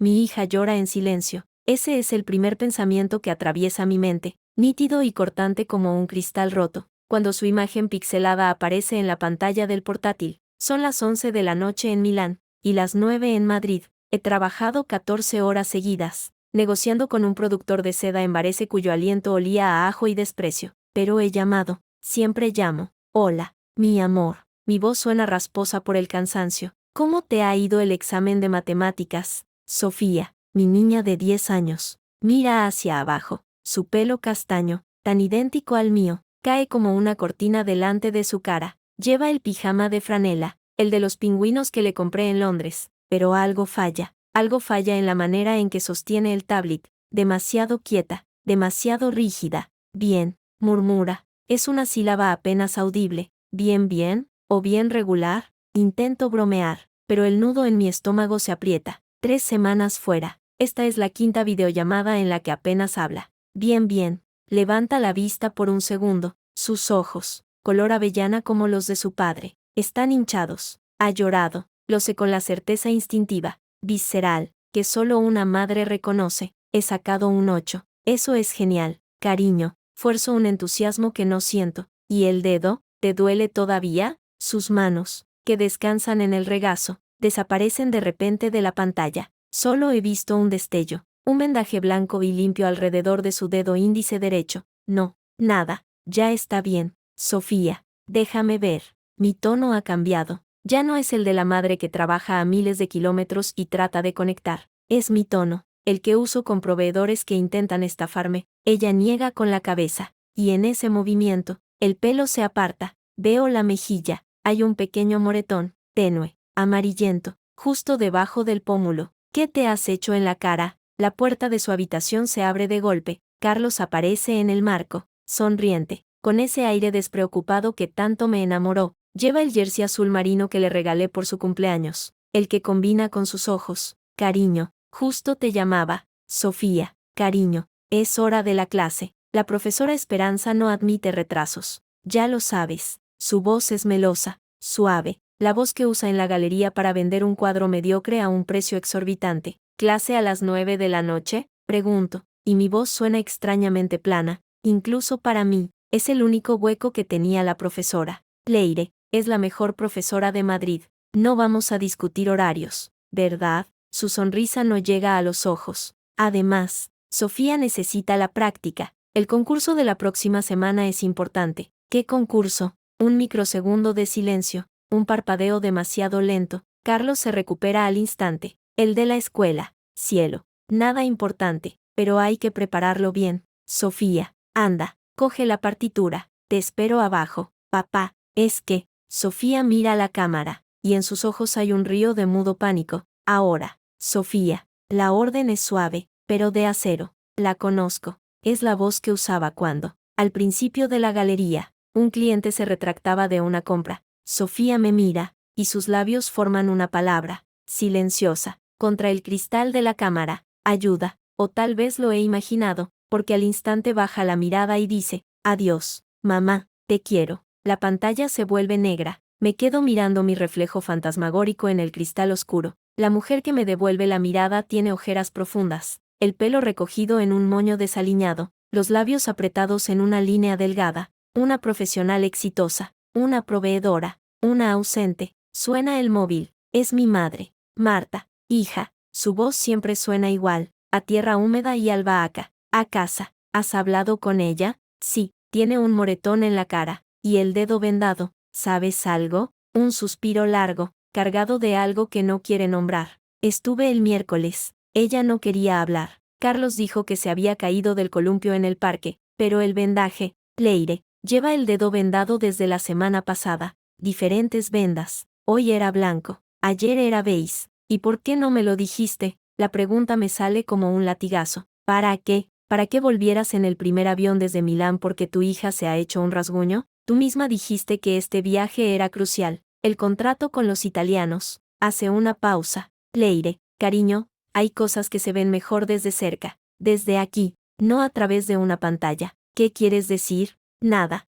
Mi hija llora en silencio. Ese es el primer pensamiento que atraviesa mi mente, nítido y cortante como un cristal roto, cuando su imagen pixelada aparece en la pantalla del portátil. Son las 11 de la noche en Milán, y las 9 en Madrid. He trabajado 14 horas seguidas, negociando con un productor de seda en Varese cuyo aliento olía a ajo y desprecio. Pero he llamado, siempre llamo. Hola, mi amor. Mi voz suena rasposa por el cansancio. ¿Cómo te ha ido el examen de matemáticas, Sofía? Mi niña de 10 años. Mira hacia abajo. Su pelo castaño, tan idéntico al mío, cae como una cortina delante de su cara. Lleva el pijama de franela, el de los pingüinos que le compré en Londres, pero algo falla en la manera en que sostiene el tablet, demasiado quieta, demasiado rígida. Bien, murmura, es una sílaba apenas audible, bien, o bien regular. Intento bromear, pero el nudo en mi estómago se aprieta. 3 semanas fuera. Esta es la quinta videollamada en la que apenas habla. Bien. Levanta la vista por un segundo. Sus ojos, color avellana como los de su padre, están hinchados. Ha llorado. Lo sé con la certeza instintiva, visceral, que solo una madre reconoce. He sacado un 8. Eso es genial, cariño. Fuerzo un entusiasmo que no siento. ¿Y el dedo? ¿Te duele todavía? Sus manos, que descansan en el regazo, desaparecen de repente de la pantalla. Solo he visto un destello, un vendaje blanco y limpio alrededor de su dedo índice derecho. No, nada, ya está bien, Sofía, déjame ver. Mi tono ha cambiado. Ya no es el de la madre que trabaja a miles de kilómetros y trata de conectar. Es mi tono, el que uso con proveedores que intentan estafarme. Ella niega con la cabeza, y en ese movimiento, el pelo se aparta. Veo la mejilla. Hay un pequeño moretón, tenue, amarillento, justo debajo del pómulo. ¿Qué te has hecho en la cara? La puerta de su habitación se abre de golpe. Carlos aparece en el marco, sonriente, con ese aire despreocupado que tanto me enamoró. Lleva el jersey azul marino que le regalé por su cumpleaños, el que combina con sus ojos. Cariño, justo te llamaba. Sofía, cariño, es hora de la clase. La profesora Esperanza no admite retrasos. Ya lo sabes. Su voz es melosa, suave, la voz que usa en la galería para vender un cuadro mediocre a un precio exorbitante. ¿Clase a las 9 de la noche? Pregunto, y mi voz suena extrañamente plana, incluso para mí. Es el único hueco que tenía la profesora. Leire, es la mejor profesora de Madrid. No vamos a discutir horarios, ¿verdad? Su sonrisa no llega a los ojos. Además, Sofía necesita la práctica. El concurso de la próxima semana es importante. ¿Qué concurso? Un microsegundo de silencio, un parpadeo demasiado lento. Carlos se recupera al instante. El de la escuela. Cielo. Nada importante, pero hay que prepararlo bien. Sofía, anda, coge la partitura. Te espero abajo. Papá, es que... Sofía mira a la cámara, y en sus ojos hay un río de mudo pánico. Ahora, Sofía, la orden es suave, pero de acero. La conozco. Es la voz que usaba cuando, al principio de la galería, un cliente se retractaba de una compra. Sofía me mira, y sus labios forman una palabra, silenciosa, contra el cristal de la cámara. Ayuda, o tal vez lo he imaginado, porque al instante baja la mirada y dice, adiós, mamá, te quiero. La pantalla se vuelve negra, me quedo mirando mi reflejo fantasmagórico en el cristal oscuro. La mujer que me devuelve la mirada tiene ojeras profundas, el pelo recogido en un moño desaliñado, los labios apretados en una línea delgada. Una profesional exitosa, una proveedora, una ausente. Suena el móvil. Es mi madre. Marta, hija. Su voz siempre suena igual, a tierra húmeda y albahaca. A casa. ¿Has hablado con ella? Sí, tiene un moretón en la cara, y el dedo vendado. ¿Sabes algo? Un suspiro largo, cargado de algo que no quiere nombrar. Estuve el miércoles. Ella no quería hablar. Carlos dijo que se había caído del columpio en el parque, pero el vendaje, Leire, lleva el dedo vendado desde la semana pasada, diferentes vendas. Hoy era blanco, ayer era beige. ¿Y por qué no me lo dijiste? La pregunta me sale como un latigazo. ¿Para qué? ¿Para qué volvieras en el primer avión desde Milán porque tu hija se ha hecho un rasguño? Tú misma dijiste que este viaje era crucial. El contrato con los italianos. Hace una pausa. Leire, cariño, hay cosas que se ven mejor desde cerca, desde aquí, no a través de una pantalla. ¿Qué quieres decir? Nada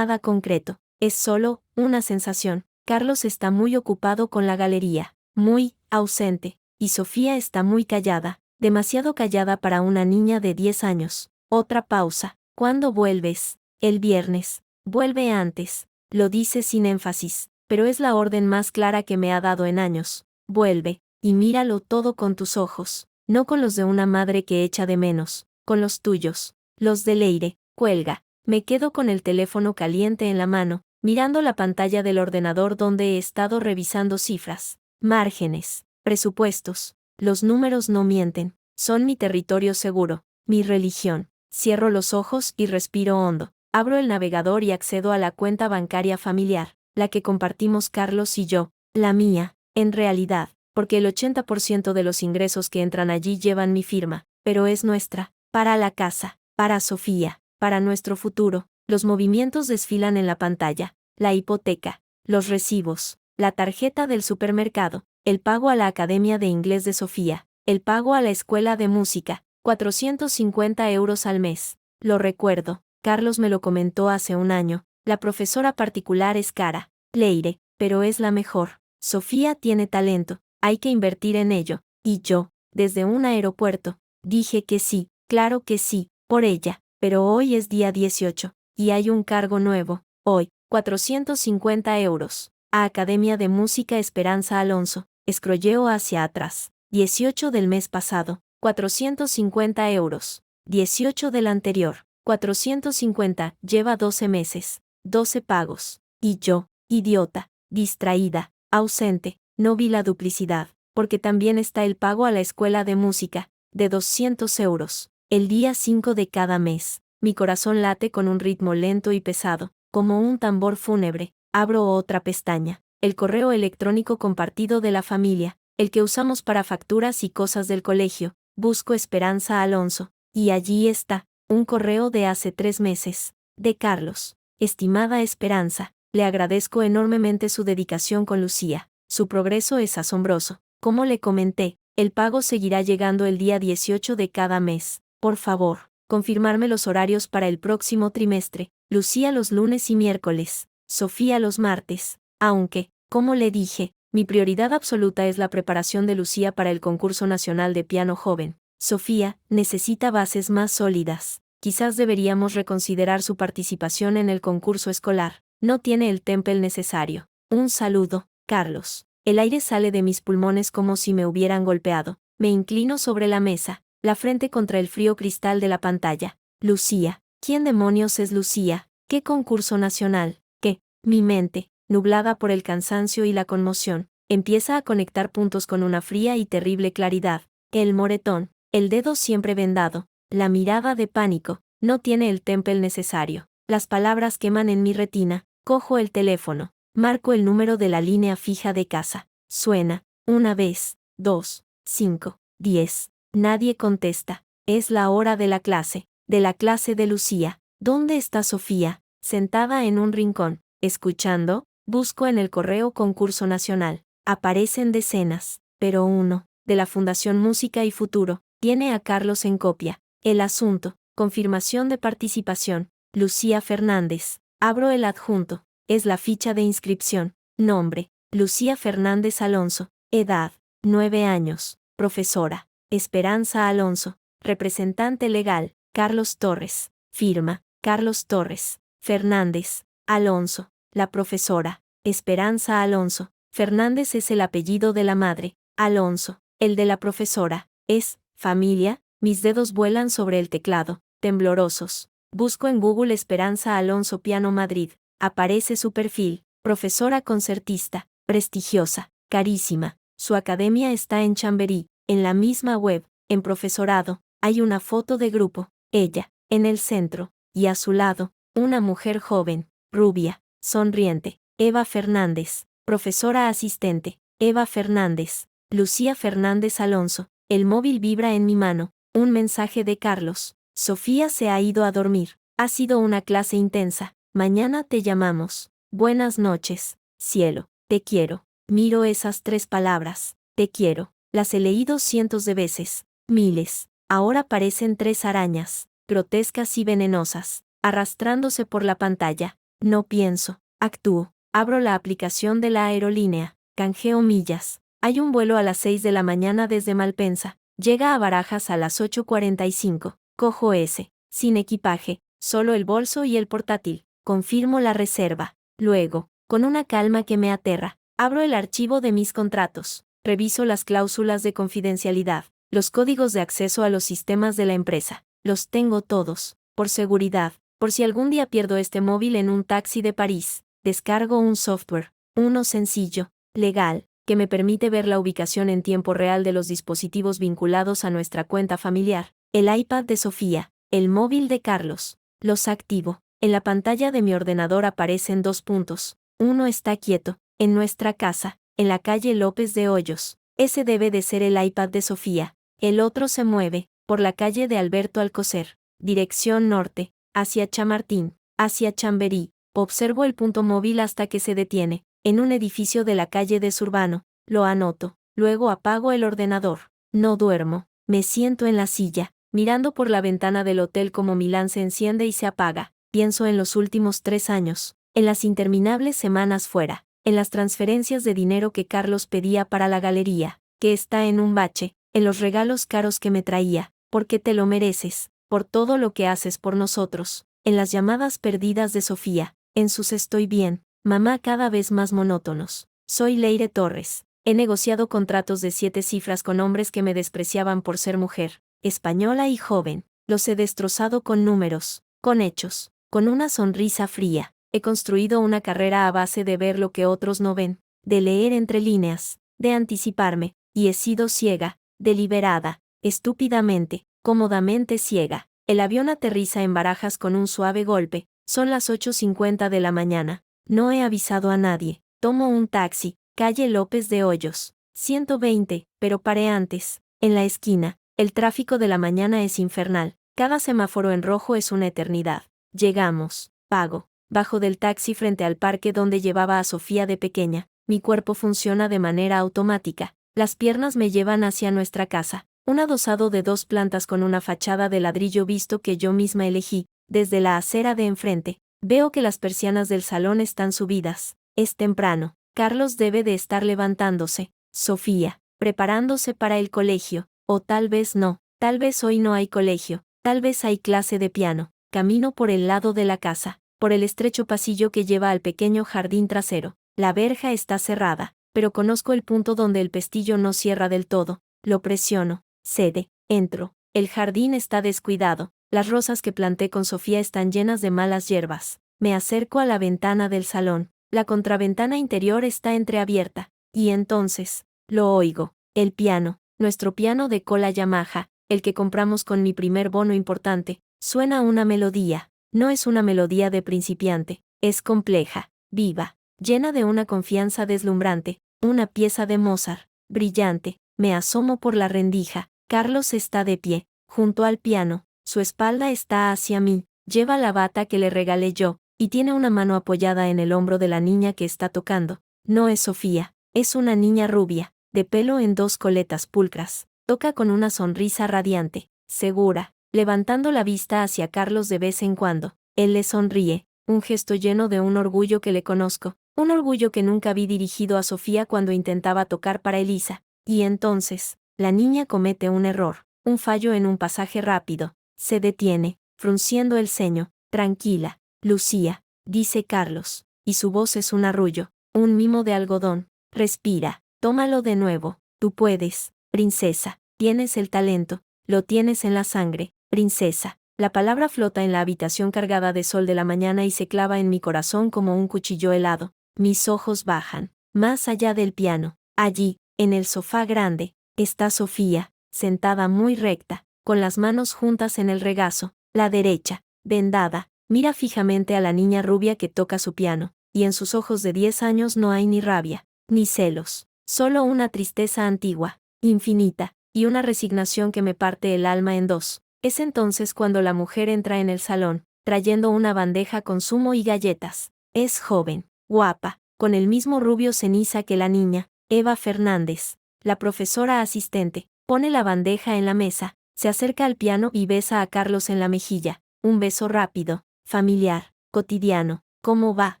concreto. Es solo una sensación. Carlos está muy ocupado con la galería, muy ausente, y Sofía está muy callada, demasiado callada para una niña de 10 años. Otra pausa. ¿Cuándo vuelves? El viernes. Vuelve antes. Lo dice sin énfasis, pero es la orden más clara que me ha dado en años. Vuelve, y míralo todo con tus ojos, no con los de una madre que echa de menos, con los tuyos, los de Leire. Cuelga. Me quedo con el teléfono caliente en la mano, mirando la pantalla del ordenador donde he estado revisando cifras, márgenes, presupuestos. Los números no mienten, son mi territorio seguro, mi religión. Cierro los ojos y respiro hondo. Abro el navegador y accedo a la cuenta bancaria familiar, la que compartimos Carlos y yo, la mía, en realidad, porque el 80% de los ingresos que entran allí llevan mi firma, pero es nuestra, para la casa, para Sofía, para nuestro futuro. Los movimientos desfilan en la pantalla, la hipoteca, los recibos, la tarjeta del supermercado, el pago a la Academia de Inglés de Sofía, el pago a la escuela de música, 450 euros al mes. Lo recuerdo, Carlos me lo comentó hace un año, la profesora particular es cara, Leire, pero es la mejor. Sofía tiene talento, hay que invertir en ello, y yo, desde un aeropuerto, dije que sí, claro que sí, por ella, pero hoy es día 18, y hay un cargo nuevo, hoy, 450 euros, a Academia de Música Esperanza Alonso, escrolleo hacia atrás, 18 del mes pasado, 450 euros, 18 del anterior, 450, lleva 12 meses, 12 pagos, y yo, idiota, distraída, ausente, no vi la duplicidad, porque también está el pago a la escuela de música, de 200 euros, el día 5 de cada mes. Mi corazón late con un ritmo lento y pesado, como un tambor fúnebre. Abro otra pestaña, el correo electrónico compartido de la familia, el que usamos para facturas y cosas del colegio. Busco Esperanza Alonso, y allí está, un correo de hace 3 meses, de Carlos. Estimada Esperanza, le agradezco enormemente su dedicación con Lucía, su progreso es asombroso. Como le comenté, el pago seguirá llegando el día 18 de cada mes. Por favor, confirmarme los horarios para el próximo trimestre, Lucía los lunes y miércoles, Sofía los martes, aunque, como le dije, mi prioridad absoluta es la preparación de Lucía para el concurso nacional de piano joven. Sofía necesita bases más sólidas. Quizás deberíamos reconsiderar su participación en el concurso escolar. No tiene el temple necesario. Un saludo, Carlos. El aire sale de mis pulmones como si me hubieran golpeado. Me inclino sobre la mesa, la frente contra el frío cristal de la pantalla. Lucía. ¿Quién demonios es Lucía? ¿Qué concurso nacional? ¿Qué? Mi mente, nublada por el cansancio y la conmoción, empieza a conectar puntos con una fría y terrible claridad. El moretón, el dedo siempre vendado, la mirada de pánico, no tiene el temple necesario. Las palabras queman en mi retina. Cojo el teléfono, marco el número de la línea fija de casa. Suena, una vez, 2, 5, 10. Nadie contesta. Es la hora de la clase de Lucía. ¿Dónde está Sofía? Sentada en un rincón, escuchando. Busco en el correo concurso nacional. Aparecen decenas, pero uno, de la Fundación Música y Futuro, tiene a Carlos en copia. El asunto, confirmación de participación, Lucía Fernández. Abro el adjunto, es la ficha de inscripción. Nombre, Lucía Fernández Alonso. Edad, 9 años. Profesora, Esperanza Alonso. Representante legal, Carlos Torres. Firma, Carlos Torres. Fernández, Alonso. La profesora, Esperanza Alonso. Fernández es el apellido de la madre, Alonso, el de la profesora, es, familia. Mis dedos vuelan sobre el teclado, temblorosos. Busco en Google Esperanza Alonso Piano Madrid. Aparece su perfil, profesora concertista, prestigiosa, carísima. Su academia está en Chamberí, en la misma web, en profesorado, hay una foto de grupo, ella, en el centro, y a su lado, una mujer joven, rubia, sonriente, Eva Fernández, profesora asistente, Eva Fernández, Lucía Fernández Alonso. El móvil vibra en mi mano, un mensaje de Carlos. Sofía se ha ido a dormir, ha sido una clase intensa, mañana te llamamos. Buenas noches, cielo, te quiero. Miro esas 3 palabras, te quiero, las he leído cientos de veces, miles. Ahora parecen 3 arañas, grotescas y venenosas, arrastrándose por la pantalla. No pienso, actúo. Abro la aplicación de la aerolínea, canjeo millas, Hay un vuelo a las 6 de la mañana desde Malpensa. Llega a Barajas a las 8:45. Cojo ese. Sin equipaje, solo el bolso y el portátil. Confirmo la reserva. Luego, con una calma que me aterra, abro el archivo de mis contratos. Reviso las cláusulas de confidencialidad, los códigos de acceso a los sistemas de la empresa. Los tengo todos, por seguridad, por si algún día pierdo este móvil en un taxi de París. Descargo un software, uno sencillo, legal, que me permite ver la ubicación en tiempo real de los dispositivos vinculados a nuestra cuenta familiar. El iPad de Sofía, el móvil de Carlos. Los activo. En la pantalla de mi ordenador aparecen 2 puntos. Uno está quieto, en nuestra casa, en la calle López de Hoyos. Ese debe de ser el iPad de Sofía. El otro se mueve, por la calle de Alberto Alcocer, dirección norte, hacia Chamartín, hacia Chamberí. Observo el punto móvil hasta que se detiene, en un edificio de la calle de Zurbano. Lo anoto, luego apago el ordenador. No duermo, me siento en la silla, mirando por la ventana del hotel como Milán se enciende y se apaga. Pienso en los últimos 3 años, en las interminables semanas fuera, en las transferencias de dinero que Carlos pedía para la galería, que está en un bache, en los regalos caros que me traía, porque te lo mereces, por todo lo que haces por nosotros, en las llamadas perdidas de Sofía, en sus estoy bien, mamá cada vez más monótonos. Soy Leire Torres. He negociado contratos de 7 cifras con hombres que me despreciaban por ser mujer, española y joven. Los he destrozado con números, con hechos, con una sonrisa fría. He construido una carrera a base de ver lo que otros no ven, de leer entre líneas, de anticiparme, y he sido ciega, deliberada, estúpidamente, cómodamente ciega. El avión aterriza en Barajas con un suave golpe. Son las 8:50 de la mañana. No he avisado a nadie. Tomo un taxi, calle López de Hoyos, 120, pero paré antes, en la esquina. El tráfico de la mañana es infernal. Cada semáforo en rojo es una eternidad. Llegamos. Pago. Bajo del taxi frente al parque donde llevaba a Sofía de pequeña. Mi cuerpo funciona de manera automática. Las piernas me llevan hacia nuestra casa. Un adosado de 2 plantas con una fachada de ladrillo visto que yo misma elegí. Desde la acera de enfrente, veo que las persianas del salón están subidas. Es temprano. Carlos debe de estar levantándose. Sofía, preparándose para el colegio. O tal vez no. Tal vez hoy no hay colegio. Tal vez hay clase de piano. Camino por el lado de la casa, por el estrecho pasillo que lleva al pequeño jardín trasero. La verja está cerrada, pero conozco el punto donde el pestillo no cierra del todo. Lo presiono. Cede. Entro. El jardín está descuidado. Las rosas que planté con Sofía están llenas de malas hierbas. Me acerco a la ventana del salón. La contraventana interior está entreabierta. Y entonces, lo oigo. El piano, nuestro piano de cola Yamaha, el que compramos con mi primer bono importante, suena una melodía. No es una melodía de principiante, es compleja, viva, llena de una confianza deslumbrante, una pieza de Mozart, brillante. Me asomo por la rendija. Carlos está de pie, junto al piano. Su espalda está hacia mí, lleva la bata que le regalé yo, y tiene una mano apoyada en el hombro de la niña que está tocando. No es Sofía, es una niña rubia, de pelo en 2 coletas pulcras. Toca con una sonrisa radiante, segura, levantando la vista hacia Carlos de vez en cuando. Él le sonríe, un gesto lleno de un orgullo que le conozco, un orgullo que nunca vi dirigido a Sofía cuando intentaba tocar para Elisa. Y entonces, la niña comete un error, un fallo en un pasaje rápido. Se detiene, frunciendo el ceño. Tranquila, Lucía, dice Carlos, y su voz es un arrullo, un mimo de algodón. Respira, tómalo de nuevo. Tú puedes, princesa, tienes el talento, lo tienes en la sangre, princesa. La palabra flota en la habitación cargada de sol de la mañana y se clava en mi corazón como un cuchillo helado. Mis ojos bajan, más allá del piano. Allí, en el sofá grande, está Sofía, sentada muy recta, con las manos juntas en el regazo, la derecha, vendada, mira fijamente a la niña rubia que toca su piano, y en sus ojos de 10 años no hay ni rabia, ni celos, solo una tristeza antigua, infinita, y una resignación que me parte el alma en 2. Es entonces cuando la mujer entra en el salón, trayendo una bandeja con zumo y galletas. Es joven, guapa, con el mismo rubio ceniza que la niña, Eva Fernández, la profesora asistente. Pone la bandeja en la mesa, se acerca al piano y besa a Carlos en la mejilla. Un beso rápido, familiar, cotidiano. ¿Cómo va,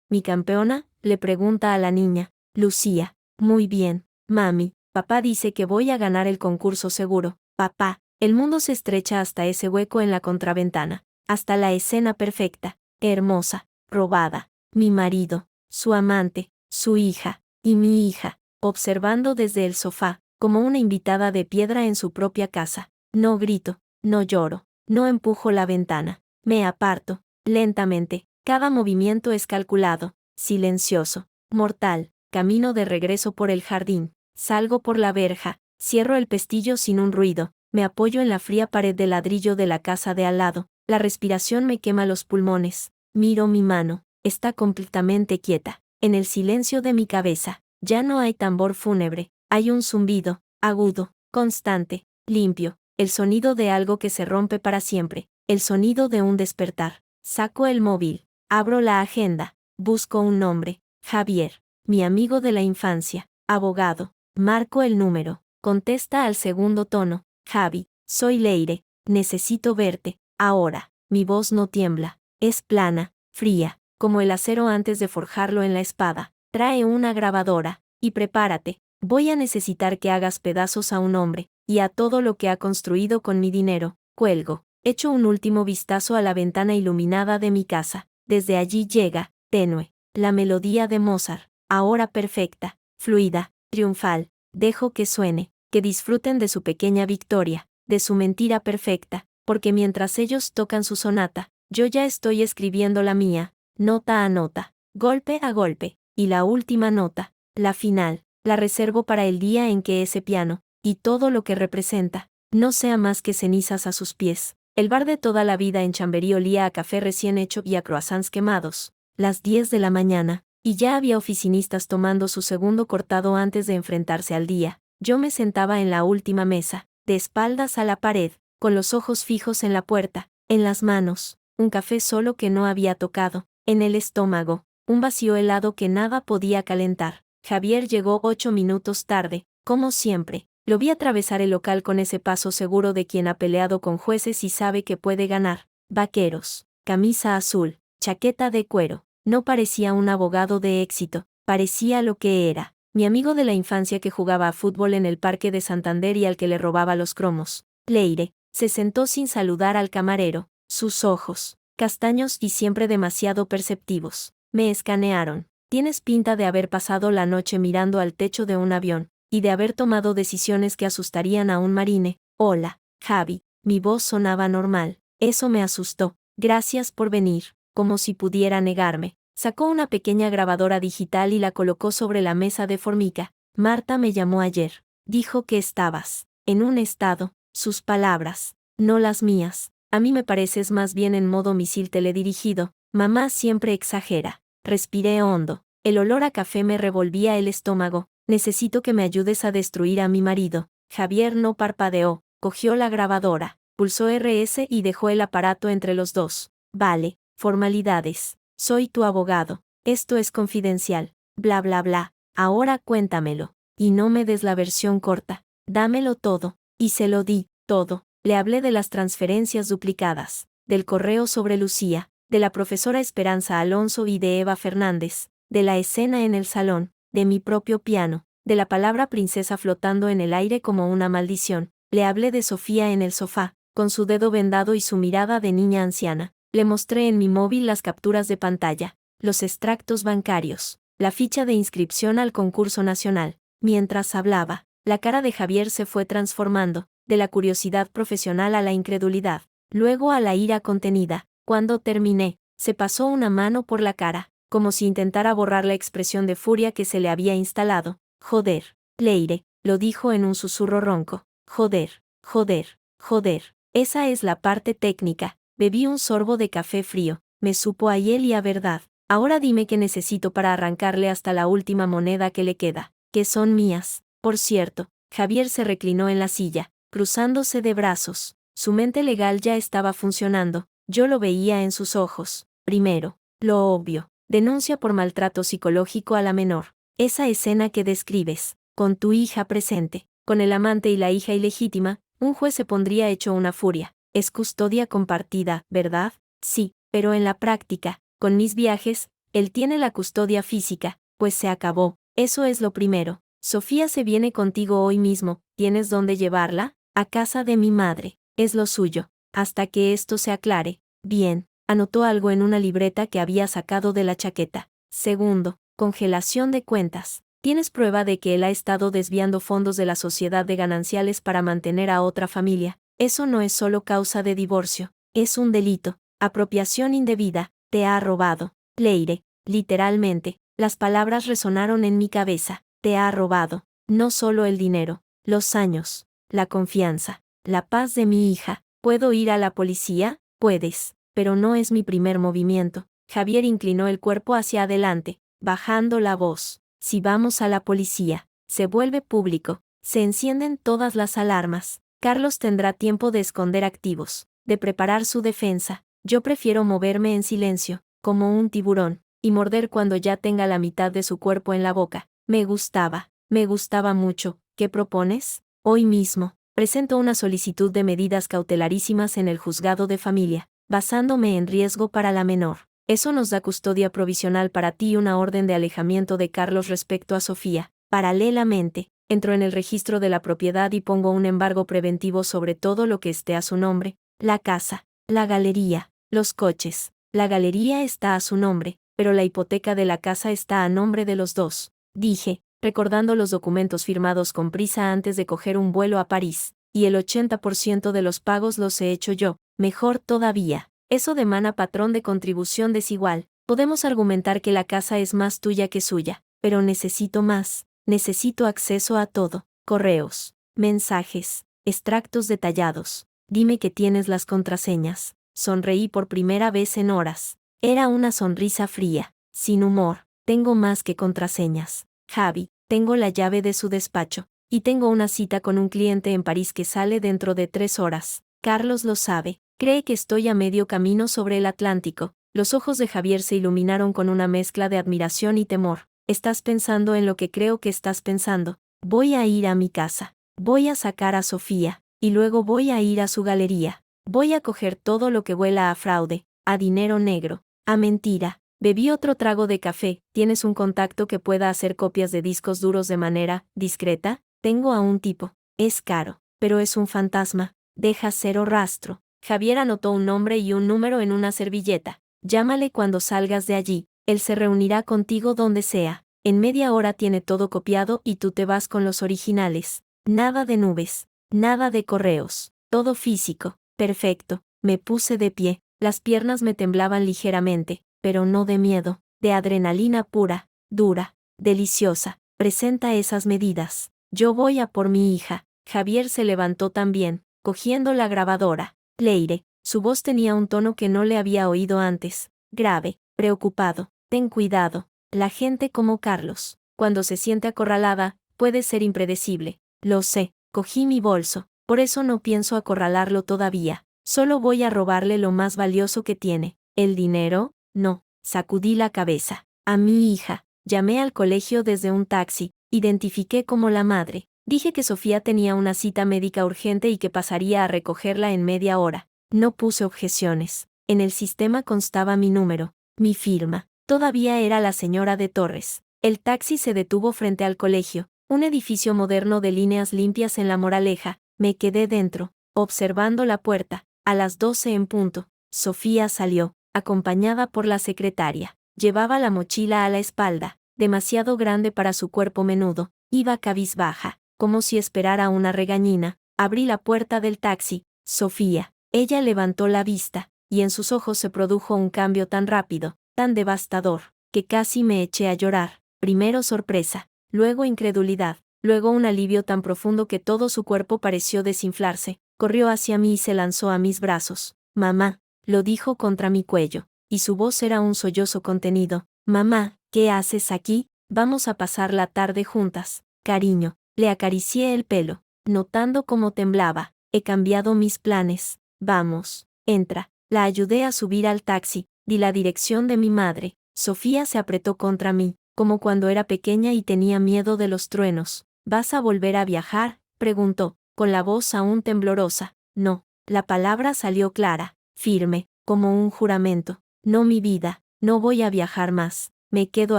mi campeona?, le pregunta a la niña. Lucía, muy bien, mami, Papá dice que voy a ganar el concurso seguro. Papá, el mundo se estrecha hasta ese hueco en la contraventana. Hasta la escena perfecta, hermosa, robada. Mi marido, su amante, su hija, y mi hija, observando desde el sofá, como una invitada de piedra en su propia casa. No grito, no lloro, no empujo la ventana. Me aparto, lentamente. Cada movimiento es calculado, silencioso, mortal. Camino de regreso por el jardín. Salgo por la verja, cierro el pestillo sin un ruido, me apoyo en la fría pared de ladrillo de la casa de al lado. La respiración me quema los pulmones. Miro mi mano, está completamente quieta. En el silencio de mi cabeza, ya no hay tambor fúnebre, hay un zumbido, agudo, constante, limpio, el sonido de algo que se rompe para siempre, el sonido de un despertar. Saco el móvil, abro la agenda, busco un nombre, Javier, mi amigo de la infancia, abogado. Marco el número, contesta al segundo tono, Javi, soy Leire, necesito verte, ahora. Mi voz no tiembla, es plana, fría, como el acero antes de forjarlo en la espada. Trae una grabadora, y prepárate, voy a necesitar que hagas pedazos a un hombre, y a todo lo que ha construido con mi dinero. Cuelgo, echo un último vistazo a la ventana iluminada de mi casa. Desde allí llega, tenue, la melodía de Mozart, ahora perfecta, fluida, triunfal. Dejo que suene, que disfruten de su pequeña victoria, de su mentira perfecta, porque mientras ellos tocan su sonata, yo ya estoy escribiendo la mía, nota a nota, golpe a golpe, y la última nota, la final, la reservo para el día en que ese piano, y todo lo que representa, no sea más que cenizas a sus pies. El bar de toda la vida en Chamberí olía a café recién hecho y a croissants quemados. Las 10 de la mañana, y ya había oficinistas tomando su segundo cortado antes de enfrentarse al día. Yo me sentaba en la última mesa, de espaldas a la pared, con los ojos fijos en la puerta, en las manos, un café solo que no había tocado, en el estómago, un vacío helado que nada podía calentar. Javier llegó 8 minutos tarde, como siempre. Lo vi atravesar el local con ese paso seguro de quien ha peleado con jueces y sabe que puede ganar. Vaqueros, camisa azul, chaqueta de cuero. No parecía un abogado de éxito, parecía lo que era, mi amigo de la infancia que jugaba a fútbol en el Parque de Santander y al que le robaba los cromos. Leire, se sentó sin saludar al camarero, sus ojos, castaños y siempre demasiado perceptivos, me escanearon. Tienes pinta de haber pasado la noche mirando al techo de un avión, y de haber tomado decisiones que asustarían a un marine. Hola, Javi, mi voz sonaba normal, eso me asustó. Gracias por venir. Como si pudiera negarme. Sacó una pequeña grabadora digital y la colocó sobre la mesa de formica. Marta me llamó ayer. Dijo que estabas en un estado, sus palabras, no las mías. A mí me pareces más bien en modo misil teledirigido. Mamá siempre exagera. Respiré hondo. El olor a café me revolvía el estómago. Necesito que me ayudes a destruir a mi marido. Javier no parpadeó. Cogió la grabadora, pulsó RS y dejó el aparato entre los dos. Vale. Formalidades. Soy tu abogado. Esto es confidencial. Bla bla bla. Ahora cuéntamelo. Y no me des la versión corta. Dámelo todo. Y se lo di, todo. Le hablé de las transferencias duplicadas, del correo sobre Lucía, de la profesora Esperanza Alonso y de Eva Fernández, de la escena en el salón, de mi propio piano, de la palabra princesa flotando en el aire como una maldición. Le hablé de Sofía en el sofá, con su dedo vendado y su mirada de niña anciana. Le mostré en mi móvil las capturas de pantalla, los extractos bancarios, la ficha de inscripción al concurso nacional. Mientras hablaba, la cara de Javier se fue transformando, de la curiosidad profesional a la incredulidad, luego a la ira contenida. Cuando terminé, se pasó una mano por la cara, como si intentara borrar la expresión de furia que se le había instalado. Joder, Leire, lo dijo en un susurro ronco. Joder, joder, joder. Esa es la parte técnica. Bebí un sorbo de café frío, me supo a hiel y a verdad. Ahora dime qué necesito para arrancarle hasta la última moneda que le queda, que son mías. Por cierto, Javier se reclinó en la silla, cruzándose de brazos. Su mente legal ya estaba funcionando, yo lo veía en sus ojos. Primero, lo obvio, denuncia por maltrato psicológico a la menor. Esa escena que describes, con tu hija presente, con el amante y la hija ilegítima, un juez se pondría hecho una furia. Es custodia compartida, ¿verdad? Sí, pero en la práctica, con mis viajes, él tiene la custodia física, pues se acabó. Eso es lo primero. Sofía se viene contigo hoy mismo. ¿Tienes dónde llevarla? A casa de mi madre. Es lo suyo. Hasta que esto se aclare. Bien. Anotó algo en una libreta que había sacado de la chaqueta. Segundo, congelación de cuentas. ¿Tienes prueba de que él ha estado desviando fondos de la sociedad de gananciales para mantener a otra familia? Eso no es solo causa de divorcio. Es un delito. Apropiación indebida. Te ha robado. Leire. Literalmente, las palabras resonaron en mi cabeza. Te ha robado. No solo el dinero, los años, la confianza, la paz de mi hija. ¿Puedo ir a la policía? Puedes, pero no es mi primer movimiento. Javier inclinó el cuerpo hacia adelante, bajando la voz. Si vamos a la policía, se vuelve público, se encienden todas las alarmas. Carlos tendrá tiempo de esconder activos, de preparar su defensa. Yo prefiero moverme en silencio, como un tiburón, y morder cuando ya tenga la mitad de su cuerpo en la boca. Me gustaba mucho. ¿Qué propones? Hoy mismo, presento una solicitud de medidas cautelarísimas en el juzgado de familia, basándome en riesgo para la menor. Eso nos da custodia provisional para ti y una orden de alejamiento de Carlos respecto a Sofía. Paralelamente, entro en el registro de la propiedad y pongo un embargo preventivo sobre todo lo que esté a su nombre, la casa, la galería, los coches. La galería está a su nombre, pero la hipoteca de la casa está a nombre de los dos, dije, recordando los documentos firmados con prisa antes de coger un vuelo a París, y el 80% de los pagos los he hecho yo. Mejor todavía. Eso demanda patrón de contribución desigual. Podemos argumentar que la casa es más tuya que suya, pero necesito más. Necesito acceso a todo. Correos, mensajes, extractos detallados. Dime que tienes las contraseñas. Sonreí por primera vez en horas. Era una sonrisa fría, sin humor. Tengo más que contraseñas. Javi, tengo la llave de su despacho, y tengo una cita con un cliente en París que sale dentro de 3 horas. Carlos lo sabe. Cree que estoy a medio camino sobre el Atlántico. Los ojos de Javier se iluminaron con una mezcla de admiración y temor. Estás pensando en lo que creo que estás pensando. Voy a ir a mi casa. Voy a sacar a Sofía, y luego voy a ir a su galería. Voy a coger todo lo que huela a fraude, a dinero negro, a mentira. Bebí otro trago de café. ¿Tienes un contacto que pueda hacer copias de discos duros de manera discreta? Tengo a un tipo. Es caro, pero es un fantasma. Deja cero rastro. Javier anotó un nombre y un número en una servilleta. Llámale cuando salgas de allí. Él se reunirá contigo donde sea. En media hora tiene todo copiado y tú te vas con los originales. Nada de nubes. Nada de correos. Todo físico. Perfecto. Me puse de pie. Las piernas me temblaban ligeramente, pero no de miedo. De adrenalina pura, dura, deliciosa. Presenta esas medidas. Yo voy a por mi hija. Javier se levantó también, cogiendo la grabadora. Leire. Su voz tenía un tono que no le había oído antes. Grave, preocupado. Ten cuidado. La gente como Carlos, cuando se siente acorralada, puede ser impredecible. Lo sé. Cogí mi bolso. Por eso no pienso acorralarlo todavía. Solo voy a robarle lo más valioso que tiene. ¿El dinero? No. Sacudí la cabeza. A mi hija. Llamé al colegio desde un taxi. Identifiqué como la madre. Dije que Sofía tenía una cita médica urgente y que pasaría a recogerla en media hora. No puse objeciones. En el sistema constaba mi número, mi firma. Todavía era la señora de Torres. El taxi se detuvo frente al colegio, un edificio moderno de líneas limpias en La Moraleja. Me quedé dentro, observando la puerta. A las 12 en punto, Sofía salió, acompañada por la secretaria. Llevaba la mochila a la espalda, demasiado grande para su cuerpo menudo. Iba cabizbaja, como si esperara una regañina. Abrí la puerta del taxi. Sofía. Ella levantó la vista, y en sus ojos se produjo un cambio tan rápido, tan devastador, que casi me eché a llorar. Primero sorpresa, luego incredulidad, luego un alivio tan profundo que todo su cuerpo pareció desinflarse. Corrió hacia mí y se lanzó a mis brazos. Mamá, lo dijo contra mi cuello, y su voz era un sollozo contenido. Mamá, ¿qué haces aquí? Vamos a pasar la tarde juntas. Cariño, le acaricié el pelo, notando cómo temblaba. He cambiado mis planes. Vamos, entra. La ayudé a subir al taxi, di la dirección de mi madre. Sofía se apretó contra mí, como cuando era pequeña y tenía miedo de los truenos. ¿Vas a volver a viajar?, preguntó, con la voz aún temblorosa. No, la palabra salió clara, firme, como un juramento. No, mi vida, no voy a viajar más. Me quedo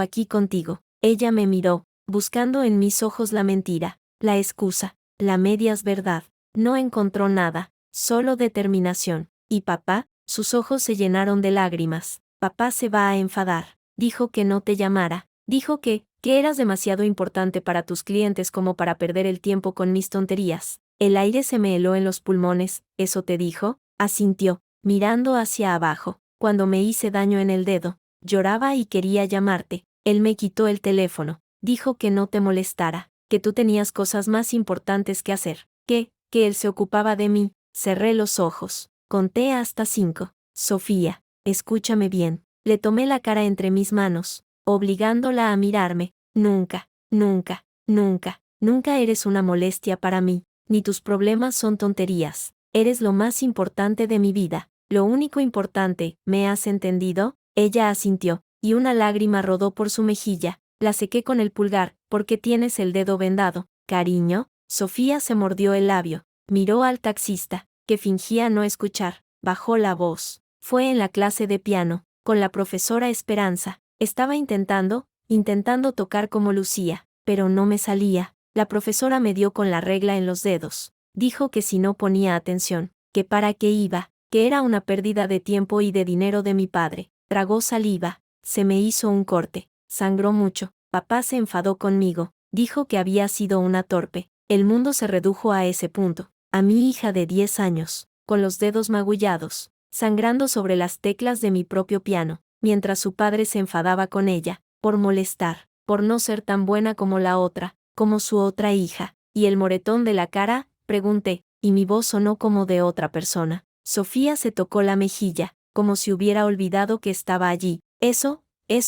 aquí contigo. Ella me miró, buscando en mis ojos la mentira, la excusa, la medias verdad. No encontró nada, solo determinación. ¿Y papá? Sus ojos se llenaron de lágrimas. Papá se va a enfadar. Dijo que no te llamara. Dijo que eras demasiado importante para tus clientes como para perder el tiempo con mis tonterías. El aire se me heló en los pulmones. ¿Eso te dijo? Asintió, mirando hacia abajo. Cuando me hice daño en el dedo, lloraba y quería llamarte. Él me quitó el teléfono. Dijo que no te molestara, que tú tenías cosas más importantes que hacer, que él se ocupaba de mí. Cerré los ojos. Conté hasta 5. Sofía, escúchame bien. Le tomé la cara entre mis manos, obligándola a mirarme. Nunca, nunca, nunca, nunca eres una molestia para mí, ni tus problemas son tonterías. Eres lo más importante de mi vida, lo único importante, ¿me has entendido? Ella asintió, y una lágrima rodó por su mejilla. La sequé con el pulgar. ¿Por qué tienes el dedo vendado, cariño? Sofía se mordió el labio, miró al taxista, que fingía no escuchar, bajó la voz. Fue en la clase de piano, con la profesora Esperanza. Estaba intentando tocar como Lucía, pero no me salía. La profesora me dio con la regla en los dedos. Dijo que si no ponía atención, que para qué iba, que era una pérdida de tiempo y de dinero de mi padre. Tragó saliva, se me hizo un corte, sangró mucho. Papá se enfadó conmigo, dijo que había sido una torpe. El mundo se redujo a ese punto. A mi hija de 10 años, con los dedos magullados, sangrando sobre las teclas de mi propio piano, mientras su padre se enfadaba con ella, por molestar, por no ser tan buena como la otra, como su otra hija. ¿Y el moretón de la cara? Pregunté, y mi voz sonó como de otra persona. Sofía se tocó la mejilla, como si hubiera olvidado que estaba allí. Eso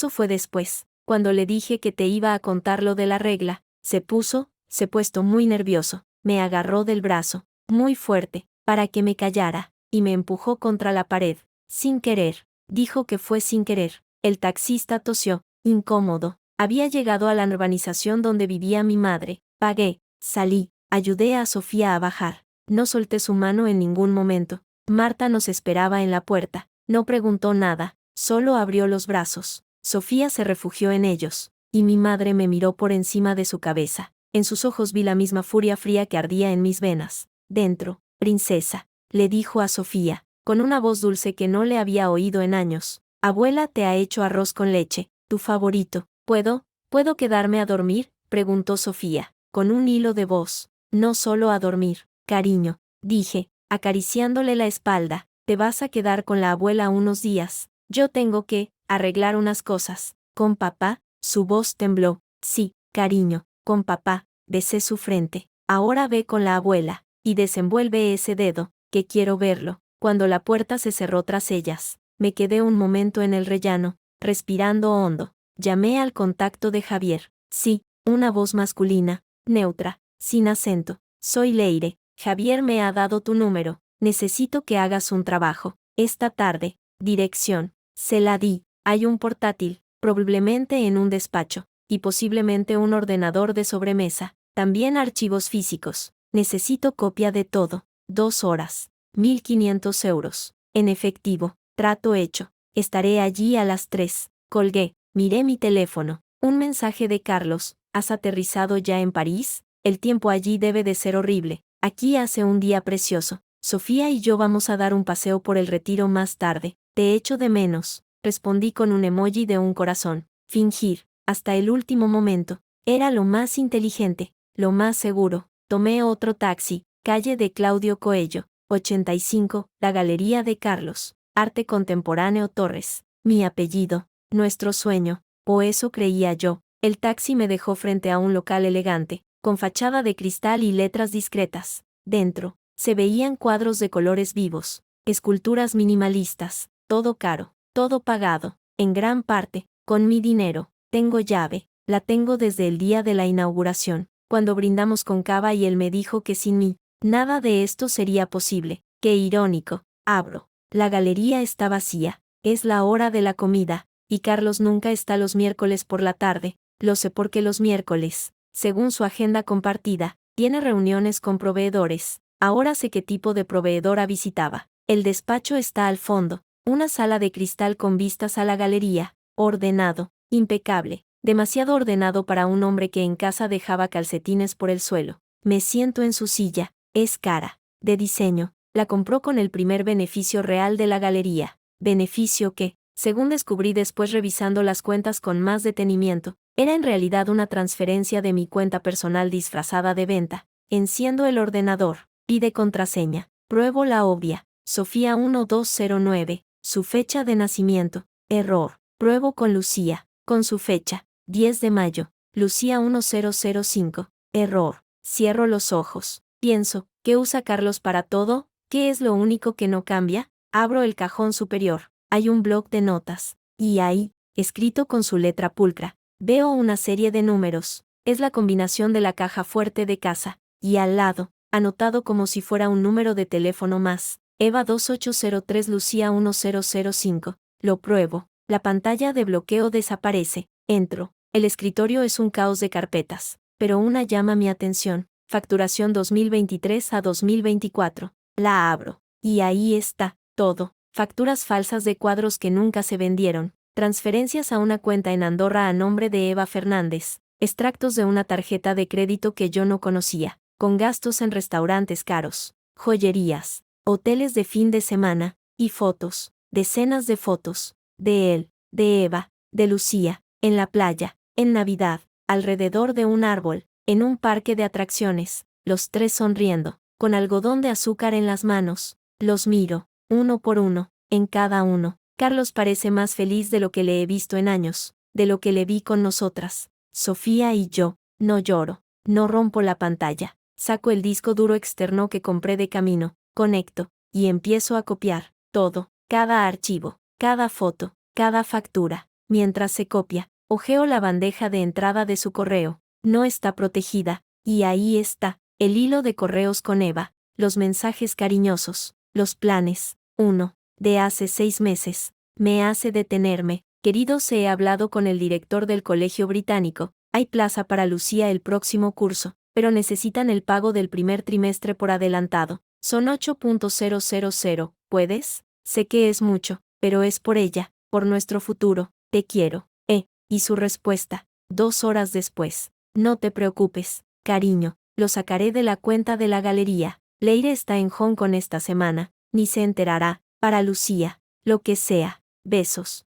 fue después, cuando le dije que te iba a contar lo de la regla. Se puesto muy nervioso, me agarró del brazo, muy fuerte, para que me callara, y me empujó contra la pared, sin querer. Dijo que fue sin querer. El taxista tosió, incómodo. Había llegado a la urbanización donde vivía mi madre. Pagué, salí, ayudé a Sofía a bajar. No solté su mano en ningún momento. Marta nos esperaba en la puerta. No preguntó nada, solo abrió los brazos. Sofía se refugió en ellos, y mi madre me miró por encima de su cabeza. En sus ojos vi la misma furia fría que ardía en mis venas. Dentro, princesa, le dijo a Sofía, con una voz dulce que no le había oído en años. Abuela te ha hecho arroz con leche, tu favorito. ¿Puedo quedarme a dormir? Preguntó Sofía, con un hilo de voz. No solo a dormir, cariño, dije, acariciándole la espalda. Te vas a quedar con la abuela unos días. Yo tengo que arreglar unas cosas. ¿Con papá? Su voz tembló. Sí, cariño, con papá. Besé su frente. Ahora ve con la abuela, y desenvuelve ese dedo, que quiero verlo. Cuando la puerta se cerró tras ellas, me quedé un momento en el rellano, respirando hondo. Llamé al contacto de Javier. Sí, una voz masculina, neutra, sin acento. Soy Leire. Javier me ha dado tu número. Necesito que hagas un trabajo. Esta tarde. Dirección. Se la di. Hay un portátil, probablemente en un despacho, y posiblemente un ordenador de sobremesa. También archivos físicos. Necesito copia de todo. 2 horas. 1.500 euros. En efectivo. Trato hecho. Estaré allí a las 3. Colgué. Miré mi teléfono. Un mensaje de Carlos. ¿Has aterrizado ya en París? El tiempo allí debe de ser horrible. Aquí hace un día precioso. Sofía y yo vamos a dar un paseo por el Retiro más tarde. Te echo de menos. Respondí con un emoji de un corazón. Fingir, hasta el último momento, era lo más inteligente, lo más seguro. Tomé otro taxi, calle de Claudio Coello, 85, la Galería de Carlos, Arte Contemporáneo Torres. Mi apellido, nuestro sueño, o eso creía yo. El taxi me dejó frente a un local elegante, con fachada de cristal y letras discretas. Dentro, se veían cuadros de colores vivos, esculturas minimalistas, todo caro, todo pagado, en gran parte, con mi dinero. Tengo llave, la tengo desde el día de la inauguración, cuando brindamos con cava y él me dijo que sin mí, nada de esto sería posible. Qué irónico. Abro. La galería está vacía, es la hora de la comida, y Carlos nunca está los miércoles por la tarde. Lo sé porque los miércoles, según su agenda compartida, tiene reuniones con proveedores. Ahora sé qué tipo de proveedora visitaba. El despacho está al fondo, una sala de cristal con vistas a la galería, ordenado, impecable. demasiado ordenado para un hombre que en casa dejaba calcetines por el suelo. Me siento en su silla, es cara. De diseño, la compró con el primer beneficio real de la galería. Beneficio que, según descubrí después revisando las cuentas con más detenimiento, era en realidad una transferencia de mi cuenta personal disfrazada de venta. Enciendo el ordenador, pide contraseña, pruebo la obvia, Sofía 1209, su fecha de nacimiento, error, pruebo con Lucía, con su fecha, 10 de mayo, Lucía 1005, error, cierro los ojos, pienso, ¿qué usa Carlos para todo? ¿Qué es lo único que no cambia? Abro el cajón superior, hay un bloc de notas, y ahí, escrito con su letra pulcra, veo una serie de números, es la combinación de la caja fuerte de casa, y al lado, anotado como si fuera un número de teléfono más, Eva 2803 Lucía 1005, lo pruebo, la pantalla de bloqueo desaparece, entro, el escritorio es un caos de carpetas, pero una llama mi atención, facturación 2023 a 2024, la abro, y ahí está, todo, facturas falsas de cuadros que nunca se vendieron, transferencias a una cuenta en Andorra a nombre de Eva Fernández, extractos de una tarjeta de crédito que yo no conocía, con gastos en restaurantes caros, joyerías, hoteles de fin de semana, y fotos, decenas de fotos, de él, de Eva, de Lucía, en la playa, en Navidad, alrededor de un árbol, en un parque de atracciones, los tres sonriendo, con algodón de azúcar en las manos, los miro, uno por uno, en cada uno. Carlos parece más feliz de lo que le he visto en años, de lo que le vi con nosotras, Sofía y yo. No lloro, no rompo la pantalla, saco el disco duro externo que compré de camino, conecto, y empiezo a copiar, todo, cada archivo, cada foto, cada factura. Mientras se copia, hojeo la bandeja de entrada de su correo, no está protegida, y ahí está, el hilo de correos con Eva, los mensajes cariñosos, los planes, uno, de hace 6 meses, me hace detenerme, queridos, he hablado con el director del colegio británico, hay plaza para Lucía el próximo curso, pero necesitan el pago del primer trimestre por adelantado, son 8.000, ¿puedes? Sé que es mucho, pero es por ella, por nuestro futuro, te quiero, y su respuesta, 2 horas después, no te preocupes, cariño, lo sacaré de la cuenta de la galería, Leire está en Hong Kong esta semana, ni se enterará, para Lucía, lo que sea, besos,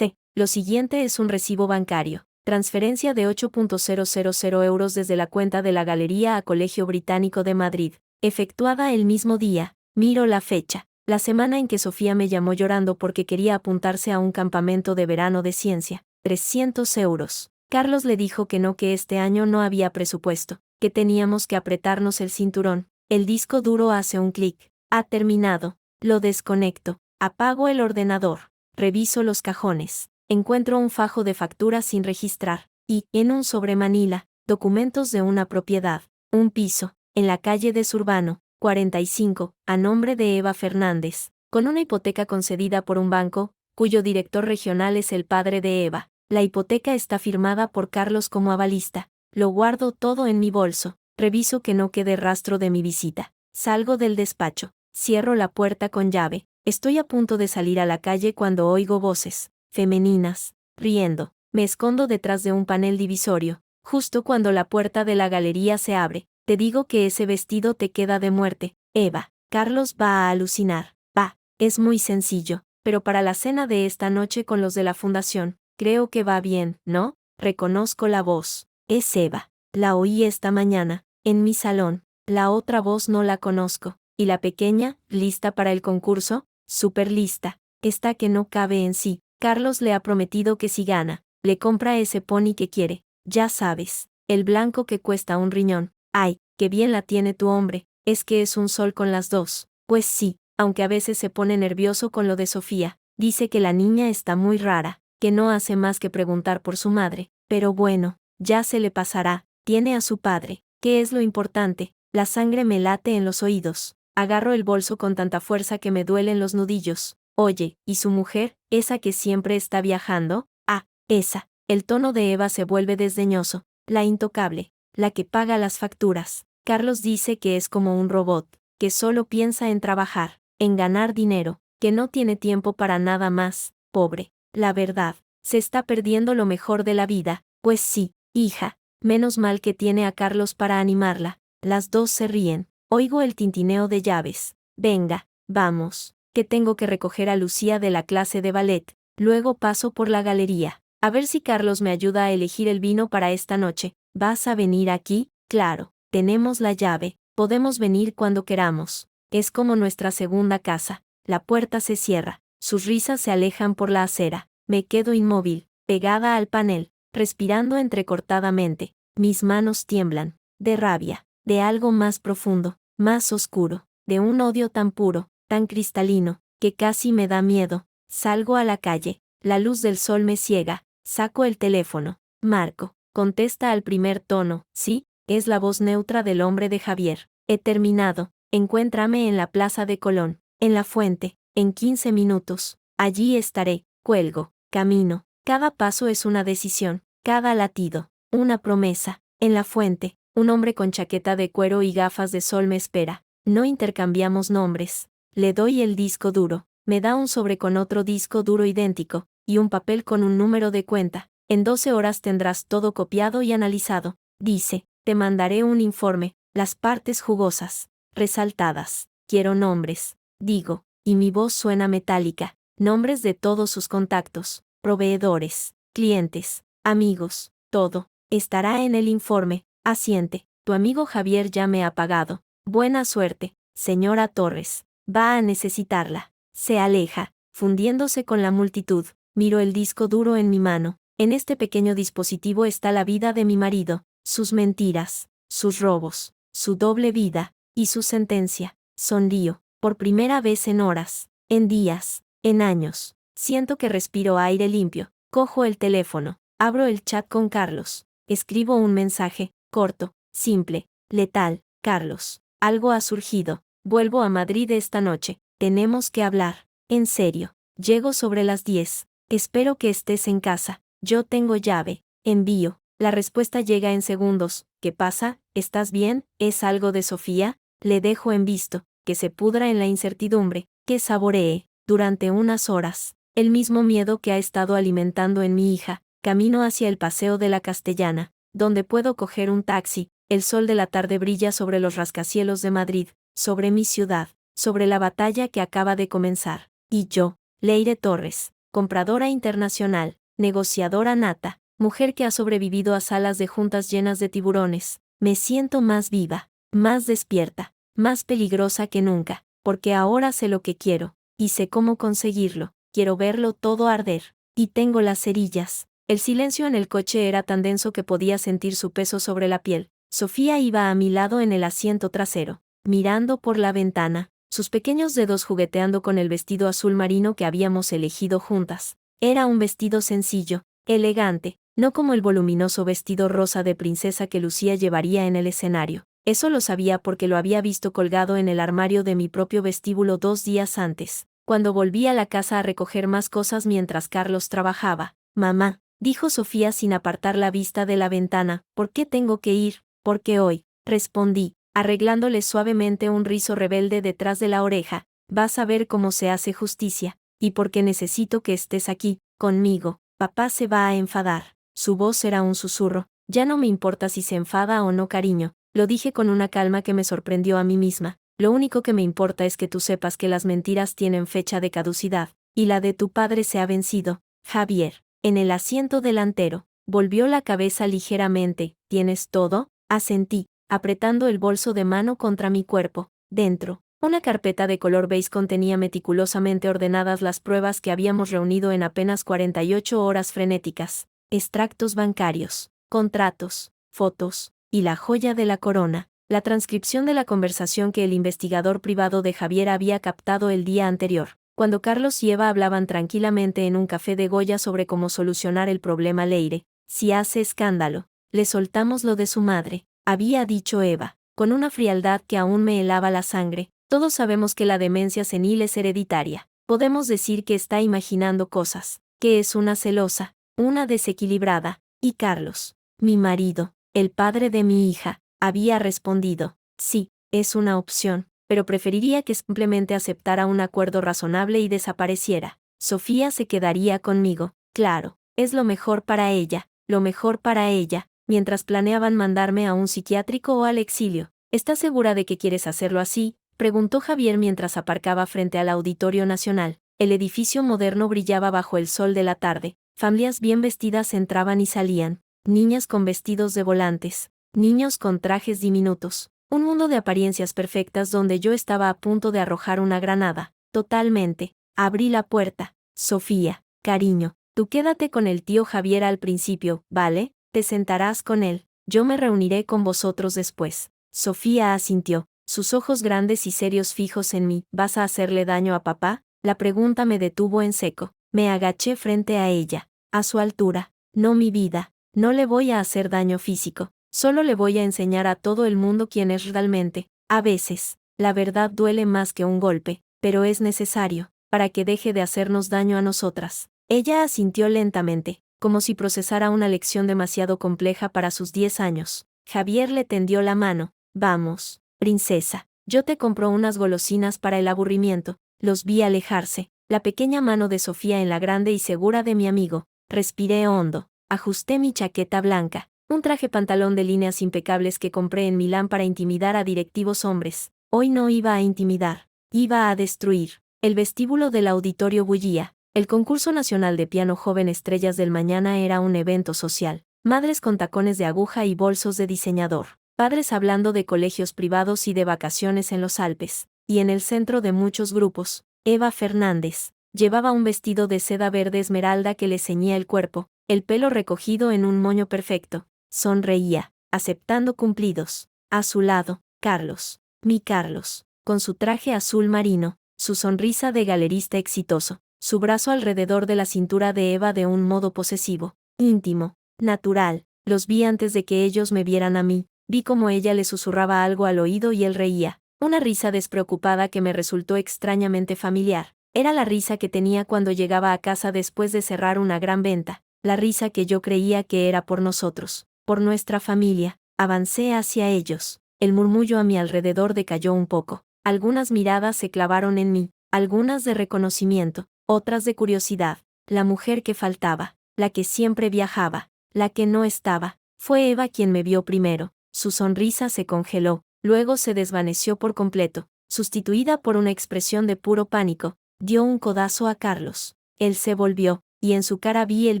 lo siguiente es un recibo bancario, transferencia de 8.000 euros desde la cuenta de la galería a Colegio Británico de Madrid, efectuada el mismo día, miro la fecha, la semana en que Sofía me llamó llorando porque quería apuntarse a un campamento de verano de ciencia, 300 euros. Carlos le dijo que no, que este año no había presupuesto, que teníamos que apretarnos el cinturón. El disco duro hace un clic. Ha terminado. Lo desconecto. Apago el ordenador. Reviso los cajones. Encuentro un fajo de facturas sin registrar. Y, en un sobre Manila, documentos de una propiedad. Un piso, en la calle de Zurbano, 45, a nombre de Eva Fernández, con una hipoteca concedida por un banco, cuyo director regional es el padre de Eva. La hipoteca está firmada por Carlos como avalista. Lo guardo todo en mi bolso. Reviso que no quede rastro de mi visita. Salgo del despacho. Cierro la puerta con llave. Estoy a punto de salir a la calle cuando oigo voces femeninas, riendo. Me escondo detrás de un panel divisorio. Justo cuando la puerta de la galería se abre, te digo que ese vestido te queda de muerte, Eva. Carlos va a alucinar. Va, es muy sencillo, pero para la cena de esta noche con los de la fundación, creo que va bien, ¿no? Reconozco la voz. Es Eva. La oí esta mañana, en mi salón. La otra voz no la conozco. ¿Y la pequeña, lista para el concurso? Súper lista. Está que no cabe en sí. Carlos le ha prometido que si gana, le compra ese pony que quiere. Ya sabes, el blanco que cuesta un riñón. Ay, qué bien la tiene tu hombre. Es que es un sol con las dos. Pues sí, aunque a veces se pone nervioso con lo de Sofía. Dice que la niña está muy rara, que no hace más que preguntar por su madre. Pero bueno, ya se le pasará. Tiene a su padre. ¿Qué es lo importante? La sangre me late en los oídos. Agarro el bolso con tanta fuerza que me duelen los nudillos. Oye, ¿y su mujer, esa que siempre está viajando? Ah, esa. El tono de Eva se vuelve desdeñoso. La intocable. La que paga las facturas. Carlos dice que es como un robot, que solo piensa en trabajar, en ganar dinero, que no tiene tiempo para nada más. Pobre. La verdad, se está perdiendo lo mejor de la vida, Pues sí, hija, menos mal que tiene a Carlos para animarla. Las dos se ríen. Oigo el tintineo de llaves. Venga, vamos, que tengo que recoger a Lucía de la clase de ballet. Luego paso por la galería. A ver si Carlos me ayuda a elegir el vino para esta noche. ¿Vas a venir aquí? Claro, tenemos la llave, podemos venir cuando queramos. Es como nuestra segunda casa. La puerta se cierra, sus risas se alejan por la acera. Me quedo inmóvil, pegada al panel, respirando entrecortadamente. Mis manos tiemblan, de rabia, de algo más profundo, más oscuro, de un odio tan puro, tan cristalino, que casi me da miedo. Salgo a la calle, la luz del sol me ciega, saco el teléfono. Marco, contesta al primer tono. Sí, es la voz neutra del hombre de Javier. He terminado, encuéntrame en la Plaza de Colón, en la fuente, en 15 minutos. Allí estaré. Cuelgo, camino. Cada paso es una decisión, cada latido, una promesa. En la fuente, un hombre con chaqueta de cuero y gafas de sol me espera. No intercambiamos nombres. Le doy el disco duro. Me da un sobre con otro disco duro idéntico, y un papel con un número de cuenta. En 12 horas tendrás todo copiado y analizado. Dice, te mandaré un informe, las partes jugosas, resaltadas. Quiero nombres. Digo, y mi voz suena metálica. Nombres de todos sus contactos, proveedores, clientes, amigos, todo. Estará en el informe. Asiente. Tu amigo Javier ya me ha pagado. Buena suerte, señora Torres. Va a necesitarla. Se aleja, fundiéndose con la multitud. Miro el disco duro en mi mano. En este pequeño dispositivo está la vida de mi marido, sus mentiras, sus robos, su doble vida, y su sentencia. Sonrío, por primera vez en horas, en días, en años. Siento que respiro aire limpio. Cojo el teléfono, abro el chat con Carlos. Escribo un mensaje, corto, simple, letal. Carlos, algo ha surgido. Vuelvo a Madrid esta noche. Tenemos que hablar. En serio. Llego sobre las 10. Espero que estés en casa. Yo tengo llave. Envío. La respuesta llega en segundos. ¿Qué pasa? ¿Estás bien? ¿Es algo de Sofía? Le dejo en visto. Que se pudra en la incertidumbre. Que saboree, durante unas horas, el mismo miedo que ha estado alimentando en mi hija. Camino hacia el Paseo de la Castellana, donde puedo coger un taxi. El sol de la tarde brilla sobre los rascacielos de Madrid, sobre mi ciudad, sobre la batalla que acaba de comenzar. Y yo, Leire Torres, compradora internacional, negociadora nata, mujer que ha sobrevivido a salas de juntas llenas de tiburones, me siento más viva, más despierta, más peligrosa que nunca, porque ahora sé lo que quiero, y sé cómo conseguirlo. Quiero verlo todo arder, y tengo las cerillas. El silencio en el coche era tan denso que podía sentir su peso sobre la piel. Sofía iba a mi lado en el asiento trasero, mirando por la ventana, sus pequeños dedos jugueteando con el vestido azul marino que habíamos elegido juntas. Era un vestido sencillo, elegante, no como el voluminoso vestido rosa de princesa que Lucía llevaría en el escenario. Eso lo sabía porque lo había visto colgado en el armario de mi propio vestíbulo 2 días antes, cuando volví a la casa a recoger más cosas mientras Carlos trabajaba. Mamá, dijo Sofía sin apartar la vista de la ventana, ¿por qué tengo que ir? Porque hoy, respondí, arreglándole suavemente un rizo rebelde detrás de la oreja, vas a ver cómo se hace justicia, y porque necesito que estés aquí, conmigo. Papá se va a enfadar. Su voz era un susurro. Ya no me importa si se enfada o no, cariño. Lo dije con una calma que me sorprendió a mí misma. Lo único que me importa es que tú sepas que las mentiras tienen fecha de caducidad, y la de tu padre se ha vencido. Javier, en el asiento delantero, volvió la cabeza ligeramente. ¿Tienes todo? Asentí, apretando el bolso de mano contra mi cuerpo. Dentro, una carpeta de color beige contenía meticulosamente ordenadas las pruebas que habíamos reunido en apenas 48 horas frenéticas. Extractos bancarios, contratos, fotos, y la joya de la corona, la transcripción de la conversación que el investigador privado de Javier había captado el día anterior, cuando Carlos y Eva hablaban tranquilamente en un café de Goya sobre cómo solucionar el problema Leire. Si hace escándalo, le soltamos lo de su madre, había dicho Eva, con una frialdad que aún me helaba la sangre. Todos sabemos que la demencia senil es hereditaria. Podemos decir que está imaginando cosas, que es una celosa, una desequilibrada, y Carlos, mi marido, el padre de mi hija, había respondido, sí, es una opción, pero preferiría que simplemente aceptara un acuerdo razonable y desapareciera. Sofía se quedaría conmigo, claro, es lo mejor para ella. lo mejor para ella, mientras planeaban mandarme a un psiquiátrico o al exilio. ¿Estás segura de que quieres hacerlo así?, preguntó Javier mientras aparcaba frente al Auditorio Nacional. El edificio moderno brillaba bajo el sol de la tarde. Familias bien vestidas entraban y salían, niñas con vestidos de volantes, niños con trajes diminutos. Un mundo de apariencias perfectas donde yo estaba a punto de arrojar una granada. Totalmente. Abrí la puerta. Sofía, cariño, tú quédate con el tío Javier al principio, ¿vale? Te sentarás con él. Yo me reuniré con vosotros después. Sofía asintió, sus ojos grandes y serios fijos en mí. ¿Vas a hacerle daño a papá? La pregunta me detuvo en seco. Me agaché frente a ella. A su altura. No, mi vida. No le voy a hacer daño físico. Solo le voy a enseñar a todo el mundo quién es realmente. A veces, la verdad duele más que un golpe, pero es necesario, para que deje de hacernos daño a nosotras. Ella asintió lentamente, como si procesara una lección demasiado compleja para sus 10 años. Javier le tendió la mano. Vamos, princesa, yo te compro unas golosinas para el aburrimiento. Los vi alejarse, la pequeña mano de Sofía en la grande y segura de mi amigo. Respiré hondo, ajusté mi chaqueta blanca, un traje pantalón de líneas impecables que compré en Milán para intimidar a directivos hombres. Hoy no iba a intimidar, iba a destruir. El vestíbulo del auditorio bullía. El concurso nacional de piano Joven Estrellas del Mañana era un evento social. Madres con tacones de aguja y bolsos de diseñador. Padres hablando de colegios privados y de vacaciones en los Alpes. Y en el centro de muchos grupos, Eva Fernández. Llevaba un vestido de seda verde esmeralda que le ceñía el cuerpo, el pelo recogido en un moño perfecto. Sonreía, aceptando cumplidos. A su lado, Carlos, mi Carlos, con su traje azul marino, su sonrisa de galerista exitoso, su brazo alrededor de la cintura de Eva de un modo posesivo, íntimo, natural. Los vi antes de que ellos me vieran a mí, vi cómo ella le susurraba algo al oído y él reía, una risa despreocupada que me resultó extrañamente familiar. Era la risa que tenía cuando llegaba a casa después de cerrar una gran venta, la risa que yo creía que era por nosotros, por nuestra familia. Avancé hacia ellos. El murmullo a mi alrededor decayó un poco. Algunas miradas se clavaron en mí, algunas de reconocimiento, otras de curiosidad. La mujer que faltaba, la que siempre viajaba, la que no estaba, fue Eva quien me vio primero. Su sonrisa se congeló, luego se desvaneció por completo, sustituida por una expresión de puro pánico. Dio un codazo a Carlos. Él se volvió, y en su cara vi el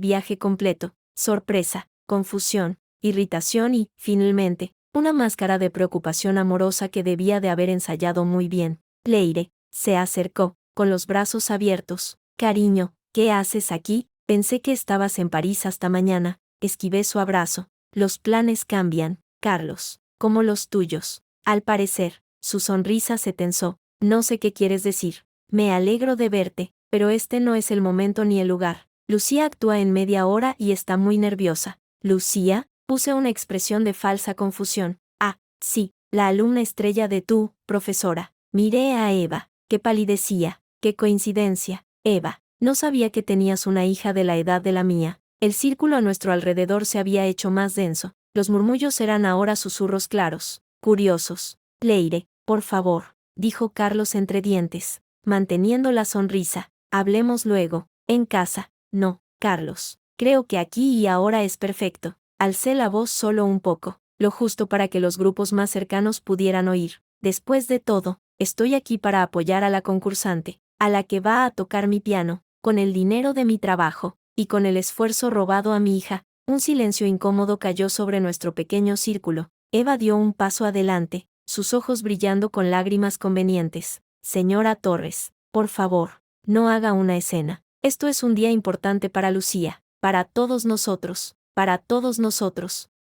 viaje completo, sorpresa, confusión, irritación y, finalmente, una máscara de preocupación amorosa que debía de haber ensayado muy bien. Leire se acercó, con los brazos abiertos. Cariño, ¿qué haces aquí? Pensé que estabas en París hasta mañana. Esquivé su abrazo. Los planes cambian, Carlos, como los tuyos. Al parecer, su sonrisa se tensó. No sé qué quieres decir. Me alegro de verte, pero este no es el momento ni el lugar. Lucía actúa en media hora y está muy nerviosa. ¿Lucía? Puse una expresión de falsa confusión. Ah, sí, la alumna estrella de tu, profesora. Miré a Eva, que palidecía. ¡Qué coincidencia! Eva, no sabía que tenías una hija de la edad de la mía. El círculo a nuestro alrededor se había hecho más denso. Los murmullos eran ahora susurros claros, curiosos. Leire, por favor, dijo Carlos entre dientes, manteniendo la sonrisa. Hablemos luego, en casa. No, Carlos, creo que aquí y ahora es perfecto. Alcé la voz solo un poco, lo justo para que los grupos más cercanos pudieran oír. Después de todo, estoy aquí para apoyar a la concursante, a la que va a tocar mi piano, con el dinero de mi trabajo, y con el esfuerzo robado a mi hija. Un silencio incómodo cayó sobre nuestro pequeño círculo. Eva dio un paso adelante, sus ojos brillando con lágrimas convenientes. Señora Torres, por favor, no haga una escena. Esto es un día importante para Lucía, para todos nosotros,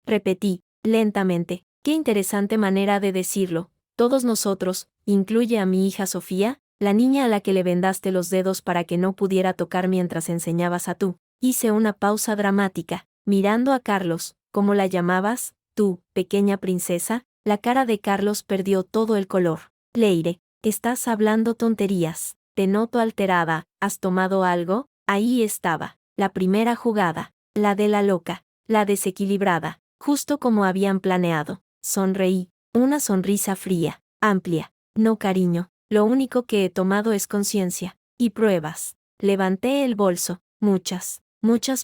repetí, lentamente. Qué interesante manera de decirlo. Todos nosotros, ¿incluye a mi hija Sofía, la niña a la que le vendaste los dedos para que no pudiera tocar mientras enseñabas a tú? Hice una pausa dramática, mirando a Carlos. ¿Cómo la llamabas? Tú, pequeña princesa. La cara de Carlos perdió todo el color. Leire, estás hablando tonterías. Te noto alterada. ¿Has tomado algo? Ahí estaba, la primera jugada, la de la loca, la desequilibrada, justo como habían planeado. Sonreí, una sonrisa fría, amplia. No, cariño, lo único que he tomado es conciencia, y pruebas. Levanté el bolso, muchas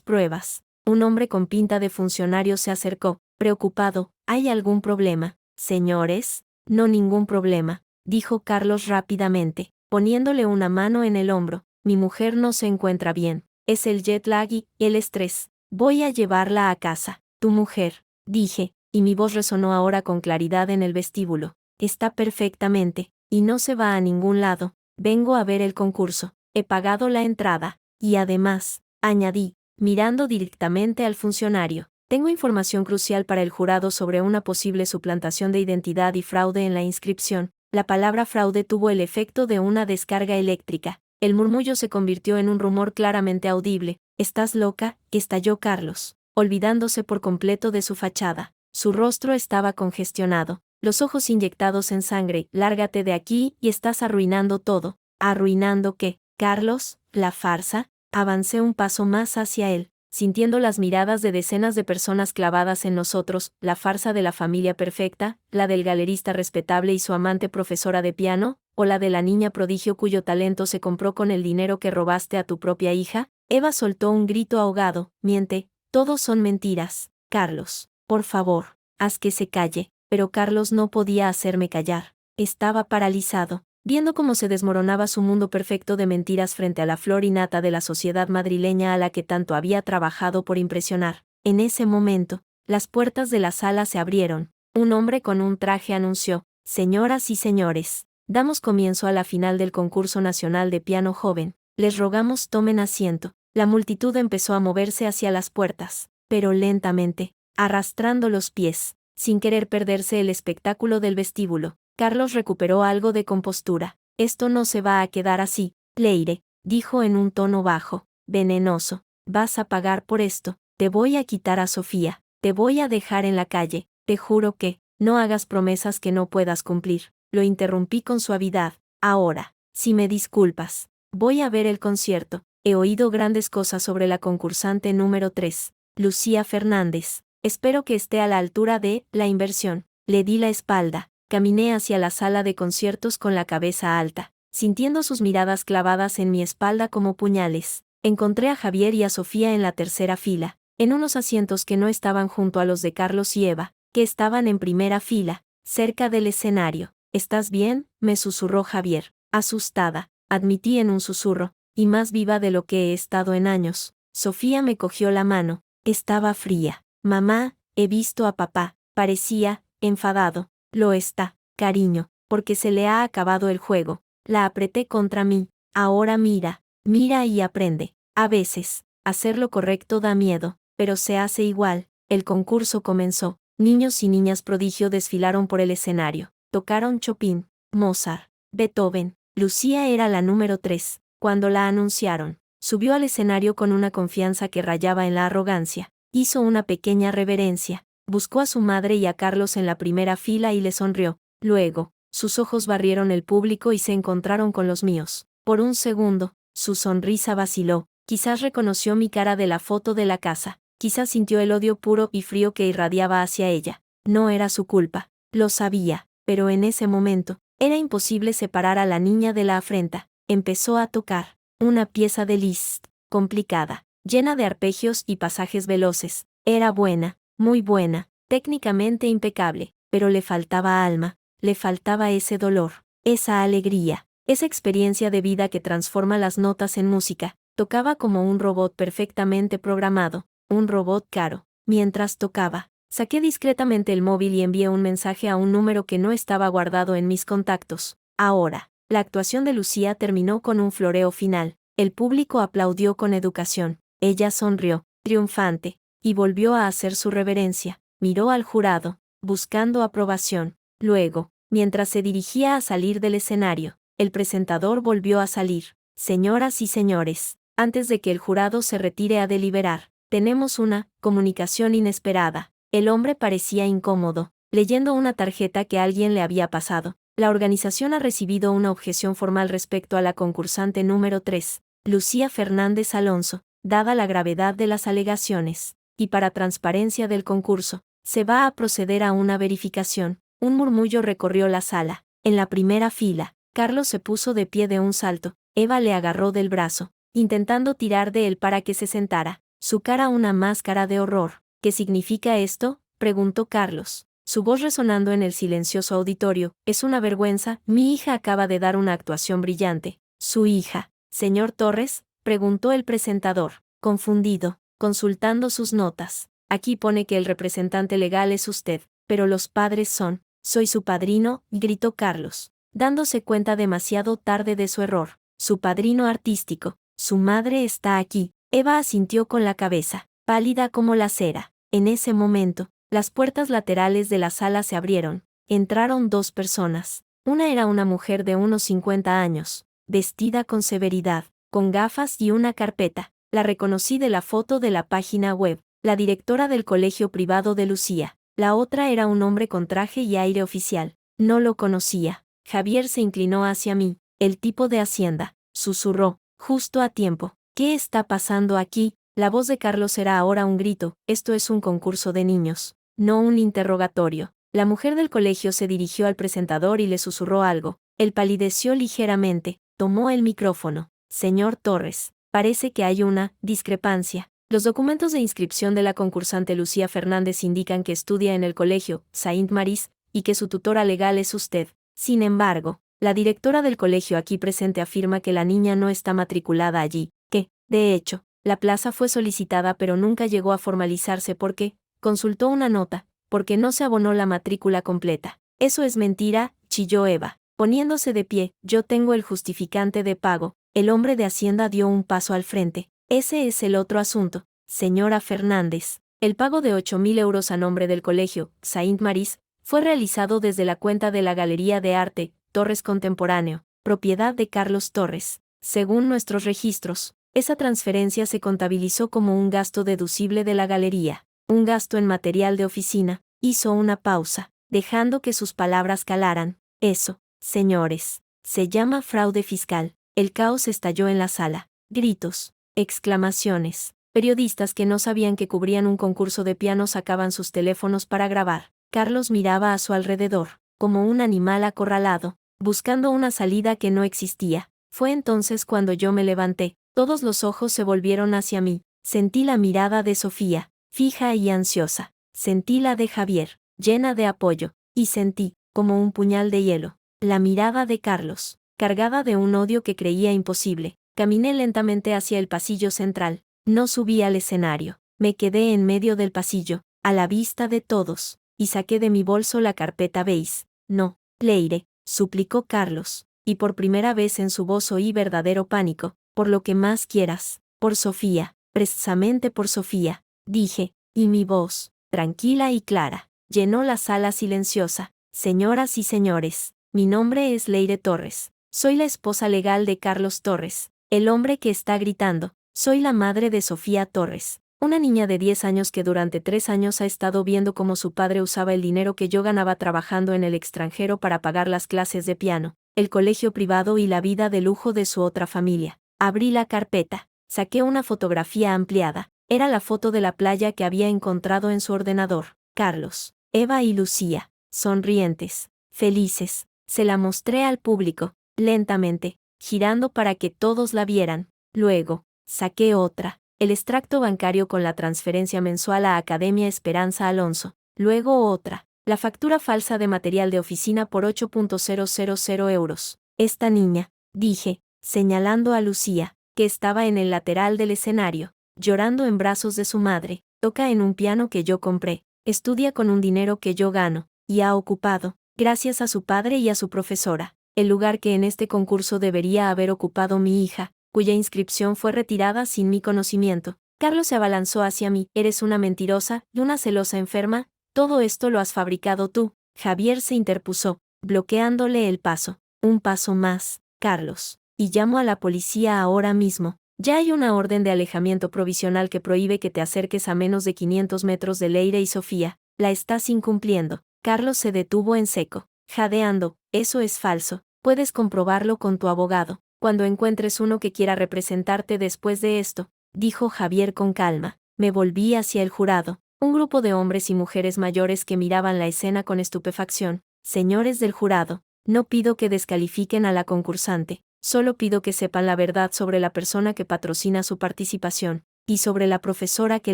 pruebas. Un hombre con pinta de funcionario se acercó, preocupado. ¿Hay algún problema, señores? No, ningún problema, dijo Carlos rápidamente, poniéndole una mano en el hombro. Mi mujer no se encuentra bien. Es el jet lag y el estrés. Voy a llevarla a casa. Tu mujer, dije, y mi voz resonó ahora con claridad en el vestíbulo. Está perfectamente, y no se va a ningún lado. Vengo a ver el concurso. He pagado la entrada. Y además, añadí, mirando directamente al funcionario, tengo información crucial para el jurado sobre una posible suplantación de identidad y fraude en la inscripción. La palabra fraude tuvo el efecto de una descarga eléctrica. El murmullo se convirtió en un rumor claramente audible. «¿Estás loca?», estalló Carlos, olvidándose por completo de su fachada. Su rostro estaba congestionado, los ojos inyectados en sangre. «Lárgate de aquí y estás arruinando todo». ¿Arruinando qué, Carlos? ¿La farsa? Avancé un paso más hacia él, sintiendo las miradas de decenas de personas clavadas en nosotros. ¿La farsa de la familia perfecta, la del galerista respetable y su amante profesora de piano, o la de la niña prodigio cuyo talento se compró con el dinero que robaste a tu propia hija? Eva soltó un grito ahogado. Miente, todos son mentiras. Carlos, por favor, haz que se calle. Pero Carlos no podía hacerme callar. Estaba paralizado, viendo cómo se desmoronaba su mundo perfecto de mentiras frente a la flor y nata de la sociedad madrileña a la que tanto había trabajado por impresionar. En ese momento, las puertas de la sala se abrieron. Un hombre con un traje anunció: «Señoras y señores, damos comienzo a la final del concurso nacional de piano joven. Les rogamos tomen asiento». La multitud empezó a moverse hacia las puertas, pero lentamente, arrastrando los pies, sin querer perderse el espectáculo del vestíbulo. Carlos recuperó algo de compostura. «Esto no se va a quedar así, Leire», dijo en un tono bajo, venenoso. «Vas a pagar por esto. Te voy a quitar a Sofía. Te voy a dejar en la calle. Te juro que, no hagas promesas que no puedas cumplir». Lo interrumpí con suavidad. «Ahora, si me disculpas, voy a ver el concierto. He oído grandes cosas sobre la concursante número 3, Lucía Fernández. Espero que esté a la altura de la inversión». Le di la espalda. Caminé hacia la sala de conciertos con la cabeza alta, sintiendo sus miradas clavadas en mi espalda como puñales. Encontré a Javier y a Sofía en la tercera fila, en unos asientos que no estaban junto a los de Carlos y Eva, que estaban en primera fila, cerca del escenario. «¿Estás bien?», me susurró Javier. «Asustada», admití en un susurro, y más viva de lo que he estado en años. Sofía me cogió la mano. Estaba fría. «Mamá, he visto a papá». Parecía enfadado. «Lo está, cariño, porque se le ha acabado el juego». La apreté contra mí. «Ahora mira, mira y aprende. A veces, hacer lo correcto da miedo, pero se hace igual». El concurso comenzó. Niños y niñas prodigio desfilaron por el escenario. Tocaron Chopin, Mozart, Beethoven. Lucía era la número 3. Cuando la anunciaron, subió al escenario con una confianza que rayaba en la arrogancia. Hizo una pequeña reverencia. Buscó a su madre y a Carlos en la primera fila y le sonrió. Luego, sus ojos barrieron el público y se encontraron con los míos. Por un segundo, su sonrisa vaciló. Quizás reconoció mi cara de la foto de la casa. Quizás sintió el odio puro y frío que irradiaba hacia ella. No era su culpa. Lo sabía, pero en ese momento, era imposible separar a la niña de la afrenta. Empezó a tocar. Una pieza de Liszt, complicada, llena de arpegios y pasajes veloces. Era buena. Muy buena, técnicamente impecable, pero le faltaba alma, le faltaba ese dolor, esa alegría, esa experiencia de vida que transforma las notas en música. Tocaba como un robot perfectamente programado, un robot caro. Mientras tocaba, saqué discretamente el móvil y envié un mensaje a un número que no estaba guardado en mis contactos. Ahora, la actuación de Lucía terminó con un floreo final. El público aplaudió con educación. Ella sonrió, triunfante, y volvió a hacer su reverencia. Miró al jurado, buscando aprobación. Luego, mientras se dirigía a salir del escenario, el presentador volvió a salir. «Señoras y señores, antes de que el jurado se retire a deliberar, tenemos una comunicación inesperada». El hombre parecía incómodo, leyendo una tarjeta que alguien le había pasado. «La organización ha recibido una objeción formal respecto a la concursante número 3, Lucía Fernández Alonso, dada la gravedad de las alegaciones, y para transparencia del concurso, se va a proceder a una verificación». Un murmullo recorrió la sala. En la primera fila, Carlos se puso de pie de un salto. Eva le agarró del brazo, intentando tirar de él para que se sentara. su cara una máscara de horror. ¿Qué significa esto?, preguntó Carlos, su voz resonando en el silencioso auditorio. Es una vergüenza, mi hija acaba de dar una actuación brillante. ¿Su hija, señor Torres?, preguntó el presentador, confundido, consultando sus notas. Aquí pone que el representante legal es usted, pero los padres son. Soy su padrino, gritó Carlos, dándose cuenta demasiado tarde de su error. Su padrino artístico. Su madre está aquí. Eva asintió con la cabeza, pálida como la cera. En ese momento, las puertas laterales de la sala se abrieron. Entraron dos personas. Una era una mujer de unos 50 años, vestida con severidad, con gafas y una carpeta. La reconocí de la foto de la página web, la directora del colegio privado de Lucía. La otra era un hombre con traje y aire oficial. No lo conocía. Javier se inclinó hacia mí. El tipo de Hacienda, susurró, justo a tiempo. ¿Qué está pasando aquí? La voz de Carlos era ahora un grito. Esto es un concurso de niños, no un interrogatorio. La mujer del colegio se dirigió al presentador y le susurró algo. Él palideció ligeramente, tomó el micrófono. Señor Torres, parece que hay una discrepancia. Los documentos de inscripción de la concursante Lucía Fernández indican que estudia en el colegio Saint-Maurice y que su tutora legal es usted. Sin embargo, la directora del colegio aquí presente afirma que la niña no está matriculada allí, que, de hecho, la plaza fue solicitada pero nunca llegó a formalizarse porque, consultó una nota, porque no se abonó la matrícula completa. Eso es mentira, chilló Eva, poniéndose de pie. Yo tengo el justificante de pago. El hombre de Hacienda dio un paso al frente. Ese es el otro asunto, señora Fernández. El pago de 8.000 euros a nombre del colegio Saint-Maurice fue realizado desde la cuenta de la Galería de Arte Torres Contemporáneo, propiedad de Carlos Torres. Según nuestros registros, esa transferencia se contabilizó como un gasto deducible de la galería, un gasto en material de oficina. Hizo una pausa, dejando que sus palabras calaran. Eso, señores, se llama fraude fiscal. El caos estalló en la sala. Gritos, exclamaciones. Periodistas que no sabían que cubrían un concurso de piano sacaban sus teléfonos para grabar. Carlos miraba a su alrededor, como un animal acorralado, buscando una salida que no existía. Fue entonces cuando yo me levanté. Todos los ojos se volvieron hacia mí. Sentí la mirada de Sofía, fija y ansiosa. Sentí la de Javier, llena de apoyo. Y sentí, como un puñal de hielo, la mirada de Carlos, cargada de un odio que creía imposible. Caminé lentamente hacia el pasillo central. No subí al escenario. Me quedé en medio del pasillo, a la vista de todos, y saqué de mi bolso la carpeta beige. No, Leire, suplicó Carlos, y por primera vez en su voz oí verdadero pánico. Por lo que más quieras, por Sofía, precisamente por Sofía, dije, y mi voz, tranquila y clara, llenó la sala silenciosa. Señoras y señores, mi nombre es Leire Torres. Soy la esposa legal de Carlos Torres, el hombre que está gritando. Soy la madre de Sofía Torres, una niña de 10 años que durante 3 años ha estado viendo cómo su padre usaba el dinero que yo ganaba trabajando en el extranjero para pagar las clases de piano, el colegio privado y la vida de lujo de su otra familia. Abrí la carpeta, saqué una fotografía ampliada. Era la foto de la playa que había encontrado en su ordenador. Carlos, Eva y Lucía, sonrientes, felices. Se la mostré al público, lentamente, girando para que todos la vieran. Luego, saqué otra, el extracto bancario con la transferencia mensual a Academia Esperanza Alonso. Luego otra, la factura falsa de material de oficina por 8.000 euros. Esta niña, dije, señalando a Lucía, que estaba en el lateral del escenario, llorando en brazos de su madre, toca en un piano que yo compré, estudia con un dinero que yo gano, y ha ocupado, gracias a su padre y a su profesora, el lugar que en este concurso debería haber ocupado mi hija, cuya inscripción fue retirada sin mi conocimiento. Carlos se abalanzó hacia mí. Eres una mentirosa y una celosa enferma, todo esto lo has fabricado tú. Javier se interpuso, bloqueándole el paso. Un paso más, Carlos. Y llamo a la policía ahora mismo. Ya hay una orden de alejamiento provisional que prohíbe que te acerques a menos de 500 metros de Leire y Sofía. La estás incumpliendo. Carlos se detuvo en seco, jadeando. Eso es falso. Puedes comprobarlo con tu abogado, cuando encuentres uno que quiera representarte después de esto, dijo Javier con calma. Me volví hacia el jurado, un grupo de hombres y mujeres mayores que miraban la escena con estupefacción. Señores del jurado, no pido que descalifiquen a la concursante, solo pido que sepan la verdad sobre la persona que patrocina su participación. y sobre la profesora que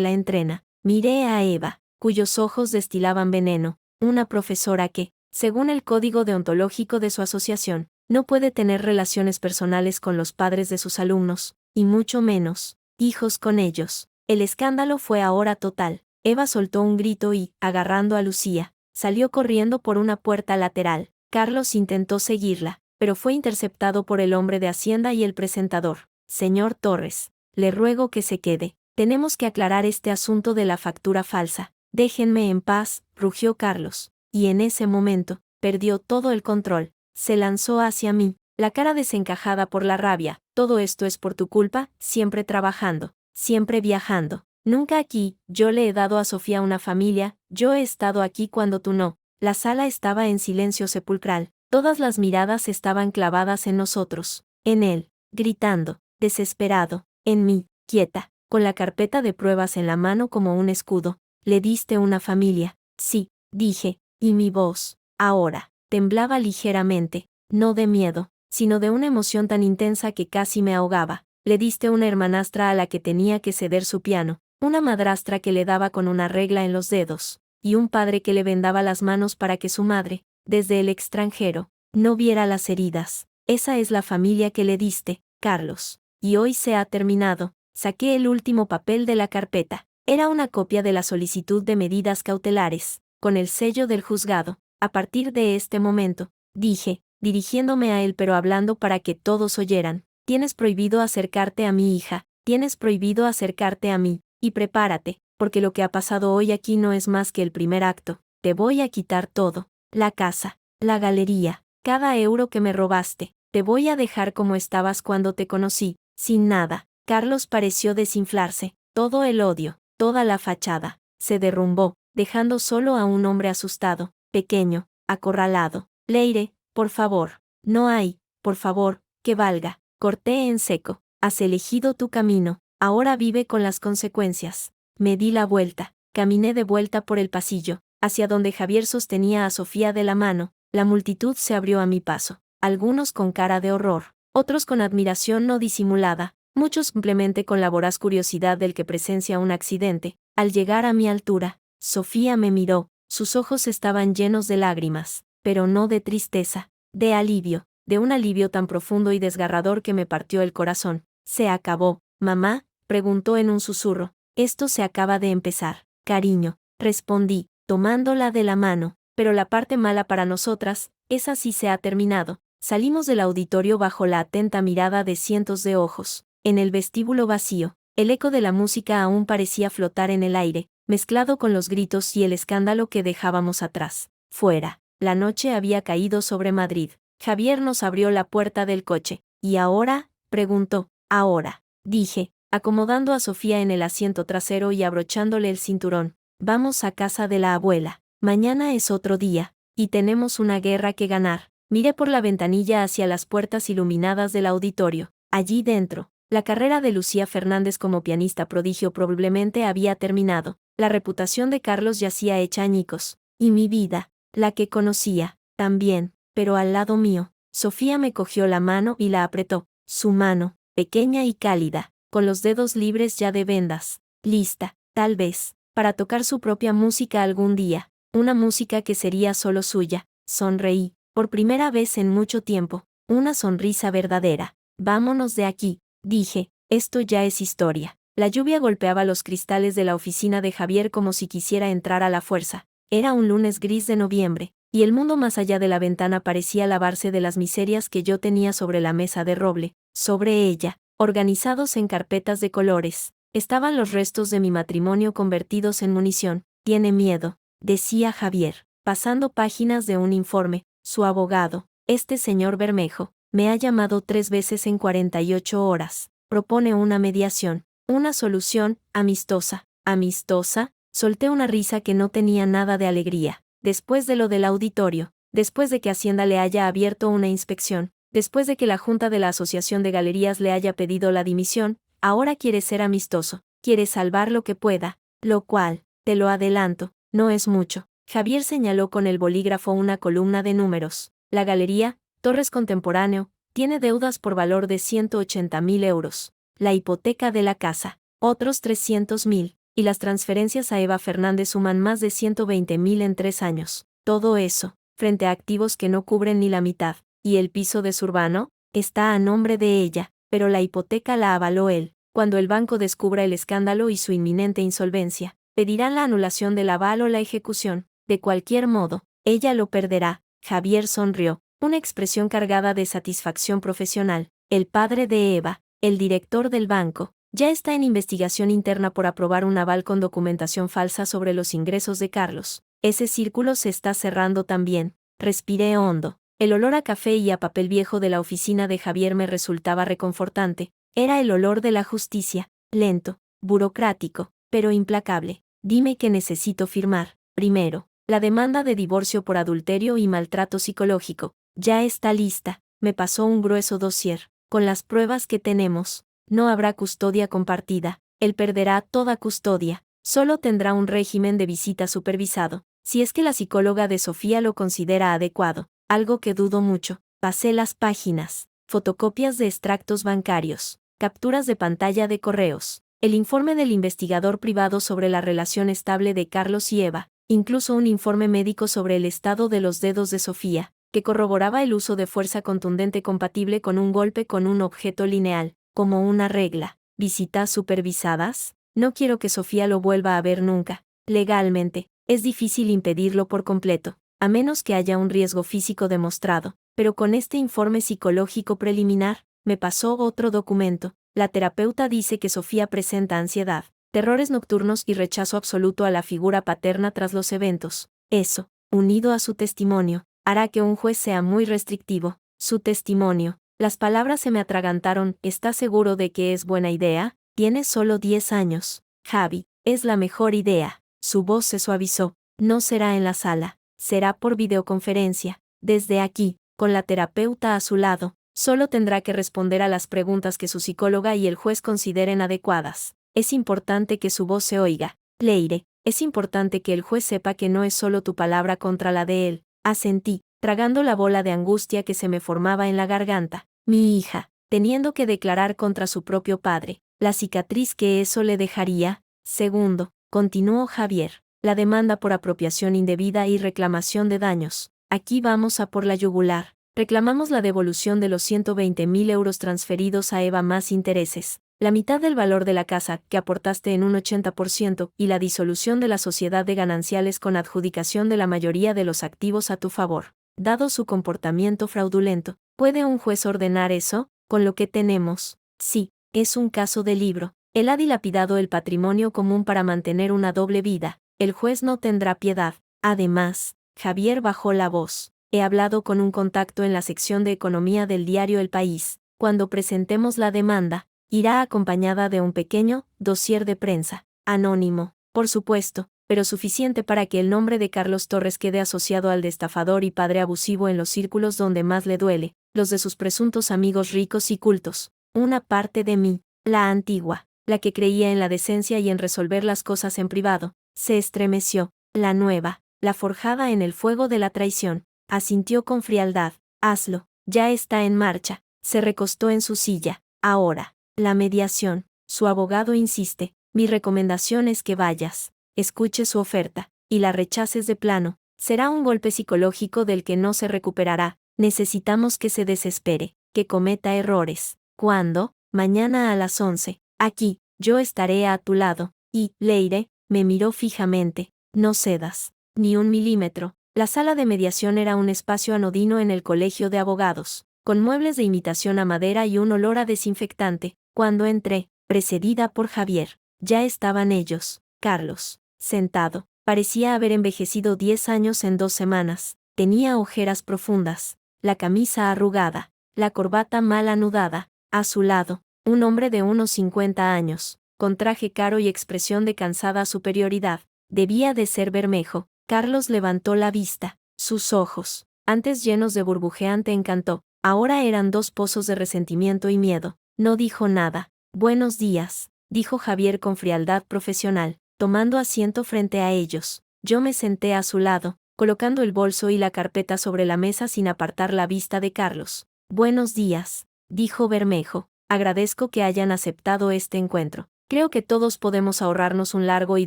la entrena. Miré a Eva, cuyos ojos destilaban veneno, una profesora que, según el código deontológico de su asociación, no puede tener relaciones personales con los padres de sus alumnos, y mucho menos, hijos con ellos. El escándalo fue ahora total. Eva soltó un grito y, agarrando a Lucía, salió corriendo por una puerta lateral. Carlos intentó seguirla, pero fue interceptado por el hombre de Hacienda y el presentador. Señor Torres, le ruego que se quede. Tenemos que aclarar este asunto de la factura falsa. Déjenme en paz, rugió Carlos. Y en ese momento, perdió todo el control. Se lanzó hacia mí, la cara desencajada por la rabia. Todo esto es por tu culpa, siempre trabajando, siempre viajando. Nunca aquí, yo le he dado a Sofía una familia, yo he estado aquí cuando tú no. La sala estaba en silencio sepulcral, todas las miradas estaban clavadas en nosotros, en él, gritando, desesperado, en mí, quieta, con la carpeta de pruebas en la mano como un escudo. Le diste una familia, sí, dije, y mi voz, ahora, temblaba ligeramente, no de miedo, sino de una emoción tan intensa que casi me ahogaba. Le diste una hermanastra a la que tenía que ceder su piano, una madrastra que le daba con una regla en los dedos, y un padre que le vendaba las manos para que su madre, desde el extranjero, no viera las heridas. Esa es la familia que le diste, Carlos. Y hoy se ha terminado. Saqué el último papel de la carpeta. Era una copia de la solicitud de medidas cautelares, con el sello del juzgado. A partir de este momento, dije, dirigiéndome a él pero hablando para que todos oyeran, tienes prohibido acercarte a mi hija, tienes prohibido acercarte a mí, y prepárate, porque lo que ha pasado hoy aquí no es más que el primer acto. Te voy a quitar todo, la casa, la galería, cada euro que me robaste, te voy a dejar como estabas cuando te conocí, sin nada. Carlos pareció desinflarse, todo el odio, toda la fachada, se derrumbó, dejando solo a un hombre asustado, pequeño, acorralado. Leire, por favor, no hay, por favor, que valga. Corté en seco, has elegido tu camino, ahora vive con las consecuencias. Me di la vuelta, caminé de vuelta por el pasillo, hacia donde Javier sostenía a Sofía de la mano. La multitud se abrió a mi paso, algunos con cara de horror, otros con admiración no disimulada, muchos simplemente con la voraz curiosidad del que presencia un accidente. Al llegar a mi altura, Sofía me miró, sus ojos estaban llenos de lágrimas, pero no de tristeza, de alivio, de un alivio tan profundo y desgarrador que me partió el corazón. ¿Se acabó, mamá?, preguntó en un susurro. Esto se acaba de empezar, cariño, respondí, tomándola de la mano, pero la parte mala para nosotras, esa sí se ha terminado. Salimos del auditorio bajo la atenta mirada de cientos de ojos. En el vestíbulo vacío, el eco de la música aún parecía flotar en el aire, mezclado con los gritos y el escándalo que dejábamos atrás. Fuera, la noche había caído sobre Madrid. Javier nos abrió la puerta del coche. ¿Y ahora?, preguntó. Ahora, dije, acomodando a Sofía en el asiento trasero y abrochándole el cinturón. Vamos a casa de la abuela. Mañana es otro día, y tenemos una guerra que ganar. Miré por la ventanilla hacia las puertas iluminadas del auditorio. Allí dentro, la carrera de Lucía Fernández como pianista prodigio probablemente había terminado. La reputación de Carlos yacía hecha añicos. Y mi vida, la que conocía, también, pero al lado mío. Sofía me cogió la mano y la apretó. Su mano, pequeña y cálida, con los dedos libres ya de vendas, lista, tal vez, para tocar su propia música algún día, una música que sería solo suya. Sonreí, por primera vez en mucho tiempo, una sonrisa verdadera. Vámonos de aquí, dije, esto ya es historia. La lluvia golpeaba los cristales de la oficina de Javier como si quisiera entrar a la fuerza. Era un lunes gris de noviembre, y el mundo más allá de la ventana parecía lavarse de las miserias que yo tenía sobre la mesa de roble. Sobre ella, organizados en carpetas de colores, estaban los restos de mi matrimonio convertidos en munición. Tiene miedo, decía Javier, pasando páginas de un informe. Su abogado, este señor Bermejo, me ha llamado 3 veces en 48 horas. Propone una mediación, una solución, amistosa. ¿Amistosa? Solté una risa que no tenía nada de alegría. Después de lo del auditorio, después de que Hacienda le haya abierto una inspección, después de que la Junta de la Asociación de Galerías le haya pedido la dimisión, ahora quiere ser amistoso, quiere salvar lo que pueda, lo cual, te lo adelanto, no es mucho. Javier señaló con el bolígrafo una columna de números. La galería, Torres Contemporáneo, tiene deudas por valor de 180.000 euros. La hipoteca de la casa, otros 300.000, y las transferencias a Eva Fernández suman más de 120.000 en 3 años. Todo eso, frente a activos que no cubren ni la mitad, y el piso de Zurbano, está a nombre de ella, pero la hipoteca la avaló él. Cuando el banco descubra el escándalo y su inminente insolvencia, pedirán la anulación del aval o la ejecución. De cualquier modo, ella lo perderá. Javier sonrió, una expresión cargada de satisfacción profesional. El padre de Eva, el director del banco, ya está en investigación interna por aprobar un aval con documentación falsa sobre los ingresos de Carlos. Ese círculo se está cerrando también. Respiré hondo. El olor a café y a papel viejo de la oficina de Javier me resultaba reconfortante. Era el olor de la justicia, lento, burocrático, pero implacable. Dime que necesito firmar. Primero, la demanda de divorcio por adulterio y maltrato psicológico. Ya está lista. Me pasó un grueso dossier. Con las pruebas que tenemos, no habrá custodia compartida. Él perderá toda custodia. Solo tendrá un régimen de visita supervisado, si es que la psicóloga de Sofía lo considera adecuado, algo que dudo mucho. Pasé las páginas. Fotocopias de extractos bancarios, capturas de pantalla de correos, el informe del investigador privado sobre la relación estable de Carlos y Eva, incluso un informe médico sobre el estado de los dedos de Sofía, que corroboraba el uso de fuerza contundente compatible con un golpe con un objeto lineal, como una regla. ¿Visitas supervisadas? No quiero que Sofía lo vuelva a ver nunca. Legalmente, es difícil impedirlo por completo, a menos que haya un riesgo físico demostrado, pero con este informe psicológico preliminar, me pasó otro documento. La terapeuta dice que Sofía presenta ansiedad, terrores nocturnos y rechazo absoluto a la figura paterna tras los eventos. Eso, unido a su testimonio, hará que un juez sea muy restrictivo. Su testimonio. Las palabras se me atragantaron. ¿Estás seguro de que es buena idea? Tienes solo 10 años. Javi, es la mejor idea. Su voz se suavizó. No será en la sala, será por videoconferencia. Desde aquí, con la terapeuta a su lado, solo tendrá que responder a las preguntas que su psicóloga y el juez consideren adecuadas. Es importante que su voz se oiga. Leire, es importante que el juez sepa que no es solo tu palabra contra la de él. Asentí, tragando la bola de angustia que se me formaba en la garganta. Mi hija, teniendo que declarar contra su propio padre, la cicatriz que eso le dejaría. Segundo, continuó Javier, la demanda por apropiación indebida y reclamación de daños. Aquí vamos a por la yugular. Reclamamos la devolución de los 120.000 euros transferidos a Eva más intereses, la mitad del valor de la casa que aportaste en un 80% y la disolución de la sociedad de gananciales con adjudicación de la mayoría de los activos a tu favor. Dado su comportamiento fraudulento, ¿puede un juez ordenar eso? Con lo que tenemos, sí, es un caso de libro. Él ha dilapidado el patrimonio común para mantener una doble vida. El juez no tendrá piedad. Además, Javier bajó la voz. He hablado con un contacto en la sección de economía del diario El País. Cuando presentemos la demanda, irá acompañada de un pequeño dossier de prensa, anónimo, por supuesto, pero suficiente para que el nombre de Carlos Torres quede asociado al de estafador y padre abusivo en los círculos donde más le duele, los de sus presuntos amigos ricos y cultos. Una parte de mí, la antigua, la que creía en la decencia y en resolver las cosas en privado, se estremeció. La nueva, la forjada en el fuego de la traición, asintió con frialdad. Hazlo, ya está en marcha. Se recostó en su silla. Ahora, la mediación. Su abogado insiste. Mi recomendación es que vayas, escuche su oferta, y la rechaces de plano. Será un golpe psicológico del que no se recuperará. Necesitamos que se desespere, que cometa errores. ¿Cuándo? Mañana a las 11. Aquí, yo estaré a tu lado. Y, Leire, me miró fijamente. No cedas, ni un milímetro. La sala de mediación era un espacio anodino en el colegio de abogados, con muebles de imitación a madera y un olor a desinfectante. Cuando entré, precedida por Javier, ya estaban ellos. Carlos, sentado, parecía haber envejecido 10 años en 2 semanas. Tenía ojeras profundas, la camisa arrugada, la corbata mal anudada. A su lado, un hombre de unos 50 años, con traje caro y expresión de cansada superioridad. Debía de ser Bermejo. Carlos levantó la vista. Sus ojos, antes llenos de burbujeante encanto, ahora eran 2 pozos de resentimiento y miedo. No dijo nada. Buenos días, dijo Javier con frialdad profesional, tomando asiento frente a ellos. Yo me senté a su lado, colocando el bolso y la carpeta sobre la mesa sin apartar la vista de Carlos. Buenos días, dijo Bermejo. Agradezco que hayan aceptado este encuentro. Creo que todos podemos ahorrarnos un largo y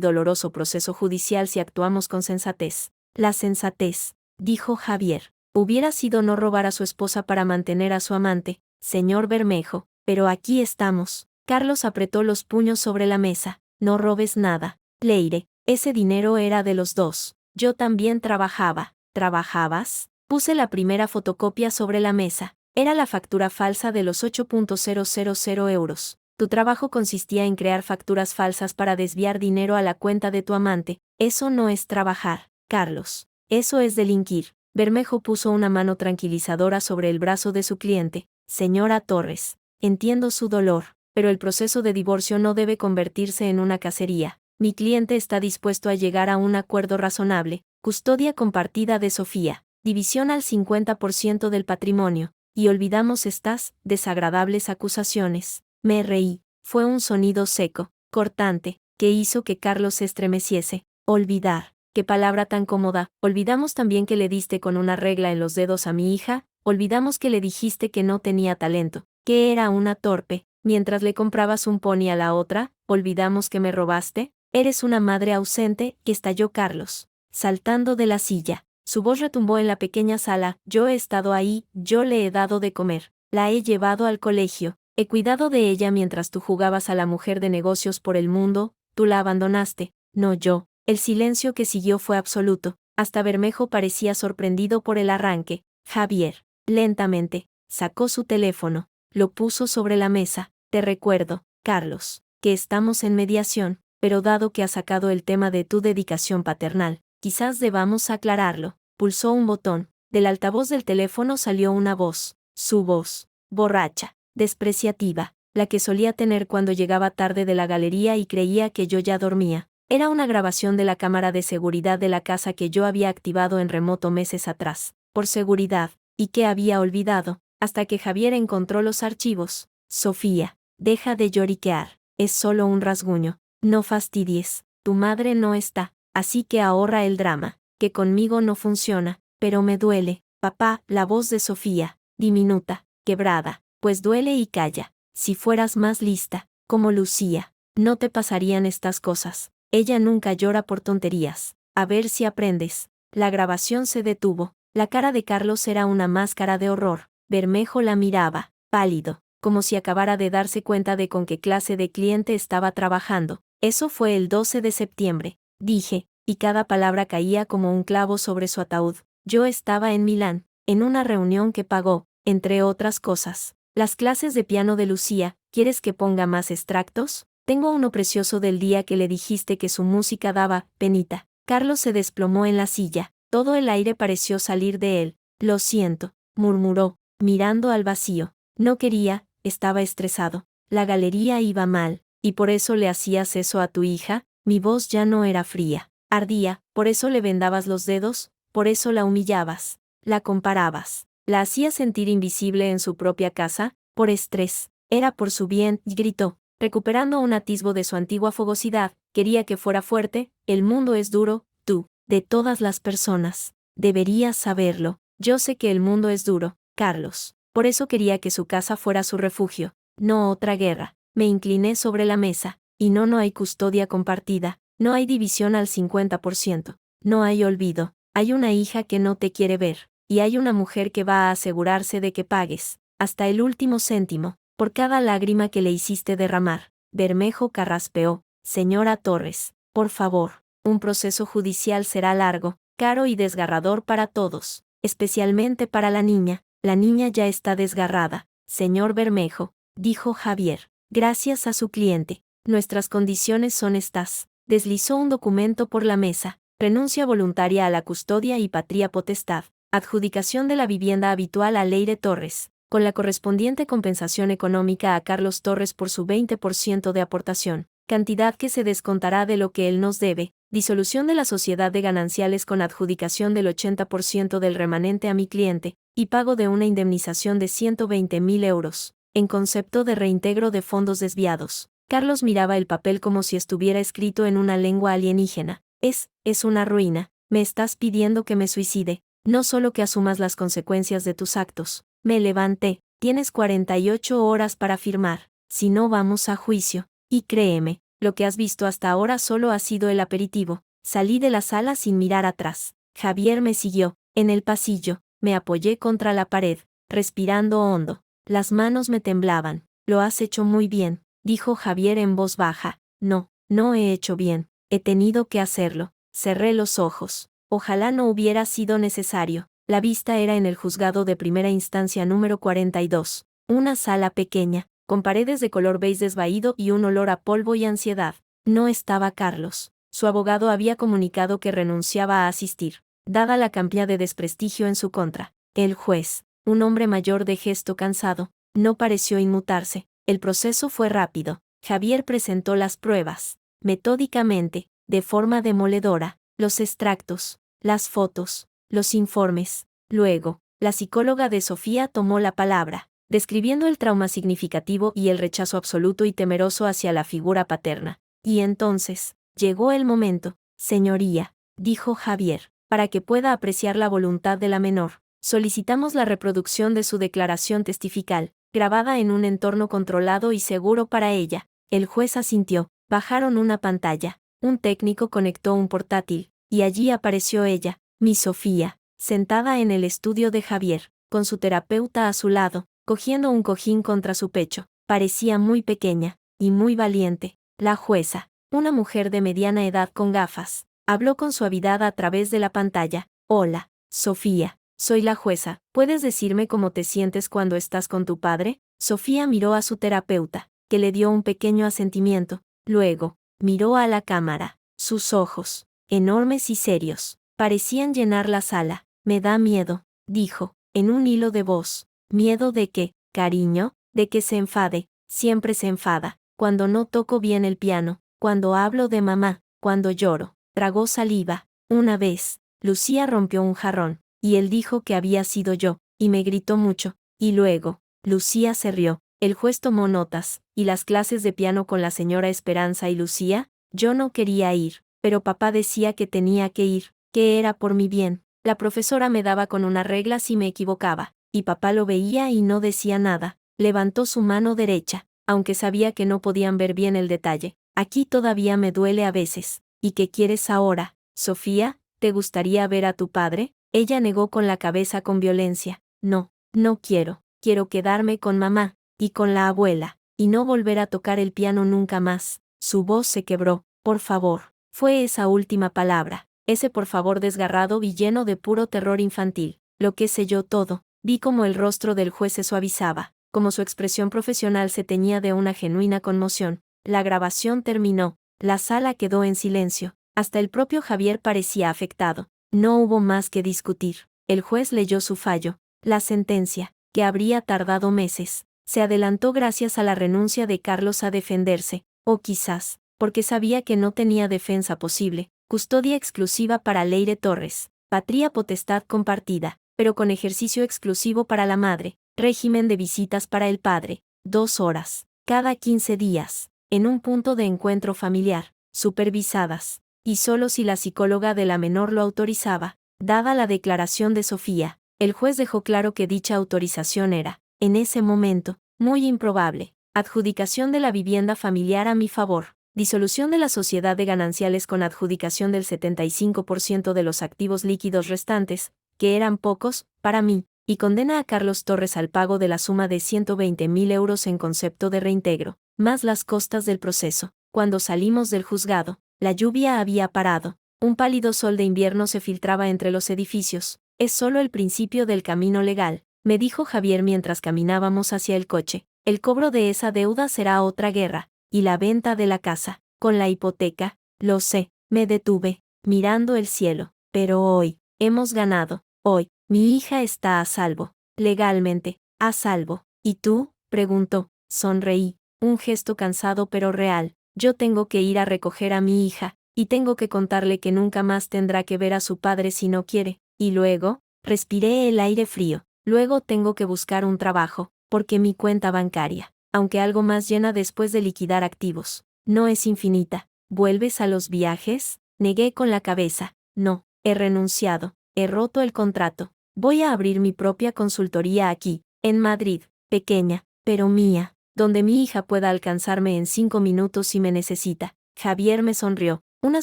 doloroso proceso judicial si actuamos con sensatez. La sensatez, dijo Javier, hubiera sido no robar a su esposa para mantener a su amante, señor Bermejo, pero aquí estamos. Carlos apretó los puños sobre la mesa. No robes nada, Leire, ese dinero era de los dos. Yo también trabajaba. ¿Trabajabas? Puse la primera fotocopia sobre la mesa. Era la factura falsa de los 8.000 euros. Tu trabajo consistía en crear facturas falsas para desviar dinero a la cuenta de tu amante. Eso no es trabajar, Carlos. Eso es delinquir. Bermejo puso una mano tranquilizadora sobre el brazo de su cliente. Señora Torres, entiendo su dolor, pero el proceso de divorcio no debe convertirse en una cacería. Mi cliente está dispuesto a llegar a un acuerdo razonable. Custodia compartida de Sofía. División al 50% del patrimonio. Y olvidamos estas desagradables acusaciones. Me reí. Fue un sonido seco, cortante, que hizo que Carlos se estremeciese. Olvidar. Qué palabra tan cómoda. Olvidamos también que le diste con una regla en los dedos a mi hija. Olvidamos que le dijiste que no tenía talento, que era una torpe, mientras le comprabas un pony a la otra. Olvidamos que me robaste. Eres una madre ausente, estalló Carlos, saltando de la silla. Su voz retumbó en la pequeña sala. Yo he estado ahí, yo le he dado de comer, la he llevado al colegio, he cuidado de ella mientras tú jugabas a la mujer de negocios por el mundo. Tú la abandonaste, no yo. El silencio que siguió fue absoluto. Hasta Bermejo parecía sorprendido por el arranque. Javier, lentamente, sacó su teléfono, lo puso sobre la mesa. Te recuerdo, Carlos, que estamos en mediación, pero dado que has sacado el tema de tu dedicación paternal, quizás debamos aclararlo. Pulsó un botón. Del altavoz del teléfono salió una voz. Su voz, borracha, despreciativa, la que solía tener cuando llegaba tarde de la galería y creía que yo ya dormía. Era una grabación de la cámara de seguridad de la casa que yo había activado en remoto meses atrás, por seguridad, y que había olvidado, hasta que Javier encontró los archivos. Sofía, deja de lloriquear, es solo un rasguño, no fastidies, tu madre no está, así que ahorra el drama, que conmigo no funciona, pero me duele, papá. La voz de Sofía, diminuta, quebrada, pues duele y calla. Si fueras más lista, como Lucía, no te pasarían estas cosas. Ella nunca llora por tonterías. A ver si aprendes. La grabación se detuvo. La cara de Carlos era una máscara de horror. Bermejo la miraba, pálido, como si acabara de darse cuenta de con qué clase de cliente estaba trabajando. Eso fue el 12 de septiembre, dije, y cada palabra caía como un clavo sobre su ataúd. Yo estaba en Milán, en una reunión que pagó, entre otras cosas, las clases de piano de Lucía. ¿Quieres que ponga más extractos? Tengo uno precioso del día que le dijiste que su música daba penita. Carlos se desplomó en la silla. Todo el aire pareció salir de él. Lo siento, murmuró, mirando al vacío. No quería, estaba estresado. La galería iba mal, y por eso le hacías eso a tu hija. Mi voz ya no era fría. Ardía, por eso le vendabas los dedos, por eso la humillabas. La comparabas. La hacías sentir invisible en su propia casa, por estrés. Era por su bien, gritó, recuperando un atisbo de su antigua fogosidad. Quería que fuera fuerte. El mundo es duro, tú, de todas las personas. Deberías saberlo. Yo sé que el mundo es duro, Carlos. Por eso quería que su casa fuera su refugio, no otra guerra. Me incliné sobre la mesa. Y no hay custodia compartida, no hay división al 50%, no hay olvido. Hay una hija que no te quiere ver, y hay una mujer que va a asegurarse de que pagues, hasta el último céntimo, por cada lágrima que le hiciste derramar. Bermejo carraspeó. Señora Torres, por favor, un proceso judicial será largo, caro y desgarrador para todos, especialmente para la niña. La niña ya está desgarrada, señor Bermejo, dijo Javier, gracias a su cliente. Nuestras condiciones son estas. Deslizó un documento por la mesa. Renuncia voluntaria a la custodia y patria potestad. Adjudicación de la vivienda habitual a Leire Torres, con la correspondiente compensación económica a Carlos Torres por su 20% de aportación, cantidad que se descontará de lo que él nos debe. Disolución de la sociedad de gananciales con adjudicación del 80% del remanente a mi cliente, y pago de una indemnización de 120.000 euros, en concepto de reintegro de fondos desviados. Carlos miraba el papel como si estuviera escrito en una lengua alienígena. Es una ruina. Me estás pidiendo que me suicide, no solo que asumas las consecuencias de tus actos. Me levanté. Tienes 48 horas para firmar. Si no vamos a juicio. Y créeme, lo que has visto hasta ahora solo ha sido el aperitivo. Salí de la sala sin mirar atrás. Javier me siguió. En el pasillo, me apoyé contra la pared, respirando hondo. Las manos me temblaban. Lo has hecho muy bien, dijo Javier en voz baja. No, no he hecho bien. He tenido que hacerlo. Cerré los ojos. Ojalá no hubiera sido necesario. La vista era en el juzgado de primera instancia número 42. Una sala pequeña, con paredes de color beige desvaído y un olor a polvo y ansiedad. No estaba Carlos. Su abogado había comunicado que renunciaba a asistir, dada la campaña de desprestigio en su contra. El juez, un hombre mayor de gesto cansado, no pareció inmutarse. El proceso fue rápido. Javier presentó las pruebas, metódicamente, de forma demoledora, los extractos, las fotos, los informes. Luego, la psicóloga de Sofía tomó la palabra, describiendo el trauma significativo y el rechazo absoluto y temeroso hacia la figura paterna. Y entonces, llegó el momento, señoría, dijo Javier, para que pueda apreciar la voluntad de la menor. Solicitamos la reproducción de su declaración testifical, grabada en un entorno controlado y seguro para ella. El juez asintió. Bajaron una pantalla. Un técnico conectó un portátil, y allí apareció ella, mi Sofía, sentada en el estudio de Javier, con su terapeuta a su lado, cogiendo un cojín contra su pecho. Parecía muy pequeña, y muy valiente. La jueza, una mujer de mediana edad con gafas, habló con suavidad a través de la pantalla. Hola, Sofía, soy la jueza. ¿Puedes decirme cómo te sientes cuando estás con tu padre? Sofía miró a su terapeuta, que le dio un pequeño asentimiento. Luego, miró a la cámara. Sus ojos, enormes y serios, parecían llenar la sala. Me da miedo, dijo, en un hilo de voz. ¿Miedo de qué, cariño? De que se enfade. Siempre se enfada. Cuando no toco bien el piano, cuando hablo de mamá, cuando lloro. Tragó saliva. Una vez, Lucía rompió un jarrón, y él dijo que había sido yo, y me gritó mucho. Y luego, Lucía se rió. El juez tomó notas, y las clases de piano con la señora Esperanza y Lucía. Yo no quería ir, pero papá decía que tenía que ir, que era por mi bien. La profesora me daba con una regla si me equivocaba, y papá lo veía y no decía nada. Levantó su mano derecha, aunque sabía que no podían ver bien el detalle. Aquí todavía me duele a veces. ¿Y qué quieres ahora, Sofía? ¿Te gustaría ver a tu padre? Ella negó con la cabeza con violencia. No, no quiero. Quiero quedarme con mamá y con la abuela, y no volver a tocar el piano nunca más. Su voz se quebró. Por favor. Fue esa última palabra, ese por favor desgarrado y lleno de puro terror infantil. Lo que selló todo. Vi cómo el rostro del juez se suavizaba, como su expresión profesional se teñía de una genuina conmoción. La grabación terminó. La sala quedó en silencio. Hasta el propio Javier parecía afectado. No hubo más que discutir. El juez leyó su fallo. La sentencia, que habría tardado meses, se adelantó gracias a la renuncia de Carlos a defenderse, o quizás, porque sabía que no tenía defensa posible. Custodia exclusiva para Leire Torres, patria potestad compartida, pero con ejercicio exclusivo para la madre, régimen de visitas para el padre, 2 horas, cada 15 días, en un punto de encuentro familiar, supervisadas, y solo si la psicóloga de la menor lo autorizaba. Dada la declaración de Sofía, el juez dejó claro que dicha autorización era, en ese momento, muy improbable. Adjudicación de la vivienda familiar a mi favor. Disolución de la sociedad de gananciales con adjudicación del 75% de los activos líquidos restantes, que eran pocos, para mí, y condena a Carlos Torres al pago de la suma de 120.000 euros en concepto de reintegro, más las costas del proceso. Cuando salimos del juzgado, la lluvia había parado. Un pálido sol de invierno se filtraba entre los edificios. Es solo el principio del camino legal, me dijo Javier mientras caminábamos hacia el coche. El cobro de esa deuda será otra guerra, y la venta de la casa, con la hipoteca, lo sé. Me detuve, mirando el cielo. Pero hoy, hemos ganado. Hoy, mi hija está a salvo. Legalmente, a salvo. ¿Y tú? Preguntó. Sonreí, un gesto cansado pero real. Yo tengo que ir a recoger a mi hija, y tengo que contarle que nunca más tendrá que ver a su padre si no quiere. Y luego, respiré el aire frío. Luego tengo que buscar un trabajo, porque mi cuenta bancaria, aunque algo más llena después de liquidar activos, no es infinita. ¿Vuelves a los viajes? Negué con la cabeza. No, he renunciado, he roto el contrato. Voy a abrir mi propia consultoría aquí, en Madrid, pequeña, pero mía. donde mi hija pueda alcanzarme en 5 minutos si me necesita. Javier me sonrió, una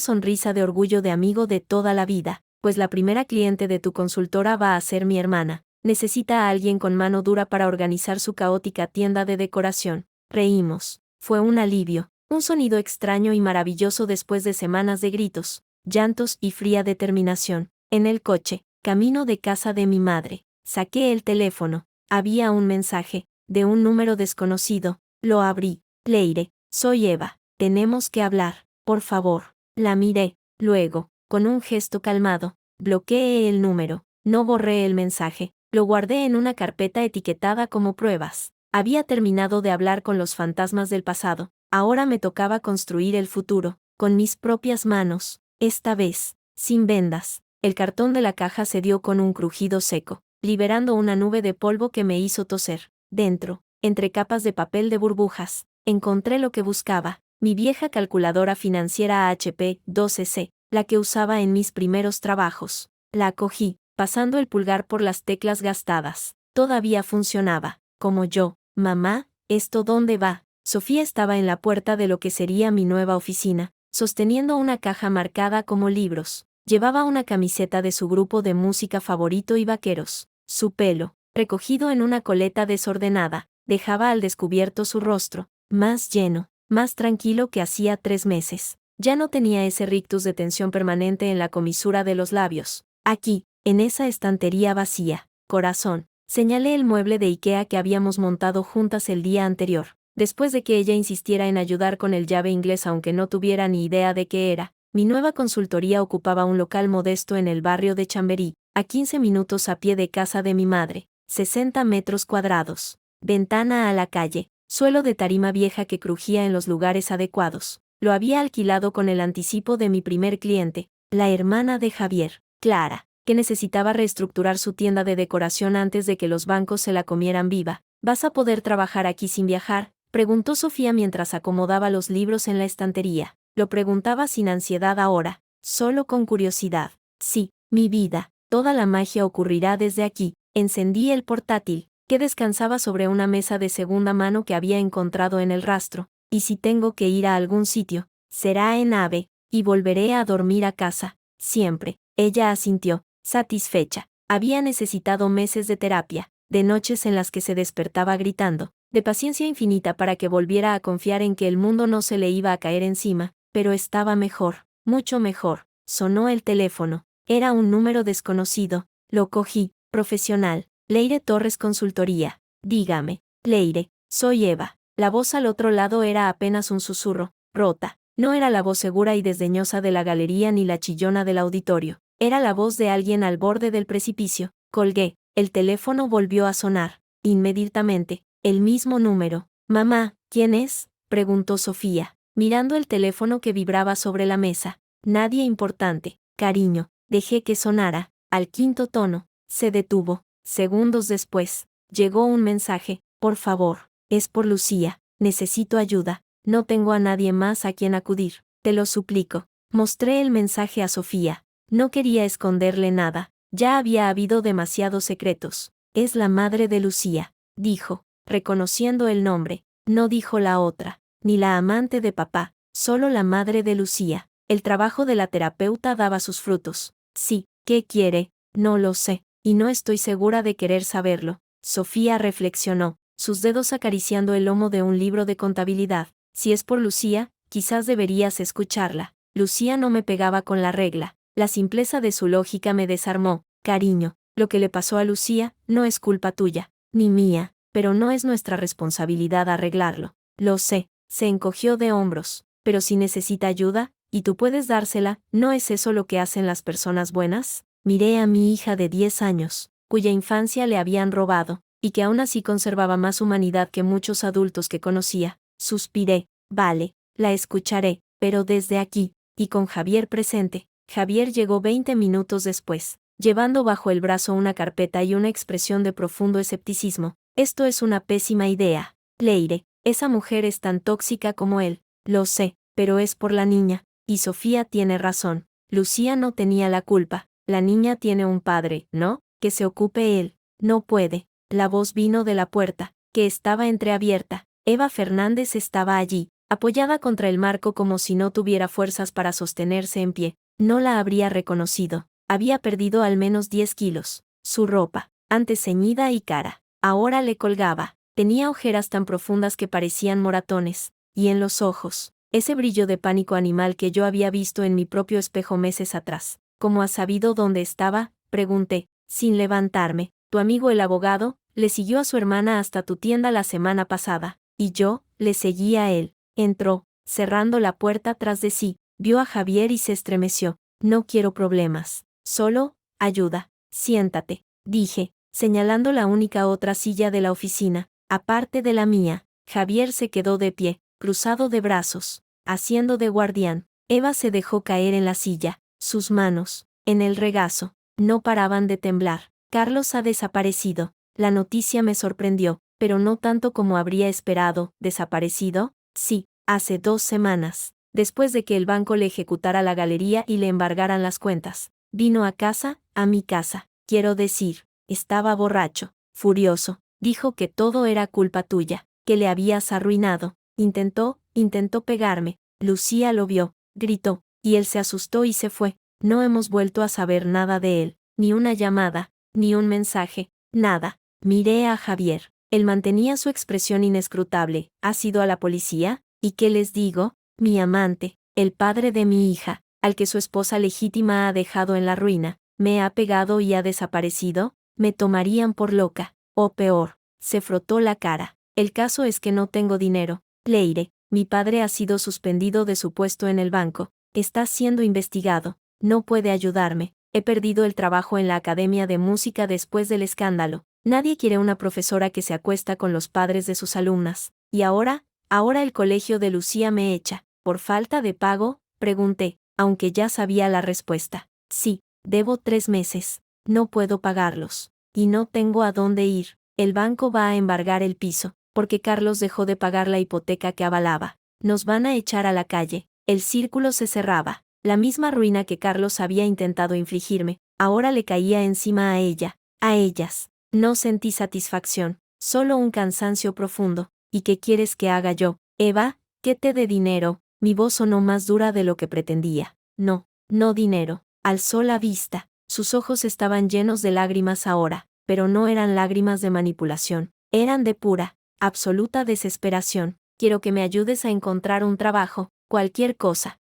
sonrisa de orgullo de amigo de toda la vida, pues la primera cliente de tu consultora va a ser mi hermana. Necesita a alguien con mano dura para organizar su caótica tienda de decoración. Reímos. Fue un alivio, un sonido extraño y maravilloso después de semanas de gritos, llantos y fría determinación. En el coche, camino de casa de mi madre, saqué el teléfono. Había un mensaje, de un número desconocido. Lo abrí. Leire, soy Eva. Tenemos que hablar, por favor. La miré. Luego, con un gesto calmado, bloqueé el número. No borré el mensaje. Lo guardé en una carpeta etiquetada como pruebas. Había terminado de hablar con los fantasmas del pasado. Ahora me tocaba construir el futuro, con mis propias manos. Esta vez, sin vendas. El cartón de la caja se dio con un crujido seco, liberando una nube de polvo que me hizo toser. Dentro, entre capas de papel de burbujas, encontré lo que buscaba, mi vieja calculadora financiera HP 12C, la que usaba en mis primeros trabajos. La cogí, pasando el pulgar por las teclas gastadas. Todavía funcionaba. Como yo. Mamá, ¿esto dónde va? Sofía estaba en la puerta de lo que sería mi nueva oficina, sosteniendo una caja marcada como libros. Llevaba una camiseta de su grupo de música favorito y vaqueros. Su pelo, recogido en una coleta desordenada, dejaba al descubierto su rostro, más lleno, más tranquilo que hacía 3 meses. Ya no tenía ese rictus de tensión permanente en la comisura de los labios. Aquí, en esa estantería vacía, corazón, señalé el mueble de IKEA que habíamos montado juntas el día anterior. Después de que ella insistiera en ayudar con el llave inglés aunque no tuviera ni idea de qué era, mi nueva consultoría ocupaba un local modesto en el barrio de Chamberí, a 15 minutos a pie de casa de mi madre, 60 metros cuadrados, ventana a la calle, suelo de tarima vieja que crujía en los lugares adecuados. Lo había alquilado con el anticipo de mi primer cliente, la hermana de Javier, Clara, que necesitaba reestructurar su tienda de decoración antes de que los bancos se la comieran viva. ¿Vas a poder trabajar aquí sin viajar?, preguntó Sofía mientras acomodaba los libros en la estantería. Lo preguntaba sin ansiedad ahora, solo con curiosidad. Sí, mi vida, toda la magia ocurrirá desde aquí. Encendí el portátil, que descansaba sobre una mesa de segunda mano que había encontrado en el rastro. Y si tengo que ir a algún sitio, será en AVE, y volveré a dormir a casa, siempre. Ella asintió, satisfecha. Había necesitado meses de terapia, de noches en las que se despertaba gritando, de paciencia infinita para que volviera a confiar en que el mundo no se le iba a caer encima, pero estaba mejor, mucho mejor. Sonó el teléfono. Era un número desconocido. Lo cogí. Profesional. Leire Torres Consultoría. Dígame. Leire, soy Eva. La voz al otro lado era apenas un susurro, rota. No era la voz segura y desdeñosa de la galería ni la chillona del auditorio. Era la voz de alguien al borde del precipicio. Colgué. El teléfono volvió a sonar. Inmediatamente. El mismo número. Mamá, ¿quién es?, preguntó Sofía, mirando el teléfono que vibraba sobre la mesa. Nadie importante, cariño. Dejé que sonara. Al quinto tono, se detuvo. Segundos después, llegó un mensaje. Por favor, es por Lucía. Necesito ayuda. No tengo a nadie más a quien acudir. Te lo suplico. Mostré el mensaje a Sofía. No quería esconderle nada. Ya había habido demasiados secretos. Es la madre de Lucía, dijo, reconociendo el nombre. No dijo la otra, ni la amante de papá, solo la madre de Lucía. El trabajo de la terapeuta daba sus frutos. Sí, ¿qué quiere? No lo sé, y no estoy segura de querer saberlo. Sofía reflexionó, sus dedos acariciando el lomo de un libro de contabilidad. Si es por Lucía, quizás deberías escucharla. Lucía no me pegaba con la regla. La simpleza de su lógica me desarmó. Cariño, lo que le pasó a Lucía no es culpa tuya, ni mía, pero no es nuestra responsabilidad arreglarlo. Lo sé, se encogió de hombros, pero si necesita ayuda, y tú puedes dársela, ¿no es eso lo que hacen las personas buenas? Miré a mi hija de 10 años, cuya infancia le habían robado, y que aún así conservaba más humanidad que muchos adultos que conocía. Suspiré. Vale, la escucharé, pero desde aquí, y con Javier presente. Javier llegó 20 minutos después, llevando bajo el brazo una carpeta y una expresión de profundo escepticismo. Esto es una pésima idea. Leire, esa mujer es tan tóxica como él. Lo sé, pero es por la niña. Y Sofía tiene razón. Lucía no tenía la culpa. La niña tiene un padre, ¿no? Que se ocupe él. No puede. La voz vino de la puerta, que estaba entreabierta. Eva Fernández estaba allí, apoyada contra el marco como si no tuviera fuerzas para sostenerse en pie. No la habría reconocido. Había perdido al menos 10 kilos. Su ropa, antes ceñida y cara, ahora le colgaba. Tenía ojeras tan profundas que parecían moratones, y en los ojos, ese brillo de pánico animal que yo había visto en mi propio espejo meses atrás. ¿Cómo has sabido dónde estaba?, pregunté, sin levantarme. Tu amigo el abogado le siguió a su hermana hasta tu tienda la semana pasada, y yo le seguí a él. Entró, cerrando la puerta tras de sí, vio a Javier y se estremeció. No quiero problemas, solo ayuda. Siéntate, dije, señalando la única otra silla de la oficina, aparte de la mía. Javier se quedó de pie, cruzado de brazos, haciendo de guardián. Eva se dejó caer en la silla, sus manos, en el regazo, no paraban de temblar. Carlos ha desaparecido. La noticia me sorprendió, pero no tanto como habría esperado. ¿Desaparecido? Sí, hace 2 semanas, después de que el banco le ejecutara la galería y le embargaran las cuentas. Vino a casa, a mi casa, quiero decir, estaba borracho, furioso, dijo que todo era culpa tuya, que le habías arruinado. Intentó pegarme. Lucía lo vio, gritó, y él se asustó y se fue. No hemos vuelto a saber nada de él, ni una llamada, ni un mensaje, nada. Miré a Javier. Él mantenía su expresión inescrutable. ¿Has ido a la policía? ¿Y qué les digo? Mi amante, el padre de mi hija, al que su esposa legítima ha dejado en la ruina, me ha pegado y ha desaparecido. Me tomarían por loca, o peor. Se frotó la cara. El caso es que no tengo dinero. Leire, mi padre ha sido suspendido de su puesto en el banco. Está siendo investigado. No puede ayudarme. He perdido el trabajo en la Academia de Música después del escándalo. Nadie quiere una profesora que se acuesta con los padres de sus alumnas. Y ahora el colegio de Lucía me echa. ¿Por falta de pago?, pregunté, aunque ya sabía la respuesta. Sí, debo 3 meses. No puedo pagarlos. Y no tengo a dónde ir. El banco va a embargar el piso, porque Carlos dejó de pagar la hipoteca que avalaba. Nos van a echar a la calle. El círculo se cerraba. La misma ruina que Carlos había intentado infligirme, ahora le caía encima a ella, a ellas. No sentí satisfacción, solo un cansancio profundo. ¿Y qué quieres que haga yo, Eva? ¿Que te dé dinero? Mi voz sonó más dura de lo que pretendía. No, no dinero. Alzó la vista. Sus ojos estaban llenos de lágrimas ahora, pero no eran lágrimas de manipulación. Eran de pura, absoluta desesperación. Quiero que me ayudes a encontrar un trabajo, cualquier cosa.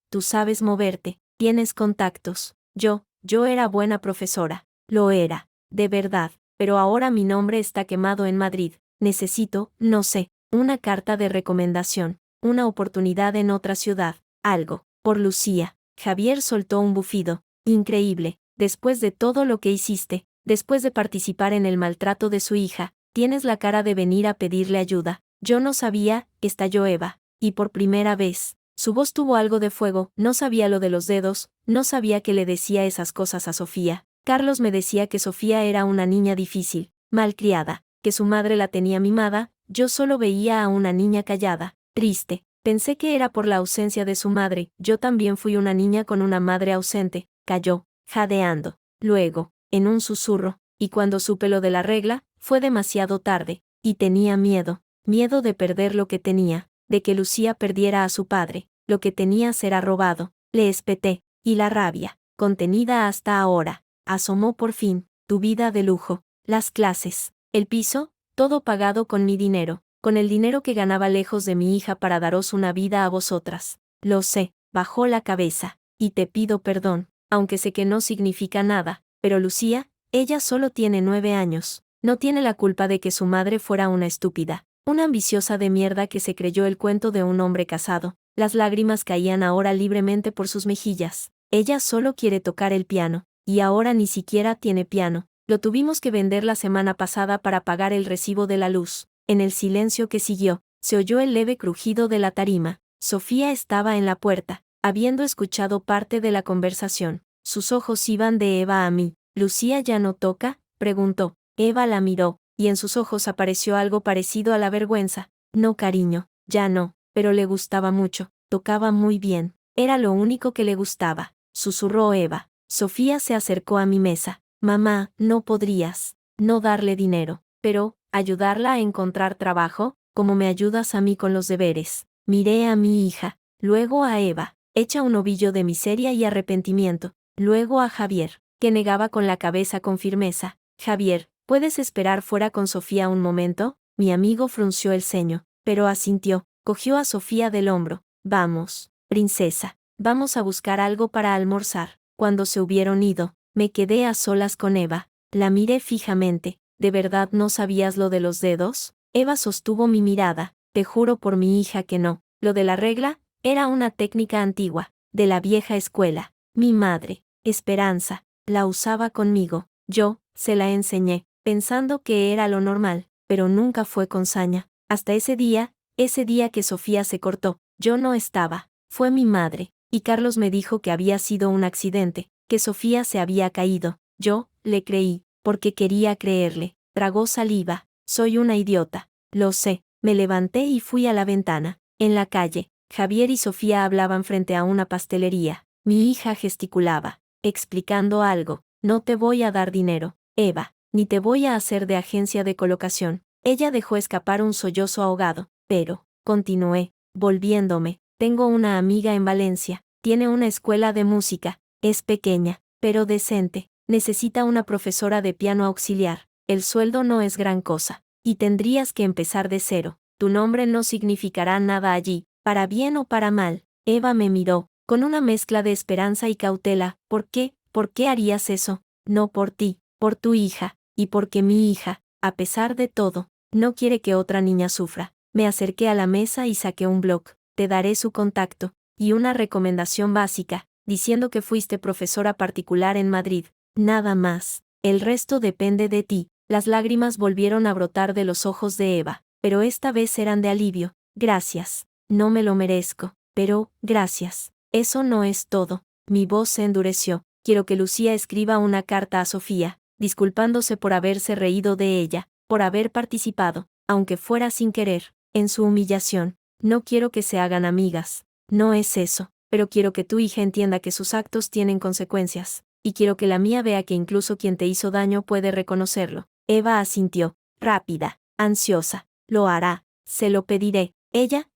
Tú sabes moverte, tienes contactos. Yo era buena profesora. Lo era, de verdad, pero ahora mi nombre está quemado en Madrid. Necesito, no sé, una carta de recomendación, una oportunidad en otra ciudad, algo. Por Lucía. Javier soltó un bufido. Increíble, después de todo lo que hiciste, después de participar en el maltrato de su hija, tienes la cara de venir a pedirle ayuda. Yo no sabía, estalló Eva, y por primera vez. Su voz tuvo algo de fuego. No sabía lo de los dedos, no sabía que le decía esas cosas a Sofía. Carlos me decía que Sofía era una niña difícil, malcriada, que su madre la tenía mimada. Yo solo veía a una niña callada, triste. Pensé que era por la ausencia de su madre. Yo también fui una niña con una madre ausente. Calló, jadeando. Luego, en un susurro, y cuando supe lo de la regla, fue demasiado tarde, y tenía miedo de perder lo que tenía, de que Lucía perdiera a su padre. Lo que tenía será robado. Le espeté, y la rabia, contenida hasta ahora, asomó por fin. Tu vida de lujo, las clases, el piso, todo pagado con mi dinero, con el dinero que ganaba lejos de mi hija para daros una vida a vosotras. Lo sé, bajó la cabeza, y te pido perdón, aunque sé que no significa nada, pero Lucía, ella solo tiene 9 años, no tiene la culpa de que su madre fuera una estúpida, una ambiciosa de mierda que se creyó el cuento de un hombre casado. Las lágrimas caían ahora libremente por sus mejillas. Ella solo quiere tocar el piano, y ahora ni siquiera tiene piano. Lo tuvimos que vender la semana pasada para pagar el recibo de la luz. En el silencio que siguió, se oyó el leve crujido de la tarima. Sofía estaba en la puerta, habiendo escuchado parte de la conversación. Sus ojos iban de Eva a mí. ¿Lucía ya no toca?, preguntó. Eva la miró, y en sus ojos apareció algo parecido a la vergüenza. No, cariño, ya no. Pero le gustaba mucho, tocaba muy bien, era lo único que le gustaba, susurró Eva. Sofía se acercó a mi mesa. Mamá, ¿no podrías no darle dinero, pero ayudarla a encontrar trabajo? como me ayudas a mí con los deberes. Miré a mi hija, luego a Eva, hecha un ovillo de miseria y arrepentimiento, luego a Javier, que negaba con la cabeza con firmeza. Javier, ¿puedes esperar fuera con Sofía un momento? Mi amigo frunció el ceño, pero asintió, cogió a Sofía del hombro. Vamos, princesa, vamos a buscar algo para almorzar. Cuando se hubieron ido, me quedé a solas con Eva. La miré fijamente. ¿De verdad no sabías lo de los dedos? Eva sostuvo mi mirada. Te juro por mi hija que no. Lo de la regla era una técnica antigua, de la vieja escuela. Mi madre, Esperanza, la usaba conmigo. Yo, se la enseñé, pensando que era lo normal, pero nunca fue con saña. Hasta ese día que Sofía se cortó, yo no estaba. Fue mi madre, y Carlos me dijo que había sido un accidente, que Sofía se había caído. Yo, le creí, porque quería creerle. Tragó saliva. Soy una idiota. Lo sé. Me levanté y fui a la ventana. En la calle, Javier y Sofía hablaban frente a una pastelería. Mi hija gesticulaba, explicando algo. No te voy a dar dinero, Eva, ni te voy a hacer de agencia de colocación. Ella dejó escapar un sollozo ahogado, pero, continué, volviéndome, tengo una amiga en Valencia, tiene una escuela de música, es pequeña, pero decente, necesita una profesora de piano auxiliar, el sueldo no es gran cosa, y tendrías que empezar de cero, tu nombre no significará nada allí, para bien o para mal. Eva me miró, con una mezcla de esperanza y cautela. ¿Por qué? ¿Por qué harías eso? No por ti, por tu hija, y porque mi hija, a pesar de todo, no quiere que otra niña sufra. Me acerqué a la mesa y saqué un bloc. Te daré su contacto, y una recomendación básica, diciendo que fuiste profesora particular en Madrid. Nada más. El resto depende de ti. Las lágrimas volvieron a brotar de los ojos de Eva, pero esta vez eran de alivio. Gracias. No me lo merezco, pero, gracias. Eso no es todo. Mi voz se endureció. Quiero que Lucía escriba una carta a Sofía, disculpándose por haberse reído de ella, por haber participado, aunque fuera sin querer, en su humillación. No quiero que se hagan amigas. No es eso, pero quiero que tu hija entienda que sus actos tienen consecuencias, y quiero que la mía vea que incluso quien te hizo daño puede reconocerlo. Eva asintió, rápida, ansiosa. Lo hará, se lo pediré. Ella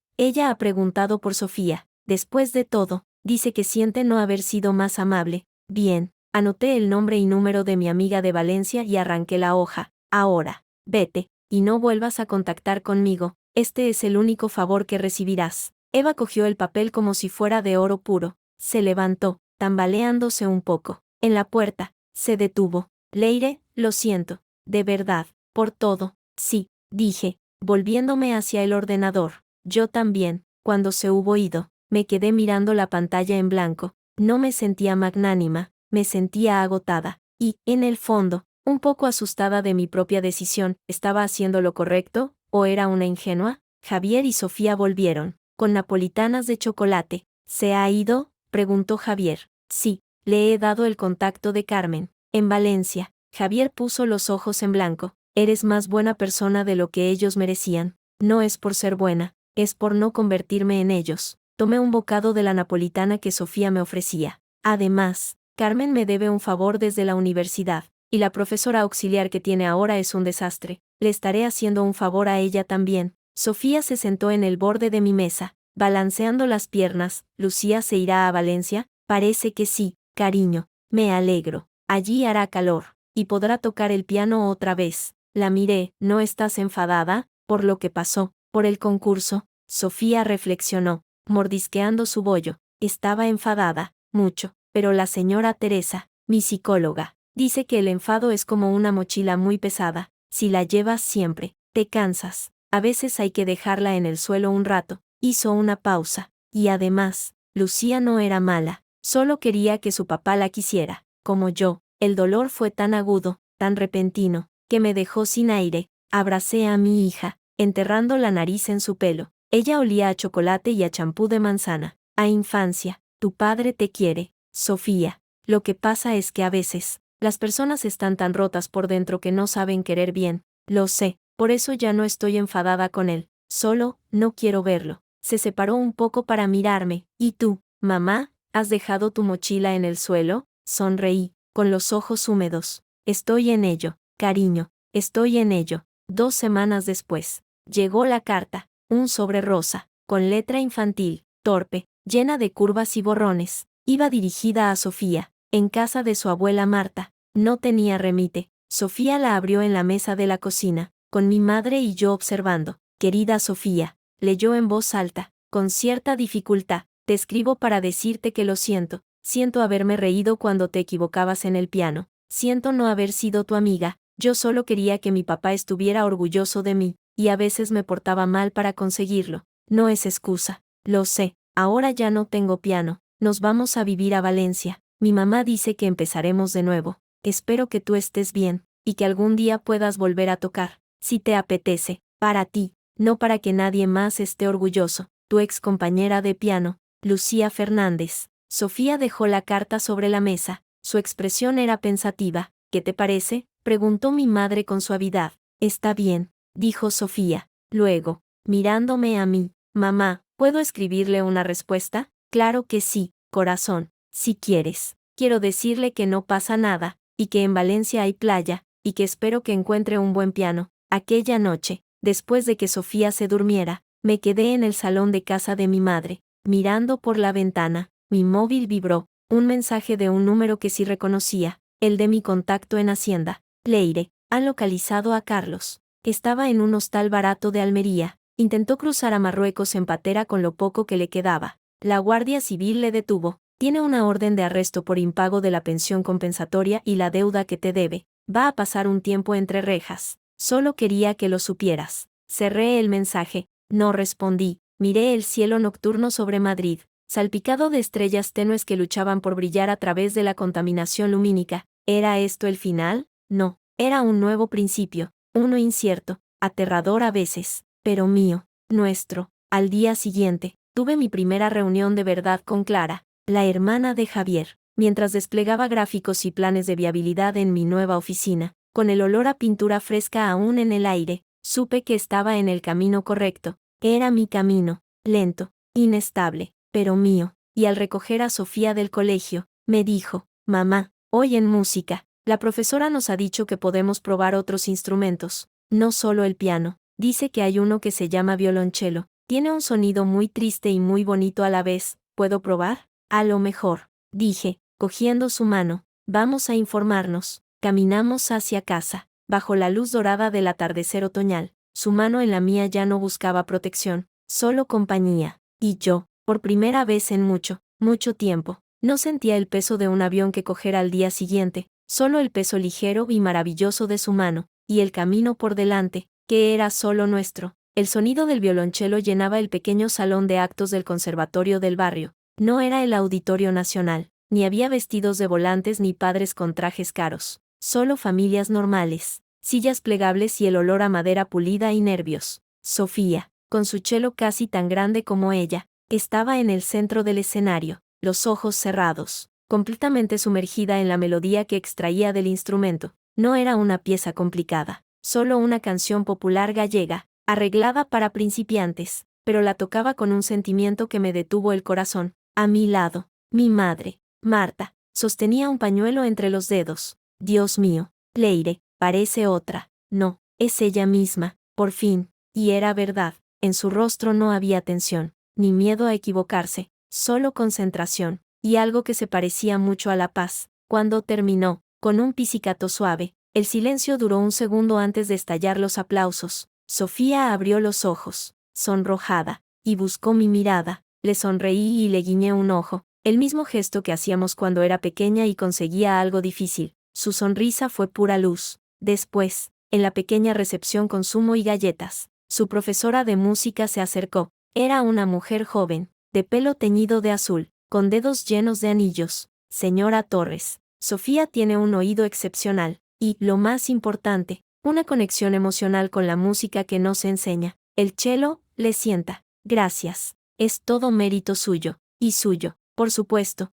ha preguntado por Sofía. Después de todo, dice que siente no haber sido más amable. Bien, anoté el nombre y número de mi amiga de Valencia y arranqué la hoja. Ahora, vete, y no vuelvas a contactar conmigo. Este es el único favor que recibirás. Eva cogió el papel como si fuera de oro puro. Se levantó, tambaleándose un poco. En la puerta, se detuvo. Leire, lo siento. De verdad, por todo. Sí, dije, volviéndome hacia el ordenador. Yo también. Cuando se hubo ido, me quedé mirando la pantalla en blanco. No me sentía magnánima, me sentía agotada, y, en el fondo, un poco asustada de mi propia decisión. ¿Estaba haciendo lo correcto, o era una ingenua? Javier y Sofía volvieron, con napolitanas de chocolate. ¿Se ha ido?, preguntó Javier. Sí, le he dado el contacto de Carmen, en Valencia. Javier puso los ojos en blanco. Eres más buena persona de lo que ellos merecían. No es por ser buena, es por no convertirme en ellos. Tomé un bocado de la napolitana que Sofía me ofrecía. Además, Carmen me debe un favor desde la universidad, y la profesora auxiliar que tiene ahora es un desastre. Le estaré haciendo un favor a ella también. Sofía se sentó en el borde de mi mesa, balanceando las piernas. ¿Lucía se irá a Valencia? Parece que sí, cariño. Me alegro. Allí hará calor, y podrá tocar el piano otra vez. La miré. ¿No estás enfadada por lo que pasó, por el concurso? Sofía reflexionó, mordisqueando su bollo. Estaba enfadada, mucho, pero la señora Teresa, mi psicóloga, dice que el enfado es como una mochila muy pesada. Si la llevas siempre, te cansas. A veces hay que dejarla en el suelo un rato. Hizo una pausa. Y además, Lucía no era mala, solo quería que su papá la quisiera, como yo. El dolor fue tan agudo, tan repentino, que me dejó sin aire. Abracé a mi hija, enterrando la nariz en su pelo. Ella olía a chocolate y a champú de manzana. A infancia, tu padre te quiere, Sofía. Lo que pasa es que a veces, las personas están tan rotas por dentro que no saben querer bien. Lo sé, por eso ya no estoy enfadada con él. Solo, no quiero verlo. Se separó un poco para mirarme. ¿Y tú, mamá, has dejado tu mochila en el suelo? Sonreí, con los ojos húmedos. Estoy en ello, cariño, estoy en ello. 2 semanas después. Llegó la carta, un sobre rosa, con letra infantil, torpe, llena de curvas y borrones. Iba dirigida a Sofía, en casa de su abuela Marta. No tenía remite. Sofía la abrió en la mesa de la cocina, con mi madre y yo observando. Querida Sofía, leyó en voz alta, con cierta dificultad, te escribo para decirte que lo siento. Siento haberme reído cuando te equivocabas en el piano. Siento no haber sido tu amiga. Yo solo quería que mi papá estuviera orgulloso de mí, y a veces me portaba mal para conseguirlo. No es excusa. Lo sé. Ahora ya no tengo piano. Nos vamos a vivir a Valencia. Mi mamá dice que empezaremos de nuevo. Espero que tú estés bien, y que algún día puedas volver a tocar, si te apetece, para ti, no para que nadie más esté orgulloso. Tu ex compañera de piano, Lucía Fernández. Sofía dejó la carta sobre la mesa. Su expresión era pensativa. ¿Qué te parece?, preguntó mi madre con suavidad. Está bien, dijo Sofía. Luego, mirándome a mí, mamá, ¿puedo escribirle una respuesta? Claro que sí, corazón, si quieres. Quiero decirle que no pasa nada, y que en Valencia hay playa, y que espero que encuentre un buen piano. Aquella noche, después de que Sofía se durmiera, me quedé en el salón de casa de mi madre, mirando por la ventana. Mi móvil vibró, un mensaje de un número que sí reconocía, el de mi contacto en Hacienda. Leire, han localizado a Carlos. Estaba en un hostal barato de Almería. Intentó cruzar a Marruecos en patera con lo poco que le quedaba. La Guardia Civil le detuvo. Tiene una orden de arresto por impago de la pensión compensatoria y la deuda que te debe. Va a pasar un tiempo entre rejas. Solo quería que lo supieras. Cerré el mensaje. No respondí. Miré el cielo nocturno sobre Madrid, salpicado de estrellas tenues que luchaban por brillar a través de la contaminación lumínica. ¿Era esto el final? No. Era un nuevo principio, uno incierto, aterrador a veces, pero mío, nuestro. Al día siguiente, tuve mi primera reunión de verdad con Clara, la hermana de Javier, mientras desplegaba gráficos y planes de viabilidad en mi nueva oficina. Con el olor a pintura fresca aún en el aire, supe que estaba en el camino correcto. Era mi camino, lento, inestable, pero mío. Y al recoger a Sofía del colegio, me dijo, mamá, hoy en música, la profesora nos ha dicho que podemos probar otros instrumentos, no solo el piano. Dice que hay uno que se llama violonchelo. Tiene un sonido muy triste y muy bonito a la vez. ¿Puedo probar? A lo mejor, dije, cogiendo su mano. Vamos a informarnos. Caminamos hacia casa, bajo la luz dorada del atardecer otoñal. Su mano en la mía ya no buscaba protección, solo compañía. Y yo, por primera vez en mucho, mucho tiempo, no sentía el peso de un avión que coger al día siguiente, solo el peso ligero y maravilloso de su mano, y el camino por delante, que era solo nuestro. El sonido del violonchelo llenaba el pequeño salón de actos del conservatorio del barrio. No era el Auditorio Nacional, ni había vestidos de volantes ni padres con trajes caros, solo familias normales, sillas plegables y el olor a madera pulida y nervios. Sofía, con su chelo casi tan grande como ella, estaba en el centro del escenario, los ojos cerrados, completamente sumergida en la melodía que extraía del instrumento. No era una pieza complicada, solo una canción popular gallega, arreglada para principiantes, pero la tocaba con un sentimiento que me detuvo el corazón. A mi lado, mi madre, Marta, sostenía un pañuelo entre los dedos. Dios mío, Leire, parece otra. No, es ella misma, por fin, y era verdad. En su rostro no había tensión, ni miedo a equivocarse, solo concentración, y algo que se parecía mucho a la paz. Cuando terminó, con un pizzicato suave, el silencio duró un segundo antes de estallar los aplausos. Sofía abrió los ojos, sonrojada, y buscó mi mirada. Le sonreí y le guiñé un ojo, el mismo gesto que hacíamos cuando era pequeña y conseguía algo difícil. Su sonrisa fue pura luz. Después, en la pequeña recepción con zumo y galletas, su profesora de música se acercó. Era una mujer joven, de pelo teñido de azul, con dedos llenos de anillos. Señora Torres, Sofía tiene un oído excepcional, y, lo más importante, una conexión emocional con la música que no se enseña. El cello le sienta. Gracias. Es todo mérito suyo, y suyo, por supuesto.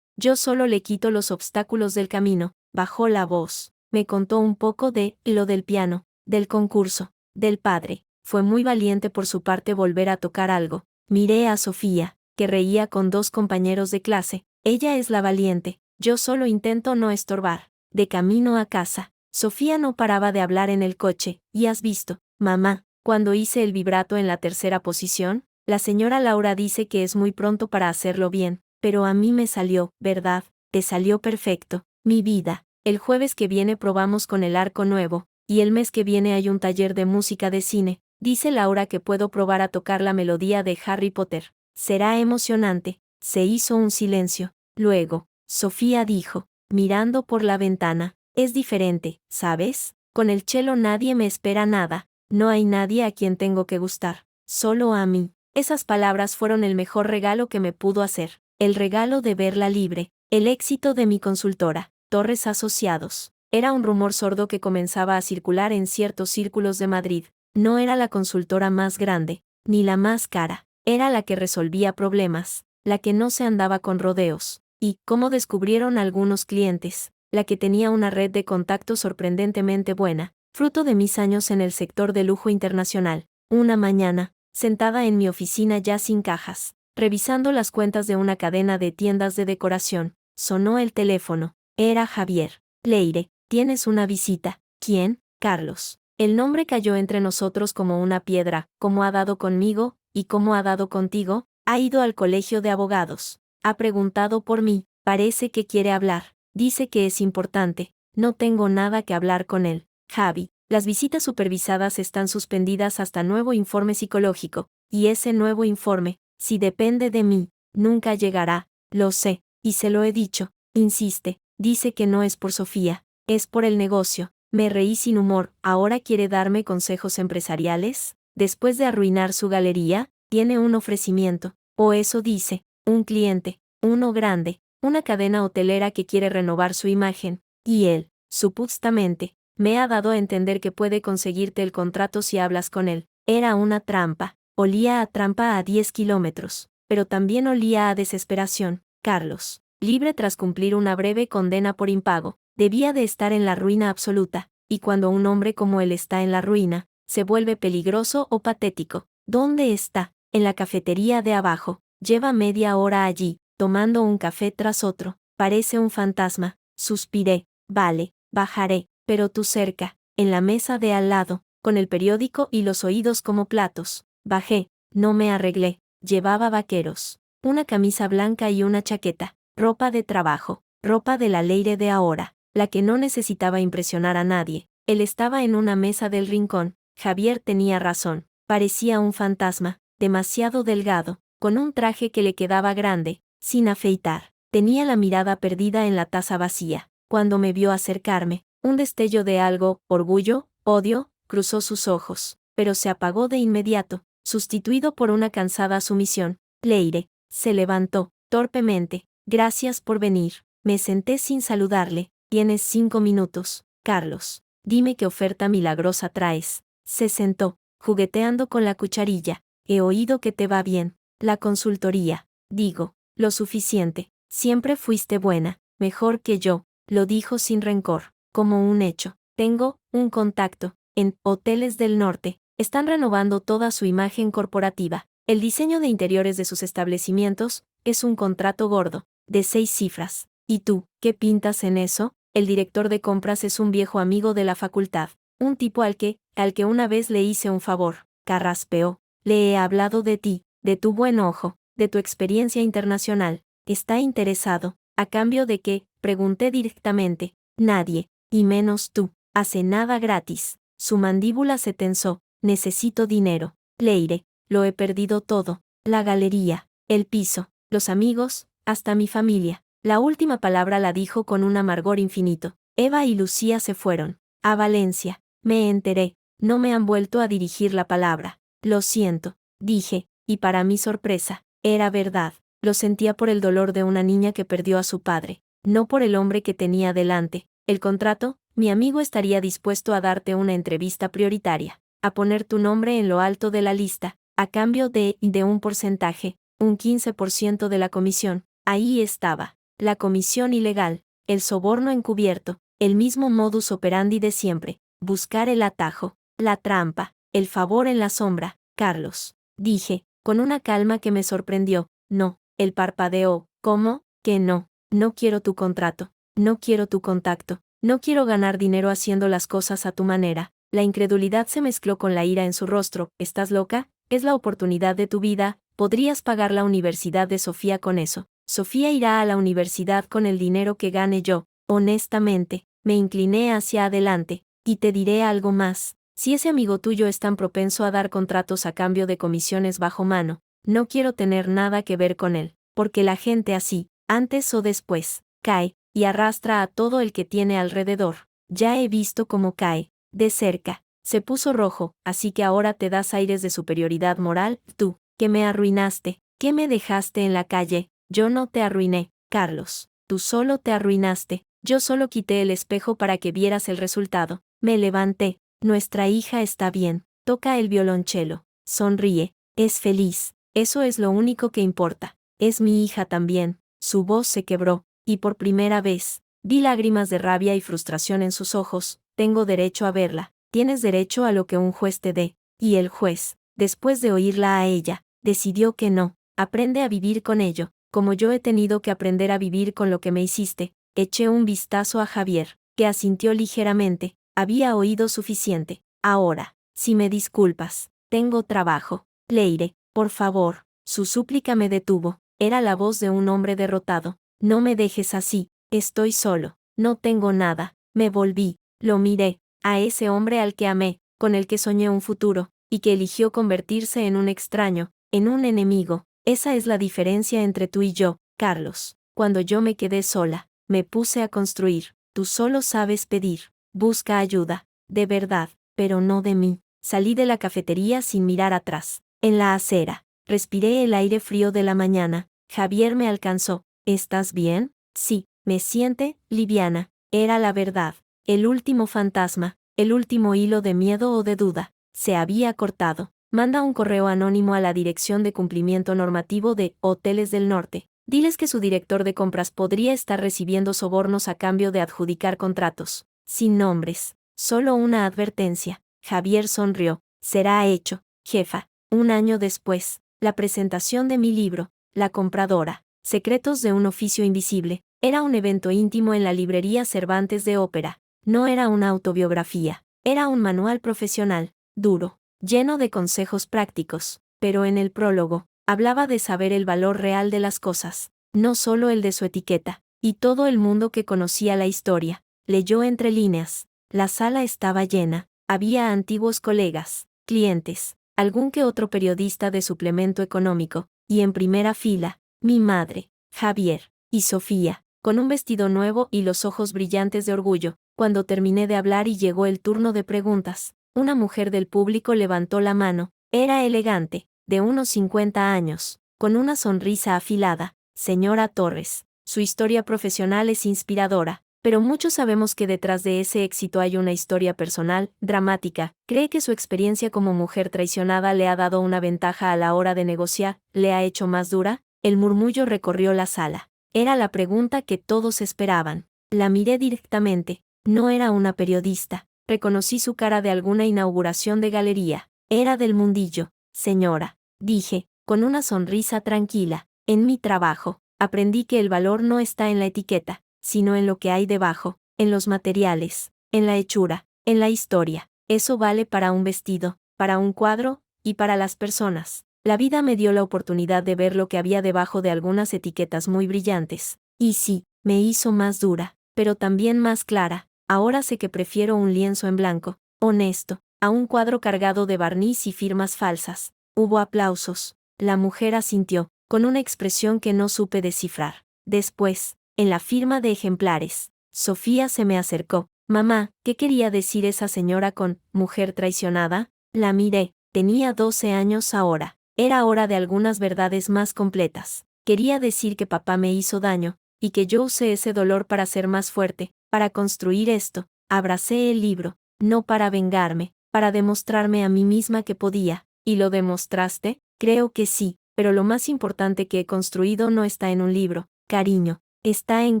Yo solo le quito los obstáculos del camino. Bajó la voz. Me contó un poco de lo del piano, del concurso, del padre. Fue muy valiente por su parte volver a tocar algo. Miré a Sofía, que reía con dos compañeros de clase. Ella es la valiente, yo solo intento no estorbar. De camino a casa, Sofía no paraba de hablar en el coche. ¿Y has visto, mamá, Cuando hice el vibrato en la tercera posición, la señora Laura dice que es muy pronto para hacerlo bien, pero a mí me salió, ¿verdad? Te salió perfecto, mi vida. El jueves que viene probamos con el arco nuevo, y el mes que viene hay un taller de música de cine. Dice Laura que puedo probar a tocar la melodía de Harry Potter. Será emocionante. Se hizo un silencio. Luego, Sofía dijo, mirando por la ventana, es diferente, ¿sabes? Con el cello nadie me espera nada. No hay nadie a quien tengo que gustar, solo a mí. Esas palabras fueron el mejor regalo que me pudo hacer, el regalo de verla libre, el éxito de mi consultora, Torres Asociados. Era un rumor sordo que comenzaba a circular en ciertos círculos de Madrid. No era la consultora más grande, ni la más cara, era la que resolvía problemas, la que no se andaba con rodeos, y, como descubrieron algunos clientes, la que tenía una red de contactos sorprendentemente buena, fruto de mis años en el sector de lujo internacional. Una mañana, sentada en mi oficina ya sin cajas, revisando las cuentas de una cadena de tiendas de decoración, sonó el teléfono. Era Javier. Leire, tienes una visita. ¿Quién? Carlos. El nombre cayó entre nosotros como una piedra. ¿Cómo ha dado conmigo? ¿Y cómo ha dado contigo? Ha ido al colegio de abogados. Ha preguntado por mí. Parece que quiere hablar. Dice que es importante. No tengo nada que hablar con él. Javi, las visitas supervisadas están suspendidas hasta nuevo informe psicológico, y ese nuevo informe, si depende de mí, nunca llegará. Lo sé, y se lo he dicho. Insiste, dice que no es por Sofía, es por el negocio. Me reí sin humor. ¿Ahora quiere darme consejos empresariales? Después de arruinar su galería, tiene un ofrecimiento, o eso dice, un cliente, uno grande, una cadena hotelera que quiere renovar su imagen, y él, supuestamente, me ha dado a entender que puede conseguirte el contrato si hablas con él. Era una trampa, olía a trampa a 10 kilómetros, pero también olía a desesperación. Carlos, libre tras cumplir una breve condena por impago, debía de estar en la ruina absoluta, y cuando un hombre como él está en la ruina, se vuelve peligroso o patético. ¿Dónde está? En la cafetería de abajo. Lleva media hora allí, tomando un café tras otro. Parece un fantasma. Suspiré. Vale, bajaré, pero tú cerca, en la mesa de al lado, con el periódico y los oídos como platos. Bajé, no me arreglé. Llevaba vaqueros, una camisa blanca y una chaqueta, ropa de trabajo, ropa de la Leire de ahora, la que no necesitaba impresionar a nadie. Él estaba en una mesa del rincón. Javier tenía razón, parecía un fantasma, demasiado delgado, con un traje que le quedaba grande, sin afeitar. Tenía la mirada perdida en la taza vacía. Cuando me vio acercarme, un destello de algo, orgullo, odio, cruzó sus ojos, pero se apagó de inmediato, sustituido por una cansada sumisión. Leire, se levantó, torpemente. Gracias por venir. Me senté sin saludarle. Tienes 5 minutos, Carlos. Dime qué oferta milagrosa traes. Se sentó, jugueteando con la cucharilla. He oído que te va bien. La consultoría. Digo, lo suficiente. Siempre fuiste buena, mejor que yo. Lo dijo sin rencor, como un hecho. Tengo un contacto en Hoteles del Norte. Están renovando toda su imagen corporativa. El diseño de interiores de sus establecimientos es un contrato gordo, de 6 cifras. ¿Y tú, qué pintas en eso? El director de compras es un viejo amigo de la facultad, un tipo al que una vez le hice un favor. Carraspeó. Le he hablado de ti, de tu buen ojo, de tu experiencia internacional. ¿Está interesado? ¿A cambio de qué? Pregunté directamente. Nadie, y menos tú. Hace nada gratis. Su mandíbula se tensó. Necesito dinero. Leire, lo he perdido todo. La galería, el piso, los amigos, hasta mi familia. La última palabra la dijo con un amargor infinito. Eva y Lucía se fueron. A Valencia. Me enteré. No me han vuelto a dirigir la palabra. Lo siento, dije, y para mi sorpresa, era verdad. Lo sentía por el dolor de una niña que perdió a su padre, no por el hombre que tenía delante. El contrato, mi amigo estaría dispuesto a darte una entrevista prioritaria, a poner tu nombre en lo alto de la lista, a cambio de un porcentaje, un 15% de la comisión. Ahí estaba, la comisión ilegal, el soborno encubierto, el mismo modus operandi de siempre, buscar el atajo, la trampa, el favor en la sombra. Carlos, dije, con una calma que me sorprendió. No. Él parpadeó. ¿Cómo? Que no. No quiero tu contrato. No quiero tu contacto. No quiero ganar dinero haciendo las cosas a tu manera. La incredulidad se mezcló con la ira en su rostro. ¿Estás loca? Es la oportunidad de tu vida, podrías pagar la universidad de Sofía con eso. Sofía irá a la universidad con el dinero que gane yo. Honestamente, me incliné hacia adelante, y te diré algo más. Si ese amigo tuyo es tan propenso a dar contratos a cambio de comisiones bajo mano, no quiero tener nada que ver con él, porque la gente así, antes o después, cae, y arrastra a todo el que tiene alrededor. Ya he visto cómo cae, de cerca. Se puso rojo, así que ahora te das aires de superioridad moral, tú, que me arruinaste, que me dejaste en la calle. Yo no te arruiné, Carlos, tú solo te arruinaste, yo solo quité el espejo para que vieras el resultado. Me levanté, nuestra hija está bien, toca el violonchelo, sonríe, es feliz, eso es lo único que importa. Es mi hija también. Su voz se quebró, y por primera vez, vi lágrimas de rabia y frustración en sus ojos. Tengo derecho a verla, tienes derecho a lo que un juez te dé. Y el juez, después de oírla a ella, decidió que no. Aprende a vivir con ello, como yo he tenido que aprender a vivir con lo que me hiciste. Eché un vistazo a Javier, que asintió ligeramente. Había oído suficiente. Ahora, si me disculpas, tengo trabajo. Leire, por favor. Su súplica me detuvo. Era la voz de un hombre derrotado. No me dejes así, estoy solo, no tengo nada. Me volví, lo miré, a ese hombre al que amé, con el que soñé un futuro, y que eligió convertirse en un extraño, en un enemigo. Esa es la diferencia entre tú y yo, Carlos. Cuando yo me quedé sola, me puse a construir. Tú solo sabes pedir. Busca ayuda, de verdad, pero no de mí. Salí de la cafetería sin mirar atrás. En la acera, respiré el aire frío de la mañana. Javier me alcanzó. ¿Estás bien? Sí, me siente liviana. Era la verdad. El último fantasma, el último hilo de miedo o de duda, se había cortado. Manda un correo anónimo a la Dirección de Cumplimiento Normativo de Hoteles del Norte. Diles que su director de compras podría estar recibiendo sobornos a cambio de adjudicar contratos. Sin nombres. Solo una advertencia. Javier sonrió. Será hecho, jefa. Un año después, la presentación de mi libro, La compradora. Secretos de un oficio invisible, era un evento íntimo en la librería Cervantes de Ópera. No era una autobiografía, era un manual profesional, duro, lleno de consejos prácticos, pero en el prólogo, hablaba de saber el valor real de las cosas, no solo el de su etiqueta, y todo el mundo que conocía la historia, leyó entre líneas. La sala estaba llena, había antiguos colegas, clientes, algún que otro periodista de suplemento económico, y en primera fila, mi madre, Javier, y Sofía, con un vestido nuevo y los ojos brillantes de orgullo. Cuando terminé de hablar y llegó el turno de preguntas, una mujer del público levantó la mano. Era elegante, de unos 50 años, con una sonrisa afilada. Señora Torres, su historia profesional es inspiradora, pero muchos sabemos que detrás de ese éxito hay una historia personal, dramática. ¿Cree que su experiencia como mujer traicionada le ha dado una ventaja a la hora de negociar? ¿Le ha hecho más dura? El murmullo recorrió la sala. Era la pregunta que todos esperaban. La miré directamente. No era una periodista. Reconocí su cara de alguna inauguración de galería. Era del mundillo. Señora, dije, con una sonrisa tranquila. En mi trabajo, aprendí que el valor no está en la etiqueta, sino en lo que hay debajo, en los materiales, en la hechura, en la historia. Eso vale para un vestido, para un cuadro, y para las personas. La vida me dio la oportunidad de ver lo que había debajo de algunas etiquetas muy brillantes. Y sí, me hizo más dura, pero también más clara. Ahora sé que prefiero un lienzo en blanco, honesto, a un cuadro cargado de barniz y firmas falsas. Hubo aplausos. La mujer asintió, con una expresión que no supe descifrar. Después, en la firma de ejemplares, Sofía se me acercó. Mamá, ¿qué quería decir esa señora con mujer traicionada? La miré. Tenía 12 años ahora. Era hora de algunas verdades más completas. Quería decir que papá me hizo daño, y que yo usé ese dolor para ser más fuerte, para construir esto. Abracé el libro, no para vengarme, para demostrarme a mí misma que podía. ¿Y lo demostraste? Creo que sí, pero lo más importante que he construido no está en un libro, cariño. Está en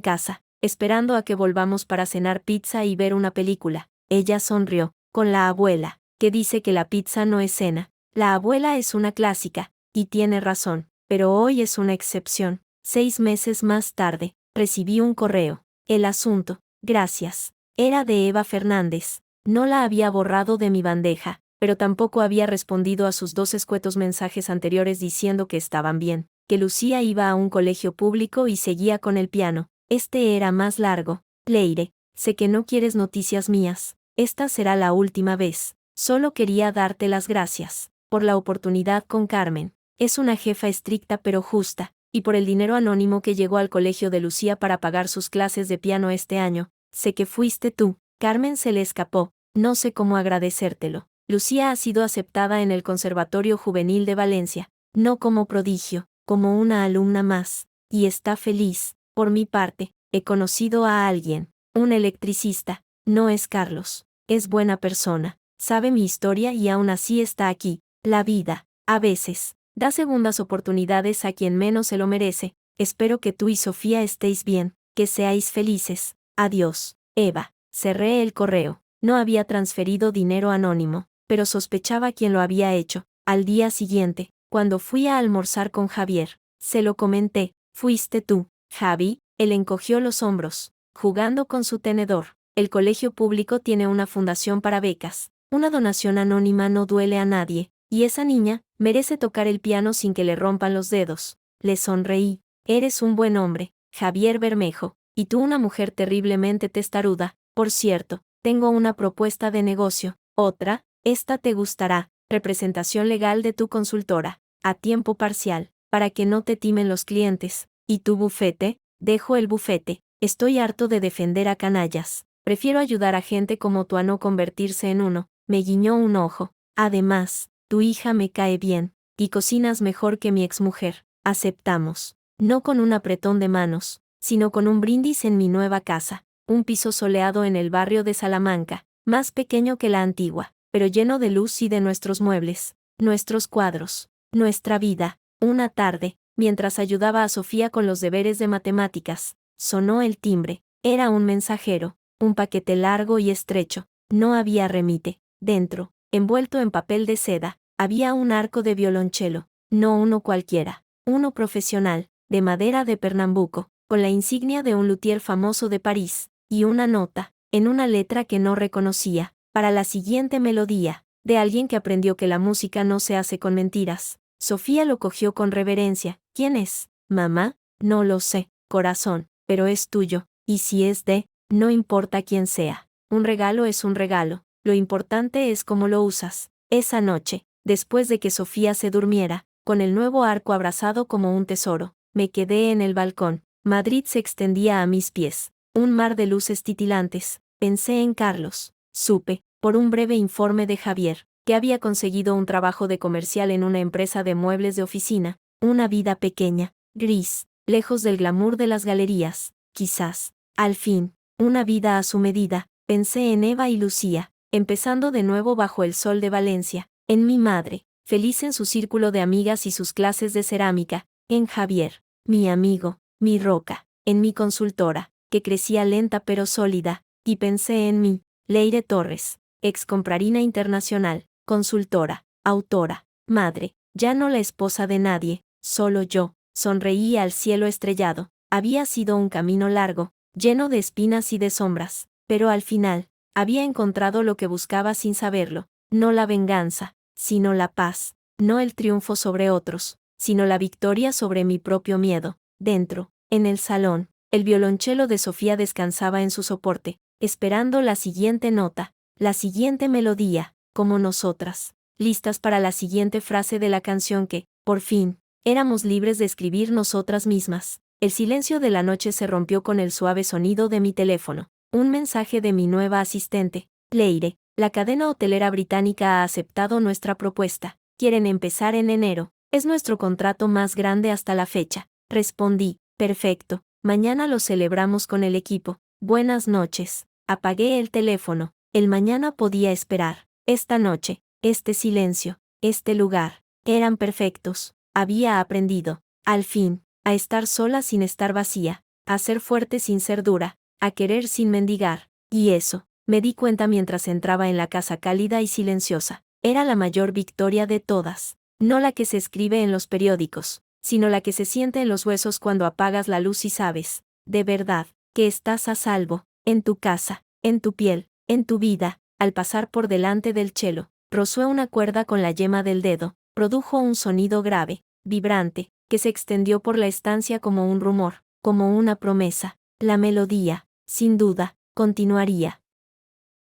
casa, esperando a que volvamos para cenar pizza y ver una película. Ella sonrió, con la abuela, que dice que la pizza no es cena. La abuela es una clásica, y tiene razón, pero hoy es una excepción. 6 meses más tarde, recibí un correo. El asunto, gracias, era de Eva Fernández. No la había borrado de mi bandeja, pero tampoco había respondido a sus 2 escuetos mensajes anteriores diciendo que estaban bien, que Lucía iba a un colegio público y seguía con el piano. Este era más largo. Leire, sé que no quieres noticias mías. Esta será la última vez. Solo quería darte las gracias por la oportunidad con Carmen. Es una jefa estricta pero justa, y por el dinero anónimo que llegó al colegio de Lucía para pagar sus clases de piano este año. Sé que fuiste tú. Carmen se le escapó. No sé cómo agradecértelo. Lucía ha sido aceptada en el Conservatorio Juvenil de Valencia, no como prodigio, como una alumna más, y está feliz. Por mi parte, he conocido a alguien, un electricista. No es Carlos, es buena persona, sabe mi historia y aún así está aquí. La vida, a veces, da segundas oportunidades a quien menos se lo merece. Espero que tú y Sofía estéis bien, que seáis felices. Adiós, Eva. Cerré el correo. No había transferido dinero anónimo, pero sospechaba quién lo había hecho. Al día siguiente, cuando fui a almorzar con Javier, se lo comenté. Fuiste tú, Javi. Él encogió los hombros, jugando con su tenedor. El colegio público tiene una fundación para becas. Una donación anónima no duele a nadie, y esa niña merece tocar el piano sin que le rompan los dedos. Le sonreí. Eres un buen hombre, Javier Bermejo, y tú una mujer terriblemente testaruda. Por cierto, tengo una propuesta de negocio. Otra, esta te gustará. Representación legal de tu consultora, a tiempo parcial, para que no te timen los clientes. ¿Y tu bufete? Dejo el bufete. Estoy harto de defender a canallas. Prefiero ayudar a gente como tú a no convertirse en uno. Me guiñó un ojo. Además, tu hija me cae bien, y cocinas mejor que mi exmujer. Aceptamos. No con un apretón de manos, sino con un brindis en mi nueva casa. Un piso soleado en el barrio de Salamanca, más pequeño que la antigua, pero lleno de luz y de nuestros muebles, nuestros cuadros, nuestra vida. Una tarde, mientras ayudaba a Sofía con los deberes de matemáticas, sonó el timbre. Era un mensajero, un paquete largo y estrecho. No había remite. Dentro, envuelto en papel de seda, había un arco de violonchelo, no uno cualquiera, uno profesional, de madera de Pernambuco, con la insignia de un luthier famoso de París, y una nota, en una letra que no reconocía, para la siguiente melodía, de alguien que aprendió que la música no se hace con mentiras. Sofía lo cogió con reverencia. ¿Quién es? Mamá, no lo sé, corazón, pero es tuyo, y si es de, no importa quién sea. Un regalo es un regalo, lo importante es cómo lo usas. Esa noche, después de que Sofía se durmiera, con el nuevo arco abrazado como un tesoro, me quedé en el balcón. Madrid se extendía a mis pies. Un mar de luces titilantes. Pensé en Carlos. Supe, por un breve informe de Javier, que había conseguido un trabajo de comercial en una empresa de muebles de oficina. Una vida pequeña, gris, lejos del glamour de las galerías. Quizás, al fin, una vida a su medida. Pensé en Eva y Lucía, empezando de nuevo bajo el sol de Valencia. En mi madre, feliz en su círculo de amigas y sus clases de cerámica. En Javier, mi amigo, mi roca. En mi consultora, que crecía lenta pero sólida. Y pensé en mí, Leire Torres, excomprarina internacional, consultora, autora, madre, ya no la esposa de nadie, solo yo. Sonreí al cielo estrellado. Había sido un camino largo, lleno de espinas y de sombras, pero al final, había encontrado lo que buscaba sin saberlo. No la venganza, sino la paz. No el triunfo sobre otros, sino la victoria sobre mi propio miedo. Dentro, en el salón, el violonchelo de Sofía descansaba en su soporte, esperando la siguiente nota, la siguiente melodía, como nosotras, listas para la siguiente frase de la canción que, por fin, éramos libres de escribir nosotras mismas. El silencio de la noche se rompió con el suave sonido de mi teléfono. Un mensaje de mi nueva asistente. Leire, la cadena hotelera británica ha aceptado nuestra propuesta. Quieren empezar en enero. Es nuestro contrato más grande hasta la fecha. Respondí, perfecto. Mañana lo celebramos con el equipo. Buenas noches. Apagué el teléfono. El mañana podía esperar. Esta noche, este silencio, este lugar, eran perfectos. Había aprendido, al fin, a estar sola sin estar vacía, a ser fuerte sin ser dura, a querer sin mendigar. Y eso, me di cuenta mientras entraba en la casa cálida y silenciosa. Era la mayor victoria de todas. No la que se escribe en los periódicos, sino la que se siente en los huesos cuando apagas la luz y sabes, de verdad, que estás a salvo, en tu casa, en tu piel, en tu vida. al pasar por delante del cello, rozó una cuerda con la yema del dedo, produjo un sonido grave, vibrante, que se extendió por la estancia como un rumor, como una promesa. La melodía, sin duda, continuaría.